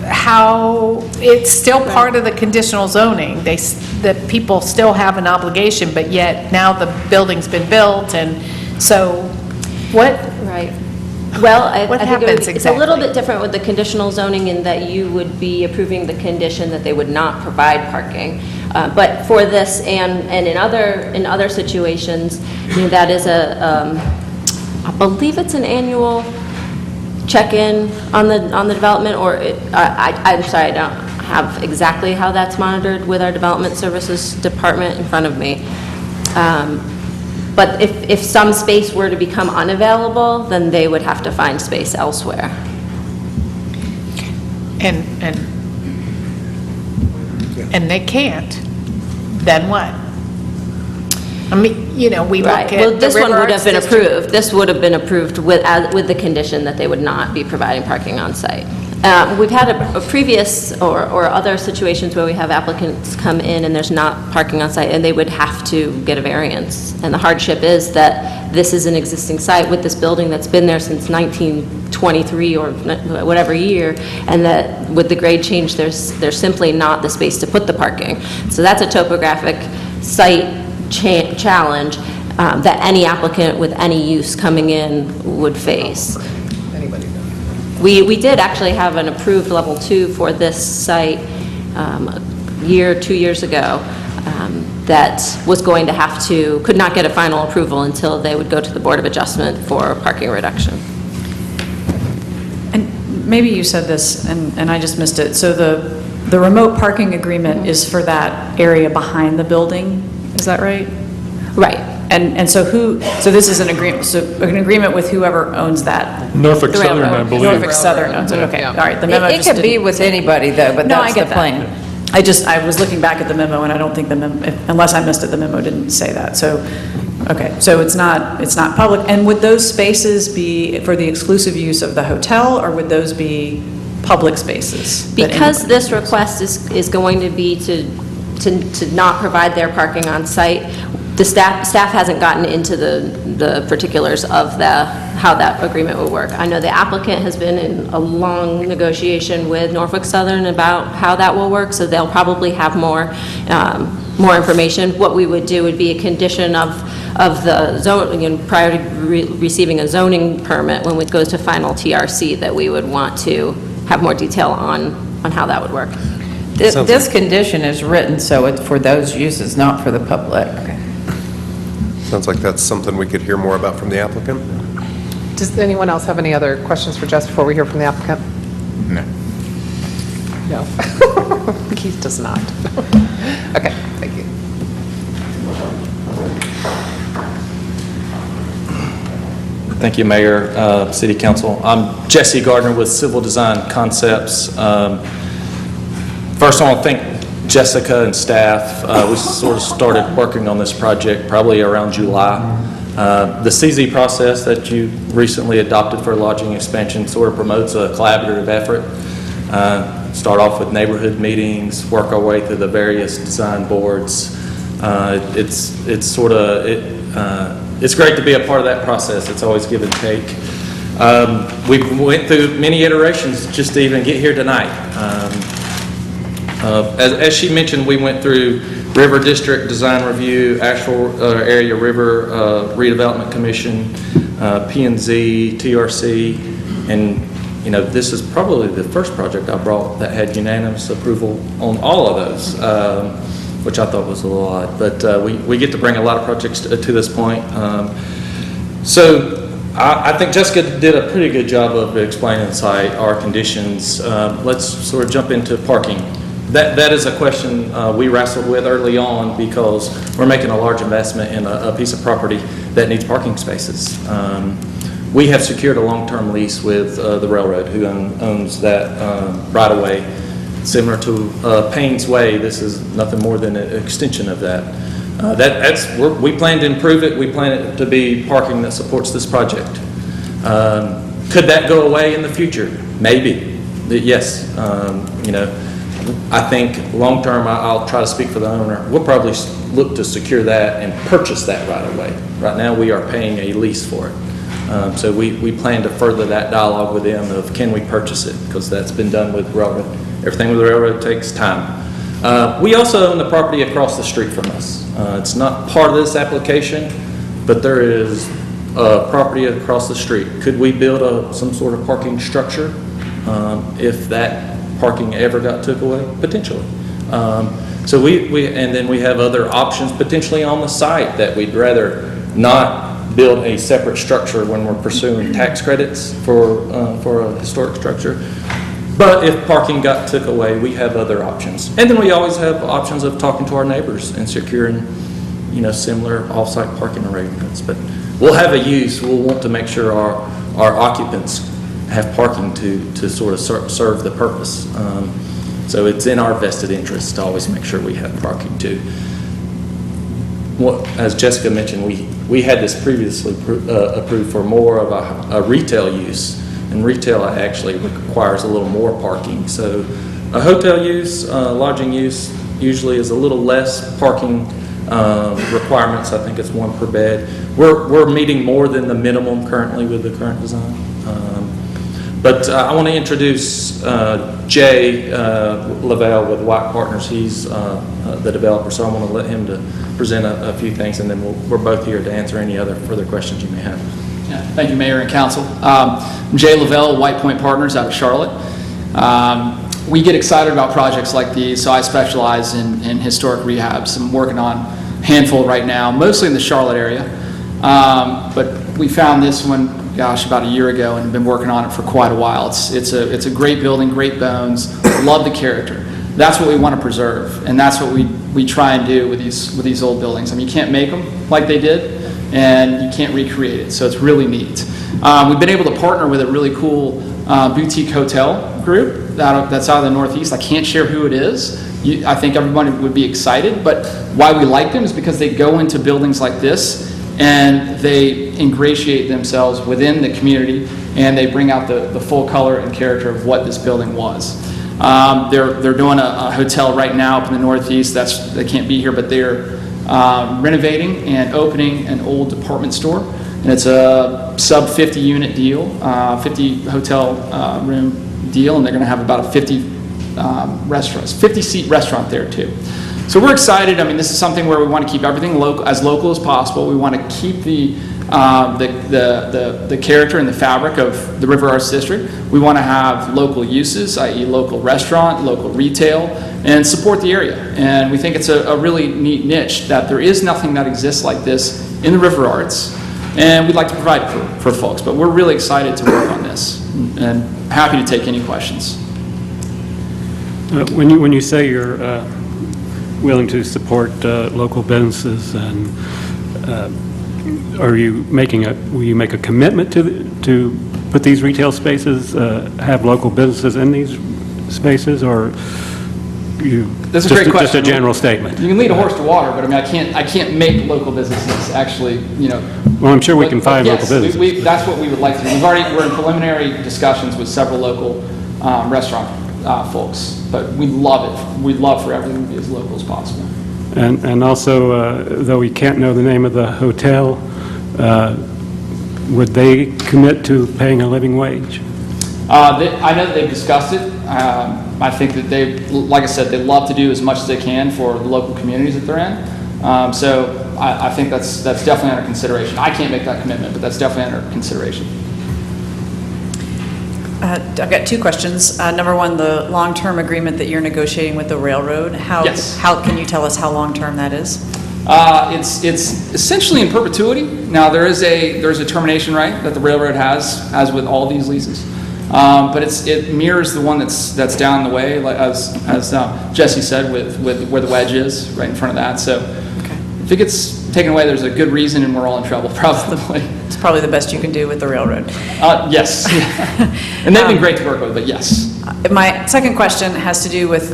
how, it's still part of the conditional zoning. The people still have an obligation, but yet now the building's been built, and so what? Right. Well, I think it's a little bit different with the conditional zoning in that you would be approving the condition that they would not provide parking. But for this and in other situations, that is I believe it's an annual check-in on the development, or I'm sorry, I don't have exactly how that's monitored with our development services department in front of me. But if some space were to become unavailable, then they would have to find space elsewhere. And they can't, then what? We look at Well, this the one River would Arts have been District. approved. This would have been approved with the condition that they would not be providing parking on site. We've had a previous or other situations where we have applicants come in and there's not parking on site, and they would have to get a variance. And the hardship is that this is an existing site with this building that's been there since 1923 or whatever year, and that with the grade change, there's simply not the space to put the parking. So that's a topographic site challenge that any applicant with any use coming in would face. We did actually have an approved level 2 for this site a year, 2 years ago, that was going to have to, could not get a final approval until they would go to the Board of Adjustment for parking reduction. And maybe you said this, and I just missed it. So the remote parking agreement is for that area behind the building, is that right? Right. And so so this is an agreement with whoever owns that? Norfolk Southern, I believe. Norfolk Southern owns it, okay, all right. The memo It just could be didn't- with anybody, though, but No, I that's get the that. plan. I was looking back at the memo, and I don't think the memo, unless I missed it, the memo didn't say that. So, okay, so it's not public. And would those spaces be for the exclusive use of the hotel, or would those be public spaces? Because this request is going to be to not provide their parking on site, the staff hasn't gotten into the particulars of how that agreement will work. I know the applicant has been in a long negotiation with Norfolk Southern about how that will work, so they'll probably have more information. What we would do would be a condition of the zone, prior to receiving a zoning permit, when it goes to final TRC, that we would want to have more detail on how that would work. This condition is written so it's for those uses, not for the public. Sounds like that's something we could hear more about from the applicant. Does anyone else have any other questions for Jess before we hear from the applicant? No. No. Keith does not. Okay, thank you. Thank you, Mayor, City Council. I'm Jesse Gardner with Civil Design Concepts. First, I want to thank Jessica and staff. We sort of started working on this project probably around July. The CZ process that you recently adopted for lodging expansion sort of promotes a collaborative effort. Start off with neighborhood meetings, work our way through the various design boards. It's great to be a part of that process. It's always give and take. We went through many iterations just to even get here tonight. As she mentioned, we went through River District Design Review, Asheville Area River Redevelopment Commission, P&Z, TRC, and this is probably the first project I brought that had unanimous approval on all of those, which I thought was a little odd. But we get to bring a lot of projects to this point. So I think Jessica did a pretty good job of explaining the site, our conditions. Let's sort of jump into parking. That is a question we wrestled with early on because we're making a large investment in a piece of property that needs parking spaces. We have secured a long-term lease with the railroad who owns that right-of-way. Similar to Payne's Way, this is nothing more than an extension of that. We plan to improve it. We plan it to be parking that supports this project. Could that go away in the future? Maybe. Yes. I think long-term, I'll try to speak for the owner, we'll probably look to secure that and purchase that right away. Right now, we are paying a lease for it. So we plan to further that dialogue with them of can we purchase it, because that's been done with railroad. Everything with the railroad takes time. We also own the property across the street from us. It's not part of this application, but there is property across the street. Could we build some sort of parking structure if that parking ever got took away? Potentially. So and then we have other options potentially on the site that we'd rather not build a separate structure when we're pursuing tax credits for a historic structure. But if parking got took away, we have other options. And then we always have options of talking to our neighbors and securing, similar off-site parking arrangements. But we'll have a use. We'll want to make sure our occupants have parking to sort of serve the purpose. So it's in our vested interest to always make sure we have parking too. As Jessica mentioned, we had this previously approved for more of a retail use. and retail actually requires a little more parking. So a hotel use, lodging use usually is a little less parking requirements. I think it's 1 per bed. We're meeting more than the minimum currently with the current design. But I want to introduce Jay Lavelle with White Partners. He's the developer, so I want to let him to present a few things, and then we're both here to answer any other further questions you may have. Yeah, thank you, Mayor and Council. I'm Jay Lavelle, White Point Partners out of Charlotte. We get excited about projects like these, so I specialize in historic rehabs. I'm working on a handful right now, mostly in the Charlotte area. But we found this one, gosh, about a year ago, and have been working on it for quite a while. It's a great building, great bones, love the character. That's what we want to preserve, and that's what we try and do with these old buildings. I mean, you can't make them like they did, and you can't recreate it, so it's really neat. We've been able to partner with a really cool boutique hotel group that's out of the Northeast. I can't share who it is. I think everybody would be excited, but why we like them is because they go into buildings like this and they ingratiate themselves within the community, and they bring out the full color and character of what this building was. They're doing a hotel right now up in the Northeast. They can't be here, but they're renovating and opening an old department store, and it's a sub 50 unit deal, 50 hotel room deal, and they're going to have about a 50 restaurants, 50 seat restaurant there too. So we're excited. I mean, this is something where we want to keep everything local as possible. We want to keep the character and the fabric of the River Arts District. We want to have local uses, i.e. local restaurant, local retail, and support the area. And we think it's a really neat niche, that there is nothing that exists like this in the River Arts, and we'd like to provide it for folks. But we're really excited to work on this, and happy to take any questions. When you say you're willing to support local businesses, and will you make a commitment to put these retail spaces, have local businesses in these spaces, or That's a great question. Just a general statement? You can lead a horse to water, but I mean, I can't make local businesses actually, Well, I'm sure we can find local businesses. That's what we would like to do. We're in preliminary discussions with several local restaurant folks, but we'd love it. We'd love for everything to be as local as possible. And also, though we can't know the name of the hotel, would they commit to paying a living wage? I know that they've discussed it. I think that like I said, they love to do as much as they can for the local communities that they're in. So I think that's definitely under consideration. I can't make that commitment, but that's definitely under consideration. I've got 2 questions. Number 1, the long-term agreement that you're negotiating with the railroad. Yes. How can you tell us how long-term that is? It's essentially in perpetuity. Now there is a termination right that the railroad has, as with all these leases, but it mirrors the one that's down the way, like as Jesse said, with where the wedge is right in front of that. So if it gets taken away, there's a good reason, and we're all in trouble probably. It's probably the best you can do with the railroad. Yes, and they've been great to work with, but yes. My second question has to do with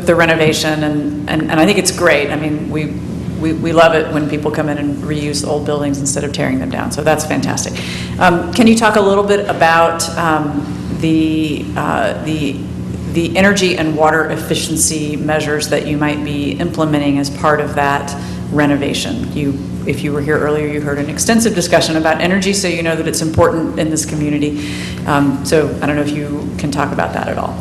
the renovation, and I think it's great. I mean, we love it when people come in and reuse old buildings instead of tearing them down, so that's fantastic. Can you talk a little bit about the energy and water efficiency measures that you might be implementing as part of that renovation? If you were here earlier, you heard an extensive discussion about energy, so you know that it's important in this community. So I don't know if you can talk about that at all.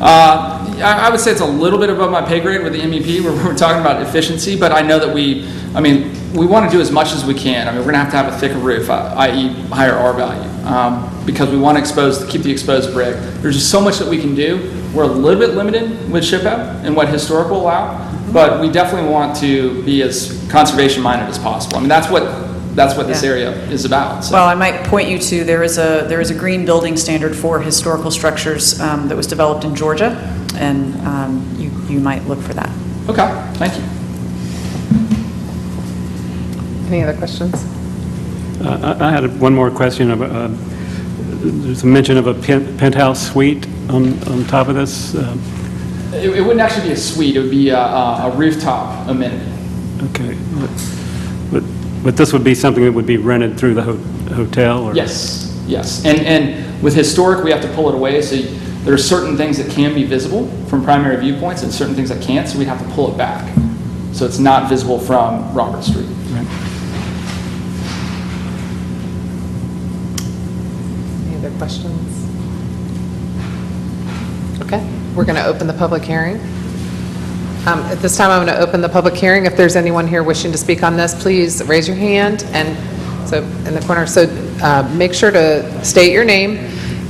I would say it's a little bit above my pay grade with the MEP, where we're talking about efficiency, but I know that we want to do as much as we can. I mean, we're going to have a thicker roof, i.e. higher R value, because we want to keep the exposed brick. There's just so much that we can do. We're a little bit limited with SHPO and what historic will allow, but we definitely want to be as conservation minded as possible. I mean, that's what this area is about. So. Well, I might point you to, there is a green building standard for historical structures that was developed in Georgia, and you might look for that. Okay, thank you. Any other questions? I had one more question. There's a mention of a penthouse suite on top of this. It wouldn't actually be a suite. It would be a rooftop amenity. Okay. But this would be something that would be rented through the hotel? Or? Yes. Yes. And with historic, we have to pull it away, so there are certain things that can be visible from primary viewpoints and certain things that can't, so we'd have to pull it back. So it's not visible from Robert Street. Any other questions? Okay, we're going to open the public hearing. At this time, I'm going to open the public hearing. If there's anyone here wishing to speak on this, please raise your hand. And so in the corner, so make sure to state your name,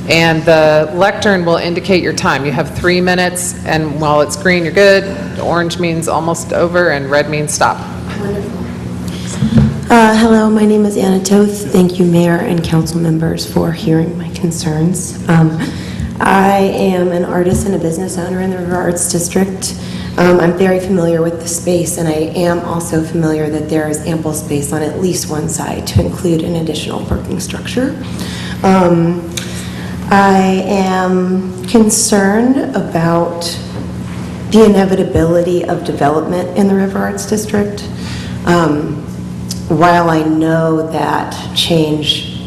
and the lectern will indicate your time. You have 3 minutes, and while it's green, you're good. Orange means almost over, and red means stop. Hello, my name is Anna Toth. Thank you, Mayor and council members, for hearing my concerns. I am an artist and a business owner in the River Arts District. I'm very familiar with the space, and I am also familiar that there is ample space on at least one side to include an additional parking structure. I am concerned about the inevitability of development in the River Arts District. While I know that change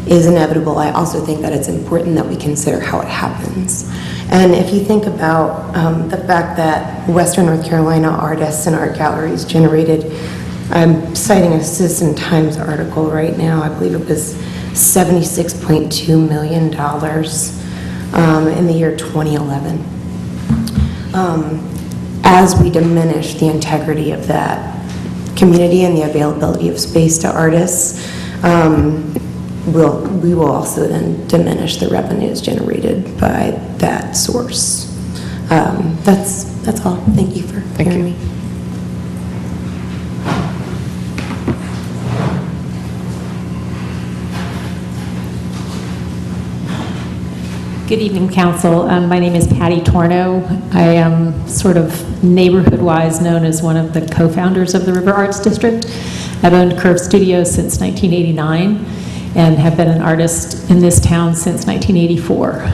is inevitable, I also think that it's important that we consider how it happens. And if you think about the fact that Western North Carolina artists and art galleries generated, I'm citing a Citizen Times article right now, I believe it was $76.2 million in the year 2011. As we diminish the integrity of that community and the availability of space to artists, we will also then diminish the revenues generated by that source. That's all. Thank you for hearing me. Good evening, Council. My name is Patty Torno. I am sort of neighborhood-wise known as one of the co-founders of the River Arts District. I've owned Curve Studios since 1989 and have been an artist in this town since 1984.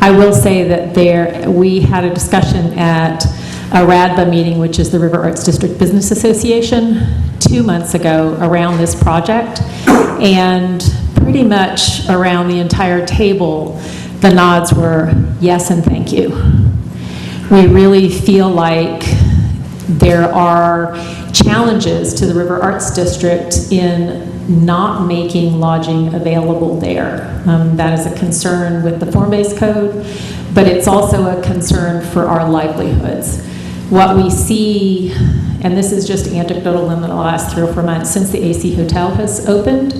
I will say that we had a discussion at a RADBA meeting, which is the River Arts District Business Association, 2 months ago around this project, and pretty much around the entire table, the nods were yes and thank you. We really feel like there are challenges to the River Arts District in not making lodging available there. That is a concern with the form-based code, but it's also a concern for our livelihoods. What we see, and this is just anecdotal in the last 3 or 4 months since the AC Hotel has opened,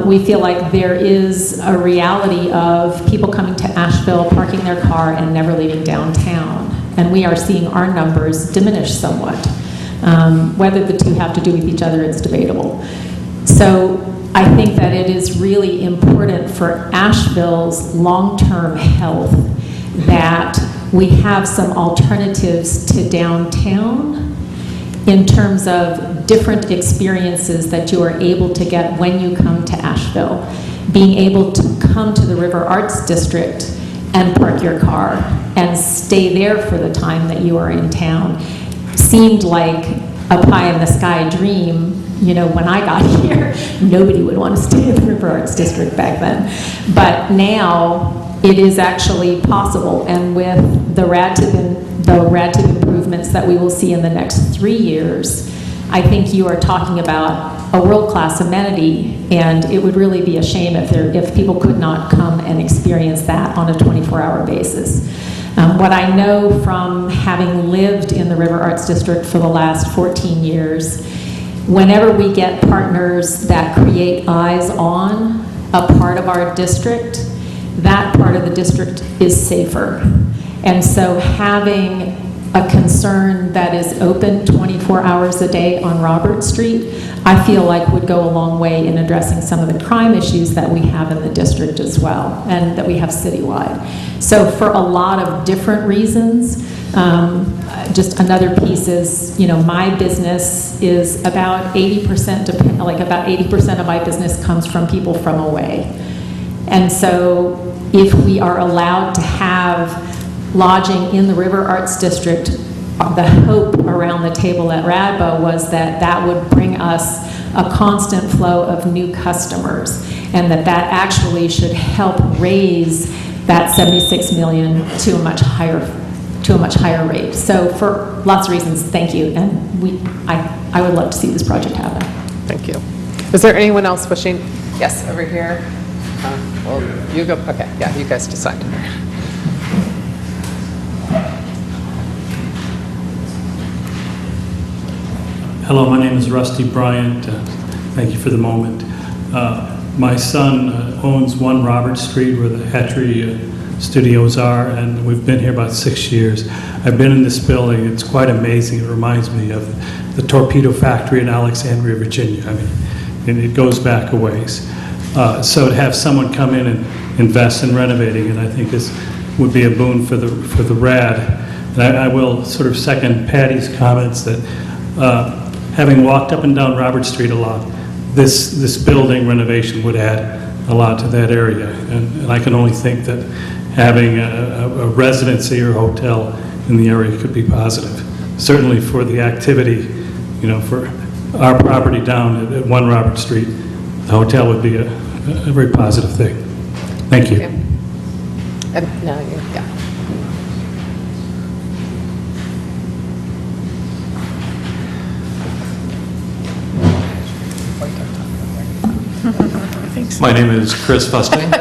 we feel like there is a reality of people coming to Asheville, parking their car, and never leaving downtown. And we are seeing our numbers diminish somewhat. Whether the two have to do with each other, it's debatable. So I think that it is really important for Asheville's long-term health that we have some alternatives to downtown in terms of different experiences that you are able to get when you come to Asheville. Being able to come to the River Arts District and park your car and stay there for the time that you are in town seemed like a pie-in-the-sky dream. You know, when I got here, nobody would want to stay in the River Arts District back then. But now it is actually possible, and with the RADTIP improvements that we will see in the next 3 years, I think you are talking about a world-class amenity, and it would really be a shame if people could not come and experience that on a 24-hour basis. What I know from having lived in the River Arts District for the last 14 years, whenever we get partners that create eyes on a part of our district, that part of the district is safer. And so having a concern that is open 24 hours a day on Robert Street, I feel like would go a long way in addressing some of the crime issues that we have in the district as well, and that we have citywide. So for a lot of different reasons, just another piece is, you know, my business is about 80%, about 80% of my business comes from people from away. And so if we are allowed to have lodging in the River Arts District, the hope around the table at RADBA was that that would bring us a constant flow of new customers, and that actually should help raise that 76 million to a much higher rate. So for lots of reasons, thank you, and I would love to see this project happen. Thank you. Is there anyone else wishing? Yes, over here. Well, you go. Okay, yeah, you guys decide. Hello, my name is Rusty Bryant. Thank you for the moment. My son owns 1 Robert Street where the Hatchery Studios are, and we've been here about 6 years. I've been in this building. It's quite amazing. It reminds me of the torpedo factory in Alexandria, Virginia. I mean, and it goes back a ways. So to have someone come in and invest in renovating it, I think this would be a boon for the RAD. And I will sort of second Patty's comments that having walked up and down Robert Street a lot, this building renovation would add a lot to that area. And I can only think that having a residency or hotel in the area could be positive. Certainly for the activity, you know, for our property down at 1 Robert Street, the hotel would be a very positive thing. Thank you. And now you, yeah. My name is Chris Fusting. It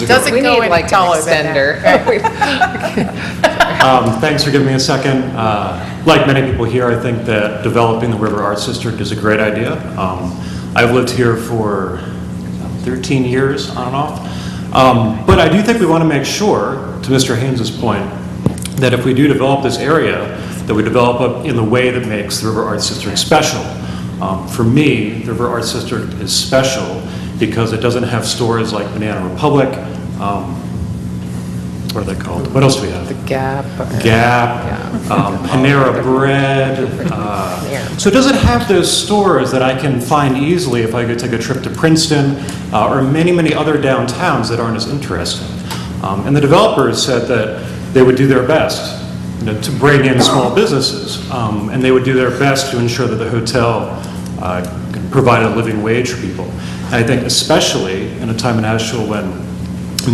doesn't go any taller than that. Thanks for giving me a second. Like many people here, I think that developing the River Arts District is a great idea. I've lived here for 13 years, on and off. But I do think we want to make sure, to Mr. Haynes's point, that if we do develop this area, that we develop it in the way that makes the River Arts District special. For me, the River Arts District is special because it doesn't have stores like Banana Republic. What are they called? What else do we have? The Gap. Panera Bread. So it doesn't have those stores that I can find easily if I could take a trip to Princeton or many, many other downtowns that aren't as interesting. And the developers said that they would do their best, you know, to bring in small businesses, and they would do their best to ensure that the hotel can provide a living wage for people. And I think especially in a time in Asheville when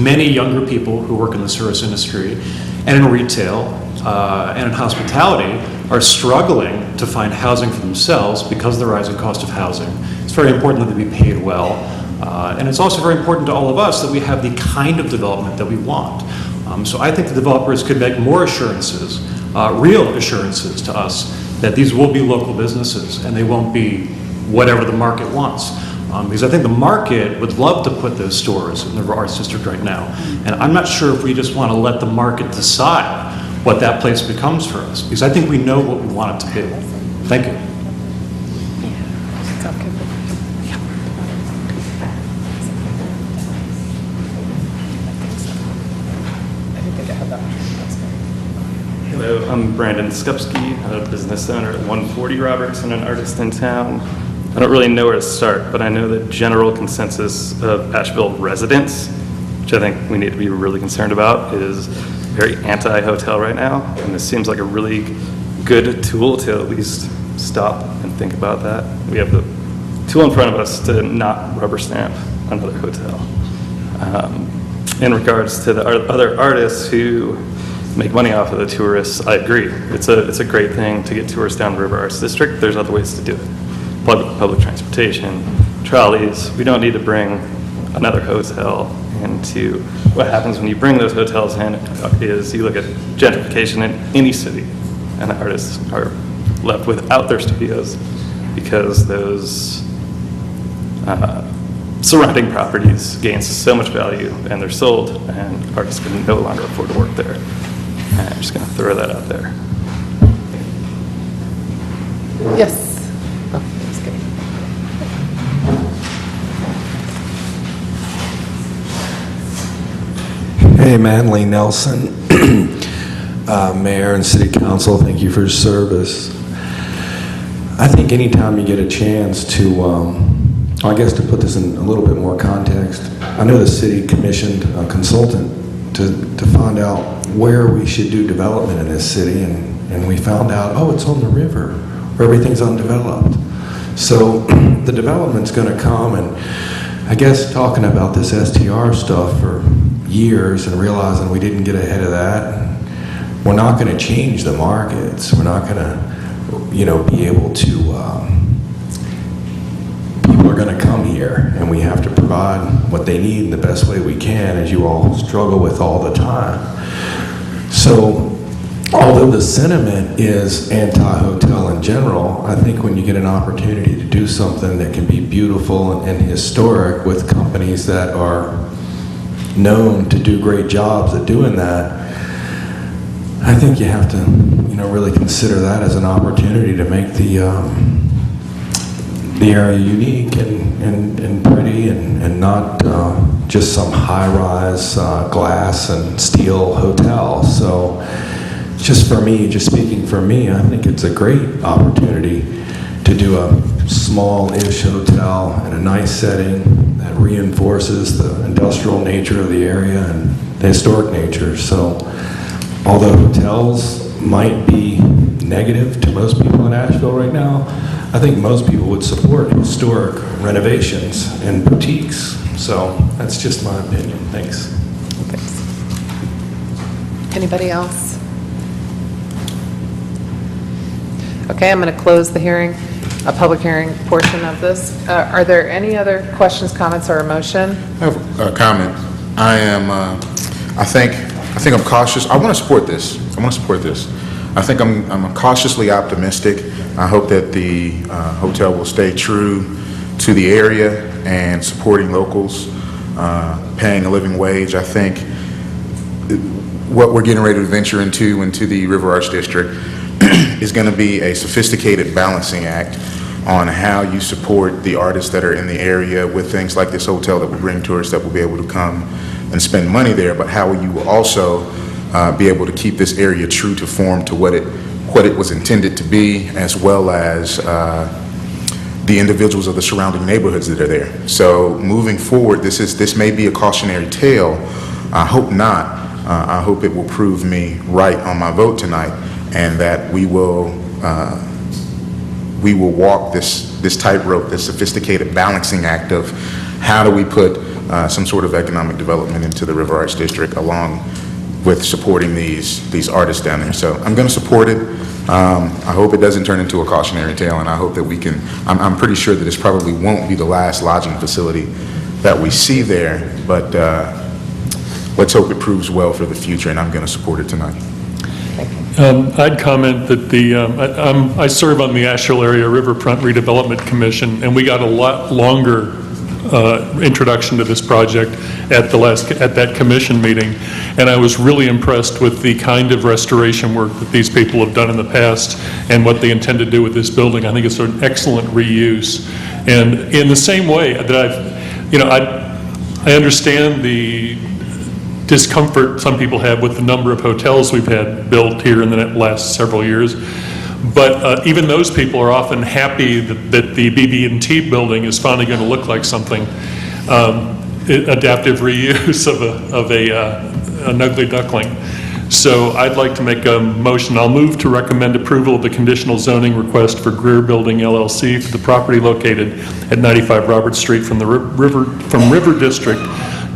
many younger people who work in the service industry and in retail and in hospitality are struggling to find housing for themselves because of the rising cost of housing. It's very important that they be paid well. And it's also very important to all of us that we have the kind of development that we want. So I think the developers could make more assurances, real assurances to us that these will be local businesses and they won't be whatever the market wants. Because I think the market would love to put those stores in the River Arts District right now. And I'm not sure if we just want to let the market decide what that place becomes for us, because I think we know what we want it to be. Thank you. Hello, I'm Brandon Skupski, a business owner at 140 Roberts and an artist in town. I don't really know where to start, but I know the general consensus of Asheville residents, which I think we need to be really concerned about, is very anti-hotel right now, and this seems like a really good tool to at least stop and think about that. We have the tool in front of us to not rubber stamp another hotel. In regards to the other artists who make money off of the tourists, I agree. It's a great thing to get tourists down the River Arts District. There's other ways to do it. Public transportation, trolleys. We don't need to bring another hotel into. What happens when you bring those hotels in is you look at gentrification in any city, and the artists are left without their studios because those surrounding properties gain so much value and they're sold, and artists can no longer afford to work there. And I'm just going to throw that out there. Yes. Hey, Manley Nelson, Mayor and City Council, thank you for your service. I think anytime you get a chance to, I guess to put this in a little bit more context, I know the city commissioned a consultant to find out where we should do development in this city, and we found out, oh, it's on the river, where everything's undeveloped. So the development's going to come, and I guess talking about this STR stuff for years and realizing we didn't get ahead of that, we're not going to change the markets. We're not going to, be able to, people are going to come here, and we have to provide what they need in the best way we can, as you all struggle with all the time. So, although the sentiment is anti-hotel in general, I think when you get an opportunity to do something that can be beautiful and historic with companies that are known to do great jobs at doing that, I think you have to, really consider that as an opportunity to make the area unique and pretty and not just some high-rise glass and steel hotel. So just for me, just speaking for me, I think it's a great opportunity to do a small-ish hotel in a nice setting that reinforces the industrial nature of the area and the historic nature. So although hotels might be negative to most people in Asheville right now, I think most people would support historic renovations and boutiques. So that's just my opinion. Thanks. Anybody else? Okay, I'm going to close the hearing, a public hearing portion of this. Are there any other questions, comments, or a motion? I have a comment. I think I'm cautious. I want to support this. I think I'm cautiously optimistic. I hope that the hotel will stay true to the area and supporting locals, paying a living wage. I think what we're getting ready to venture into the River Arts District is going to be a sophisticated balancing act on how you support the artists that are in the area with things like this hotel that will bring tourists that will be able to come and spend money there, but how you will also be able to keep this area true to form, to what it was intended to be, as well as the individuals of the surrounding neighborhoods that are there. So moving forward, this may be a cautionary tale. I hope not. I hope it will prove me right on my vote tonight, and that we will walk this tightrope, this sophisticated balancing act of how do we put some sort of economic development into the River Arts District along with supporting these artists down there. So I'm going to support it. I hope it doesn't turn into a cautionary tale, and I hope that we can, I'm pretty sure that this probably won't be the last lodging facility that we see there, but let's hope it proves well for the future, and I'm going to support it tonight. I'd comment that I serve on the Asheville Area Riverfront Redevelopment Commission, and we got a lot longer introduction to this project at that commission meeting, and I was really impressed with the kind of restoration work that these people have done in the past and what they intend to do with this building. I think it's an excellent reuse, and in the same way that I understand the discomfort some people have with the number of hotels we've had built here in the last several years. But even those people are often happy that the BB&T building is finally going to look like something. Adaptive reuse of an ugly duckling. So I'd like to make a motion. I'll move to recommend approval of the conditional zoning request for Greer Building LLC for the property located at 95 Roberts Street from River District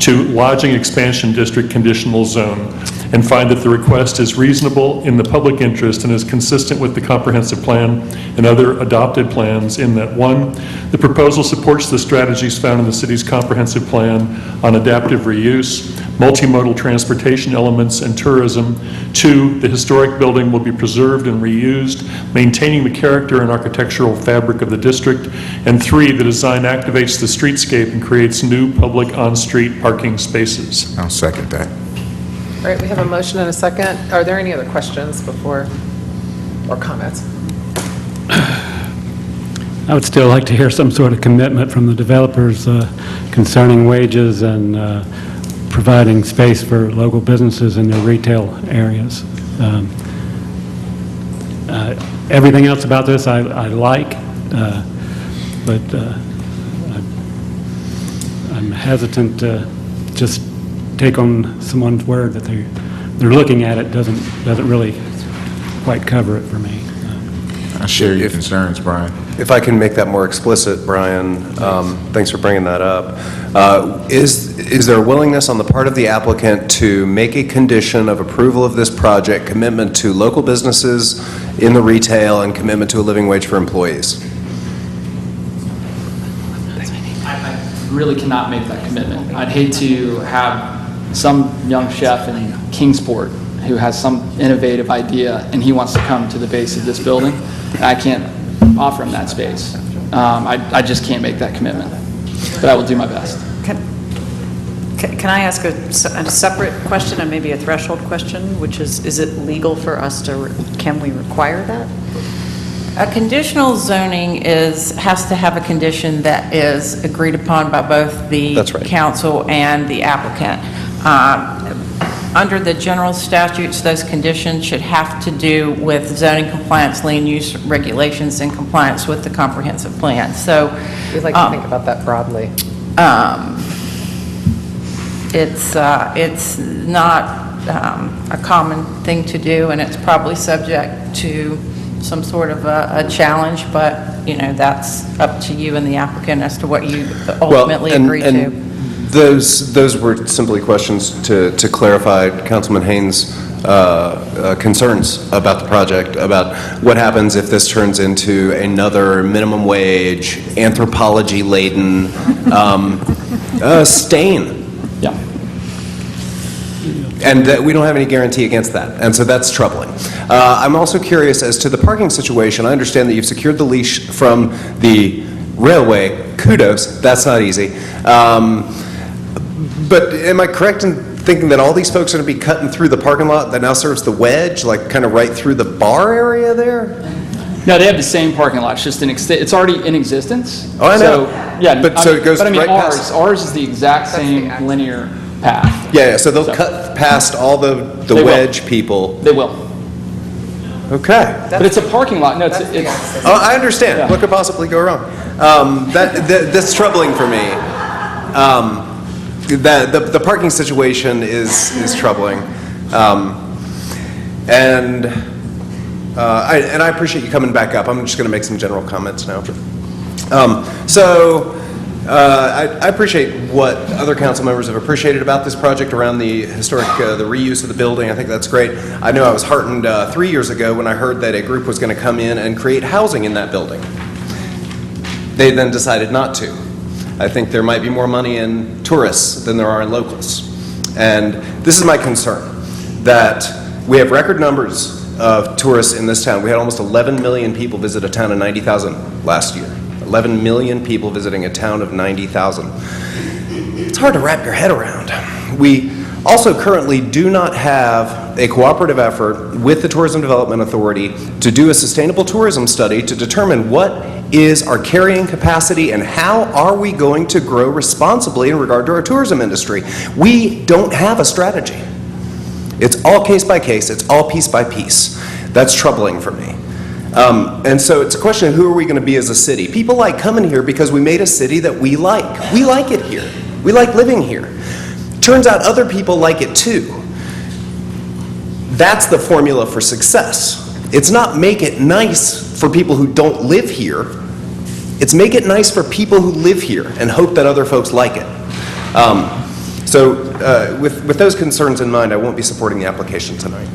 to Lodging Expansion District Conditional Zone, and find that the request is reasonable in the public interest and is consistent with the comprehensive plan and other adopted plans in that, 1, the proposal supports the strategies found in the city's comprehensive plan on adaptive reuse, multimodal transportation elements, and tourism. 2, the historic building will be preserved and reused, maintaining the character and architectural fabric of the district. And 3, the design activates the streetscape and creates new public on-street parking spaces. I'll second that. All right, we have a motion and a second. Are there any other questions before, or comments? I would still like to hear some sort of commitment from the developers concerning wages and providing space for local businesses in their retail areas. Everything else about this I like, but I'm hesitant to just take on someone's word that they're looking at it doesn't really quite cover it for me. I share your concerns, Brian. If I can make that more explicit, Brian, thanks for bringing that up. Is there a willingness on the part of the applicant to make a condition of approval of this project, commitment to local businesses in the retail, and commitment to a living wage for employees? I really cannot make that commitment. I'd hate to have some young chef in Kingsport who has some innovative idea and he wants to come to the base of this building. I can't offer him that space. I just can't make that commitment, but I will do my best. Can I ask a separate question and maybe a threshold question, which is it legal for us can we require that? A conditional zoning has to have a condition that is agreed upon by both the council and the applicant. Under the general statutes, those conditions should have to do with zoning compliance, land use regulations, and compliance with the comprehensive plan. So we like to think about that broadly. It's not a common thing to do, and it's probably subject to some sort of a challenge, but that's up to you and the applicant as to what you ultimately agree to. Those were simply questions to clarify Councilman Haynes' concerns about the project, about what happens if this turns into another minimum wage, anthropology-laden stain. Yeah. And we don't have any guarantee against that, and so that's troubling. I'm also curious as to the parking situation. I understand that you've secured the leash from the railway. Kudos, that's not easy. But am I correct in thinking that all these folks are going to be cutting through the parking lot that now serves the wedge, like kind of right through the bar area there? No, they have the same parking lot. It's just it's already in existence. Oh, I know. So, yeah, but so it goes right past. Ours is the exact same linear path. Yeah, so they'll cut past all the wedge people. They will. Okay. But it's a parking lot. No, it's. Oh, I understand. Yeah. What could possibly go wrong? That's troubling for me. The parking situation is troubling, and I appreciate you coming back up. I'm just going to make some general comments now. I appreciate what other council members have appreciated about this project around the historic, the reuse of the building. I think that's great. I know I was heartened 3 years ago when I heard that a group was going to come in and create housing in that building. They then decided not to. I think there might be more money in tourists than there are in locals. And this is my concern, that we have record numbers of tourists in this town. We had almost 11 million people visit a town of 90,000 last year. 11 million people visiting a town of 90,000. It's hard to wrap your head around. We also currently do not have a cooperative effort with the Tourism Development Authority to do a sustainable tourism study to determine what is our carrying capacity and how are we going to grow responsibly in regard to our tourism industry. We don't have a strategy. It's all case by case, it's all piece by piece. That's troubling for me. And so it's a question of who are we going to be as a city. People like coming here because we made a city that we like. We like it here. We like living here. Turns out other people like it too. That's the formula for success. It's not make it nice for people who don't live here. It's make it nice for people who live here and hope that other folks like it. With those concerns in mind, I won't be supporting the application tonight.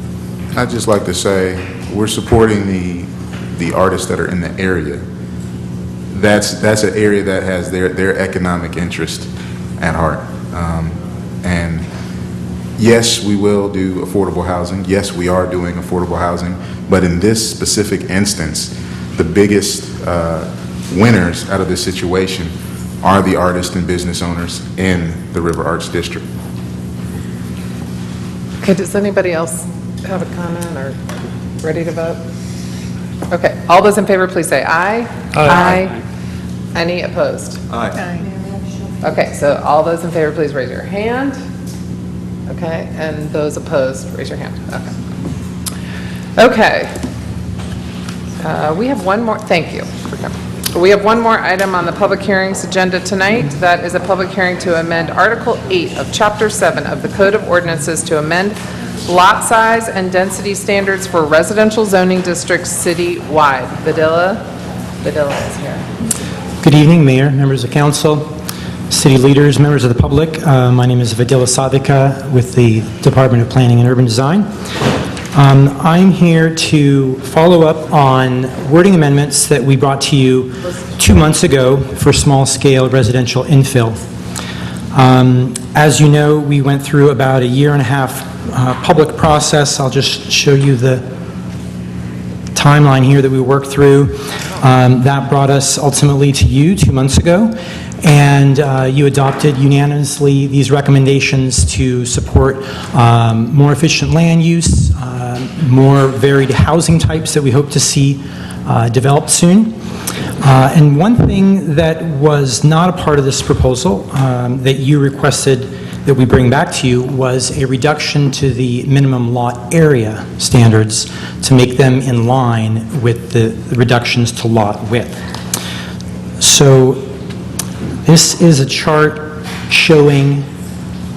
I'd just like to say we're supporting the artists that are in the area. That's an area that has their economic interest at heart. And yes, we will do affordable housing. Yes, we are doing affordable housing. But in this specific instance, the biggest winners out of this situation are the artists and business owners in the River Arts District. Okay, does anybody else have a comment or ready to vote? Okay, all those in favor, please say aye. Aye. Any opposed? Aye. Okay, so all those in favor, please raise your hand. Okay, and those opposed, raise your hand. Okay. We have one more, thank you for coming. We have one more item on the public hearings agenda tonight. That is a public hearing to amend Article 8 of Chapter 7 of the Code of Ordinances to amend lot size and density standards for residential zoning districts citywide. Vidila is here. Good evening, Mayor, members of council, city leaders, members of the public. My name is Vidila Sadika with the Department of Planning and Urban Design. I'm here to follow up on wording amendments that we brought to you 2 months ago for small-scale residential infill. As you know, we went through about a year and a half public process. I'll just show you the timeline here that we worked through. That brought us ultimately to you 2 months ago, and you adopted unanimously these recommendations to support more efficient land use, more varied housing types that we hope to see developed soon. And one thing that was not a part of this proposal that you requested that we bring back to you was a reduction to the minimum lot area standards to make them in line with the reductions to lot width. So this is a chart showing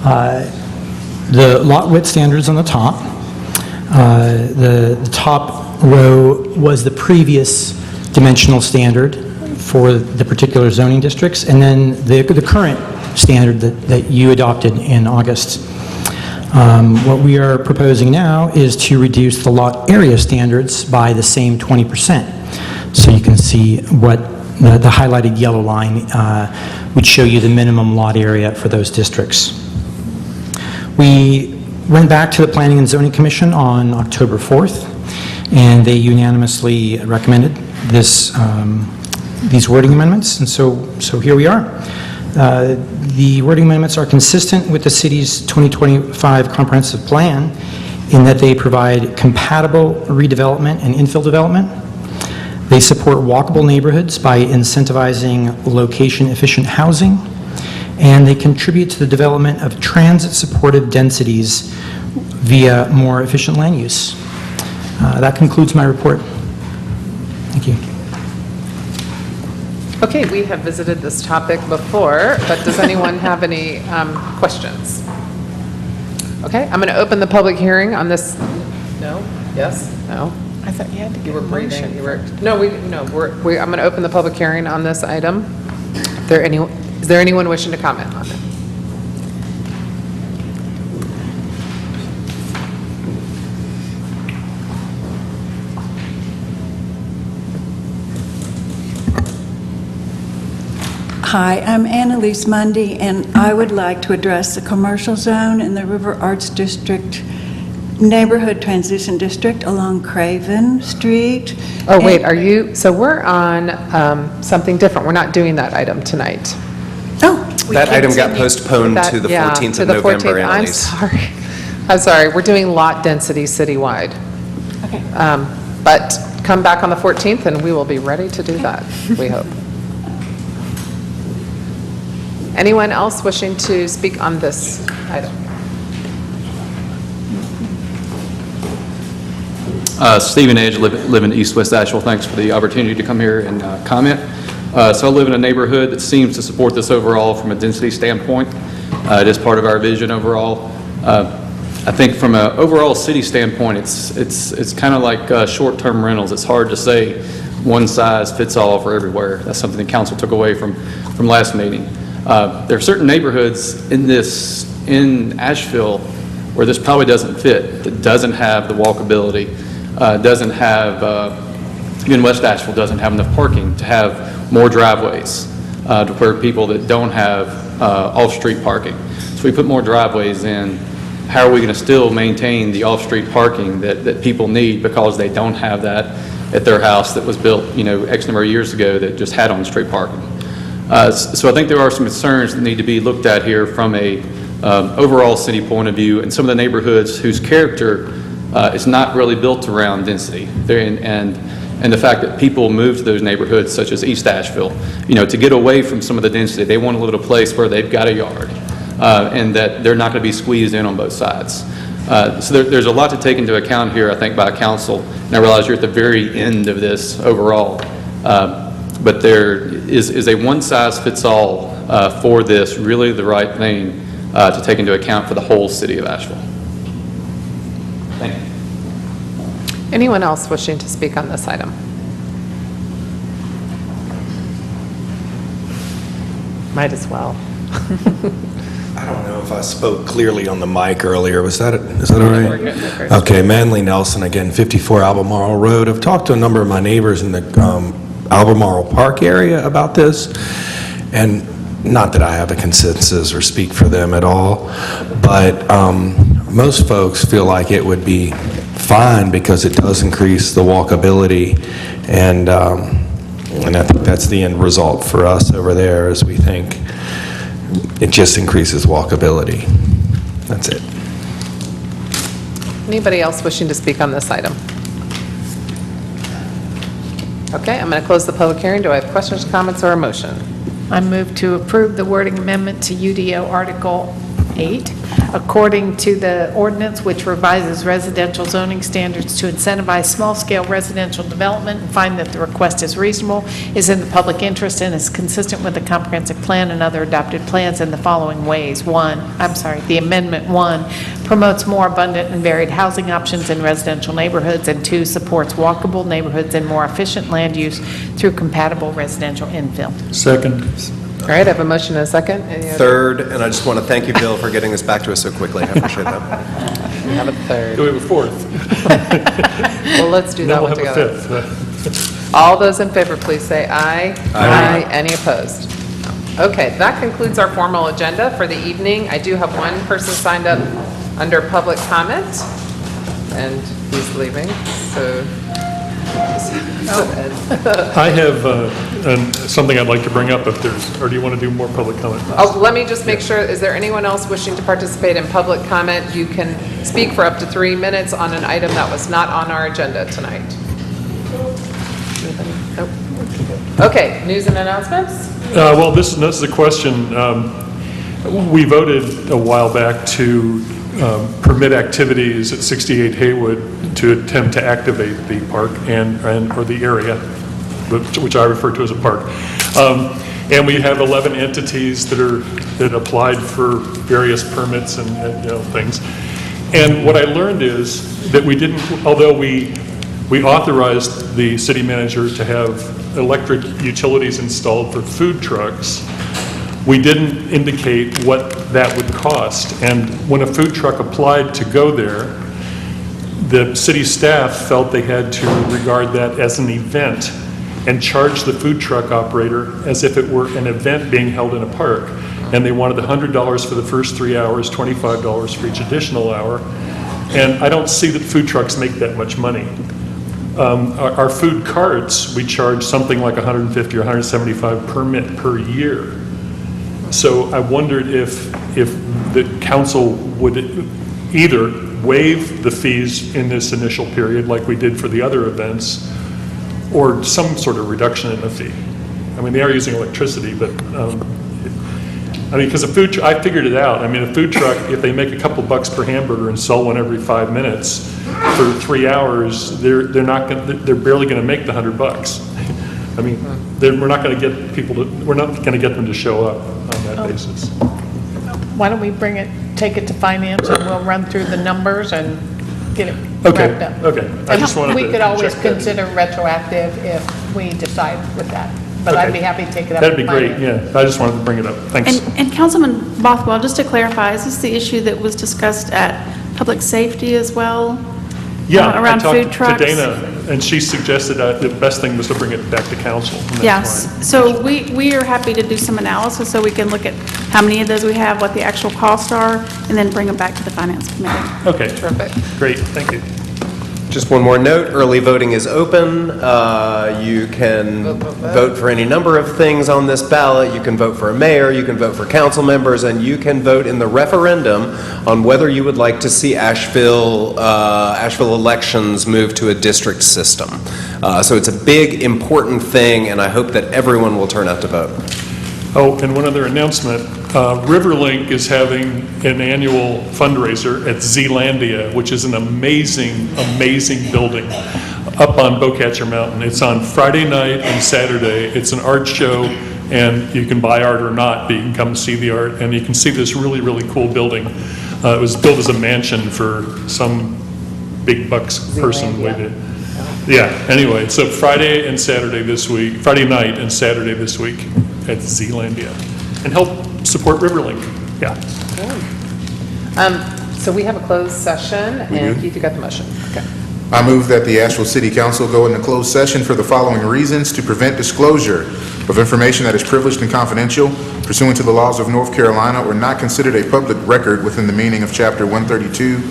the lot width standards on the top. The top row was the previous dimensional standard for the particular zoning districts, and then the current standard that you adopted in August. What we are proposing now is to reduce the lot area standards by the same 20%. So you can see what the highlighted yellow line would show you the minimum lot area for those districts. We went back to the Planning and Zoning Commission on October 4th, and they unanimously recommended these wording amendments, and so here we are. The wording amendments are consistent with the city's 2025 comprehensive plan in that they provide compatible redevelopment and infill development. They support walkable neighborhoods by incentivizing location-efficient housing, and they contribute to the development of transit-supportive densities via more efficient land use. That concludes my report. Thank you. Okay, we have visited this topic before, but does anyone have any questions? Okay, I'm going to open the public hearing on this. No? Yes? No? I thought you had to give You were a breathing. motion. You were, I'm going to open the public hearing on this item. Is there anyone wishing to comment on it? Hi, I'm Annalise Mundy, and I would like to address the commercial zone in the River Arts District Neighborhood Transition District along Craven Street. Oh, wait, so we're on something different. We're not doing that item tonight. That item got postponed to the 14th of November, Annalise. I'm sorry, we're doing lot density citywide. Okay. But come back on the 14th and we will be ready to do that, we hope. Anyone else wishing to speak on this item? Stephen Edge, live in East West Asheville. Thanks for the opportunity to come here and comment. So I live in a neighborhood that seems to support this overall from a density standpoint. It is part of our vision overall. I think from an overall city standpoint, it's kind of like short-term rentals. It's hard to say one size fits all for everywhere. That's something the council took away from last meeting. There are certain neighborhoods in Asheville where this probably doesn't fit, that doesn't have the walkability, doesn't have, even West Asheville doesn't have enough parking to have more driveways to where people that don't have off-street parking. So we put more driveways in. How are we going to still maintain the off-street parking that people need because they don't have that at their house that was built, X number of years ago that just had on-street parking? So I think there are some concerns that need to be looked at here from a overall city point of view, and some of the neighborhoods whose character is not really built around density, and the fact that people move to those neighborhoods, such as East Asheville, to get away from some of the density. They want to live at a place where they've got a yard, and that they're not going to be squeezed in on both sides. So there's a lot to take into account here, I think, by council, and I realize you're at the very end of this overall. But there is a one-size-fits-all for this really the right thing to take into account for the whole city of Asheville? Thank you. Anyone else wishing to speak on this item? Might as well. I don't know if I spoke clearly on the mic earlier. Is that all right? Okay, Manly Nelson, again, 54 Albemarle Road. I've talked to a number of my neighbors in the Albemarle Park area about this, and not that I have a consensus or speak for them at all, but most folks feel like it would be fine because it does increase the walkability, and I think that's the end result for us over there, is we think it just increases walkability. That's it. Anybody else wishing to speak on this item? Okay, I'm going to close the public hearing. Do I have questions, comments, or a motion? I move to approve the wording amendment to UDO Article 8, according to the ordinance which revises residential zoning standards to incentivize small-scale residential development, and find that the request is reasonable, is in the public interest, and is consistent with the comprehensive plan and other adopted plans in the following ways. The Amendment 1 promotes more abundant and varied housing options in residential neighborhoods, and 2 supports walkable neighborhoods and more efficient land use through compatible residential infill. Second. All right, I have a motion and a second. Any other- Third, and I just want to thank you, Bill, for getting this back to us so quickly. I appreciate that. We have a third. Do we have a fourth? Well, let's do that Then we'll one have a together. fifth. All those in favor, please say aye. Aye. Any opposed? Okay, that concludes our formal agenda for the evening. I do have one person signed up under public comment, and he's leaving, so. I have something I'd like to bring up if there's, or do you want to do more public comment? Oh, let me just make sure, is there anyone else wishing to participate in public comment? You can speak for up to 3 minutes on an item that was not on our agenda tonight. Nope. Okay, news and announcements? Well, this is a question. We voted a while back to permit activities at 68 Haywood to attempt to activate the park or the area, which I refer to as a park. And we have 11 entities that applied for various permits and things. And what I learned is that we didn't, although we authorized the city manager to have electric utilities installed for food trucks, we didn't indicate what that would cost. And when a food truck applied to go there, the city staff felt they had to regard that as an event and charge the food truck operator as if it were an event being held in a park. And they wanted $100 for the first 3 hours, $25 for each additional hour. And I don't see that food trucks make that much money. Our food carts, we charge something like $150 or $175 permit per year. So I wondered if the council would either waive the fees in this initial period like we did for the other events, or some sort of reduction in the fee. I mean, they are using electricity, but, because I figured it out. I mean, a food truck, if they make a couple bucks per hamburger and sell one every 5 minutes for 3 hours, they're barely going to make the $100. I mean, we're not going to get them to show up on that basis. Why don't we take it to finance, and we'll run through the numbers and get it wrapped up. Okay. I just wanted We to could always check that. consider retroactive if we decide with that, but I'd be happy to take it up. That'd be with great, finance. yeah. I just wanted to bring it up. Thanks. And Councilman Bothwell, just to clarify, is this the issue that was discussed at public safety as well? Yeah, I Around talked food to trucks? Dana, and she suggested the best thing was to bring it back to council. and that's Yes, fine. so we are happy to do some analysis so we can look at how many of those we have, what the actual costs are, and then bring them back to the finance committee. Okay. Terrific. Great, thank you. Just one more note, early voting is open. You can vote for any number of things on this ballot. You can vote for a mayor, you can vote for council members, and you can vote in the referendum on whether you would like to see Asheville elections move to a district system. So it's a big, important thing, and I hope that everyone will turn out to vote. Oh, and one other announcement. Riverlink is having an annual fundraiser at Zealandia, which is an amazing, amazing building up on Bowcatcher Mountain. It's on Friday night and Saturday. It's an art show, and you can buy art or not, but you can come see the art, and you can see this really, really cool building. It was built as a mansion for some big bucks person with it. Yeah, anyway, so Friday and Saturday this week, Friday night and Saturday this week at Zealandia. And help support Riverlink, yeah. So we have a closed session, and Keith, you got the motion. Okay. I move that the Asheville City Council go into closed session for the following reasons: to prevent disclosure of information that is privileged and confidential pursuant to the laws of North Carolina or not considered a public record within the meaning of Chapter 132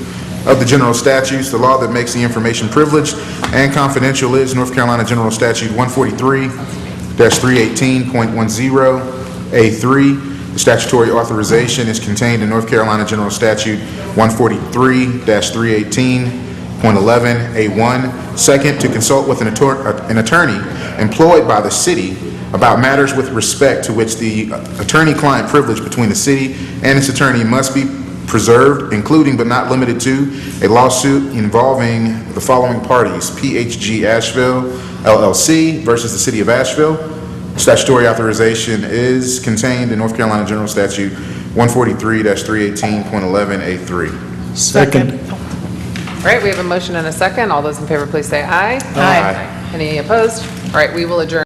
of the General Statutes. The law that makes the information privileged and confidential is North Carolina General Statute 143-318.10A3. The statutory authorization is contained in North Carolina General Statute 143-318.11A1. Second, to consult with an attorney employed by the city about matters with respect to which the attorney-client privilege between the city and its attorney must be preserved, including but not limited to a lawsuit involving the following parties: PHG Asheville LLC versus the City of Asheville. Statutory authorization is contained in North Carolina General Statute 143-318.11A3. Second. All right, we have a motion and a second. All those in favor, please say aye. Aye. Any opposed? All right, we will adjourn.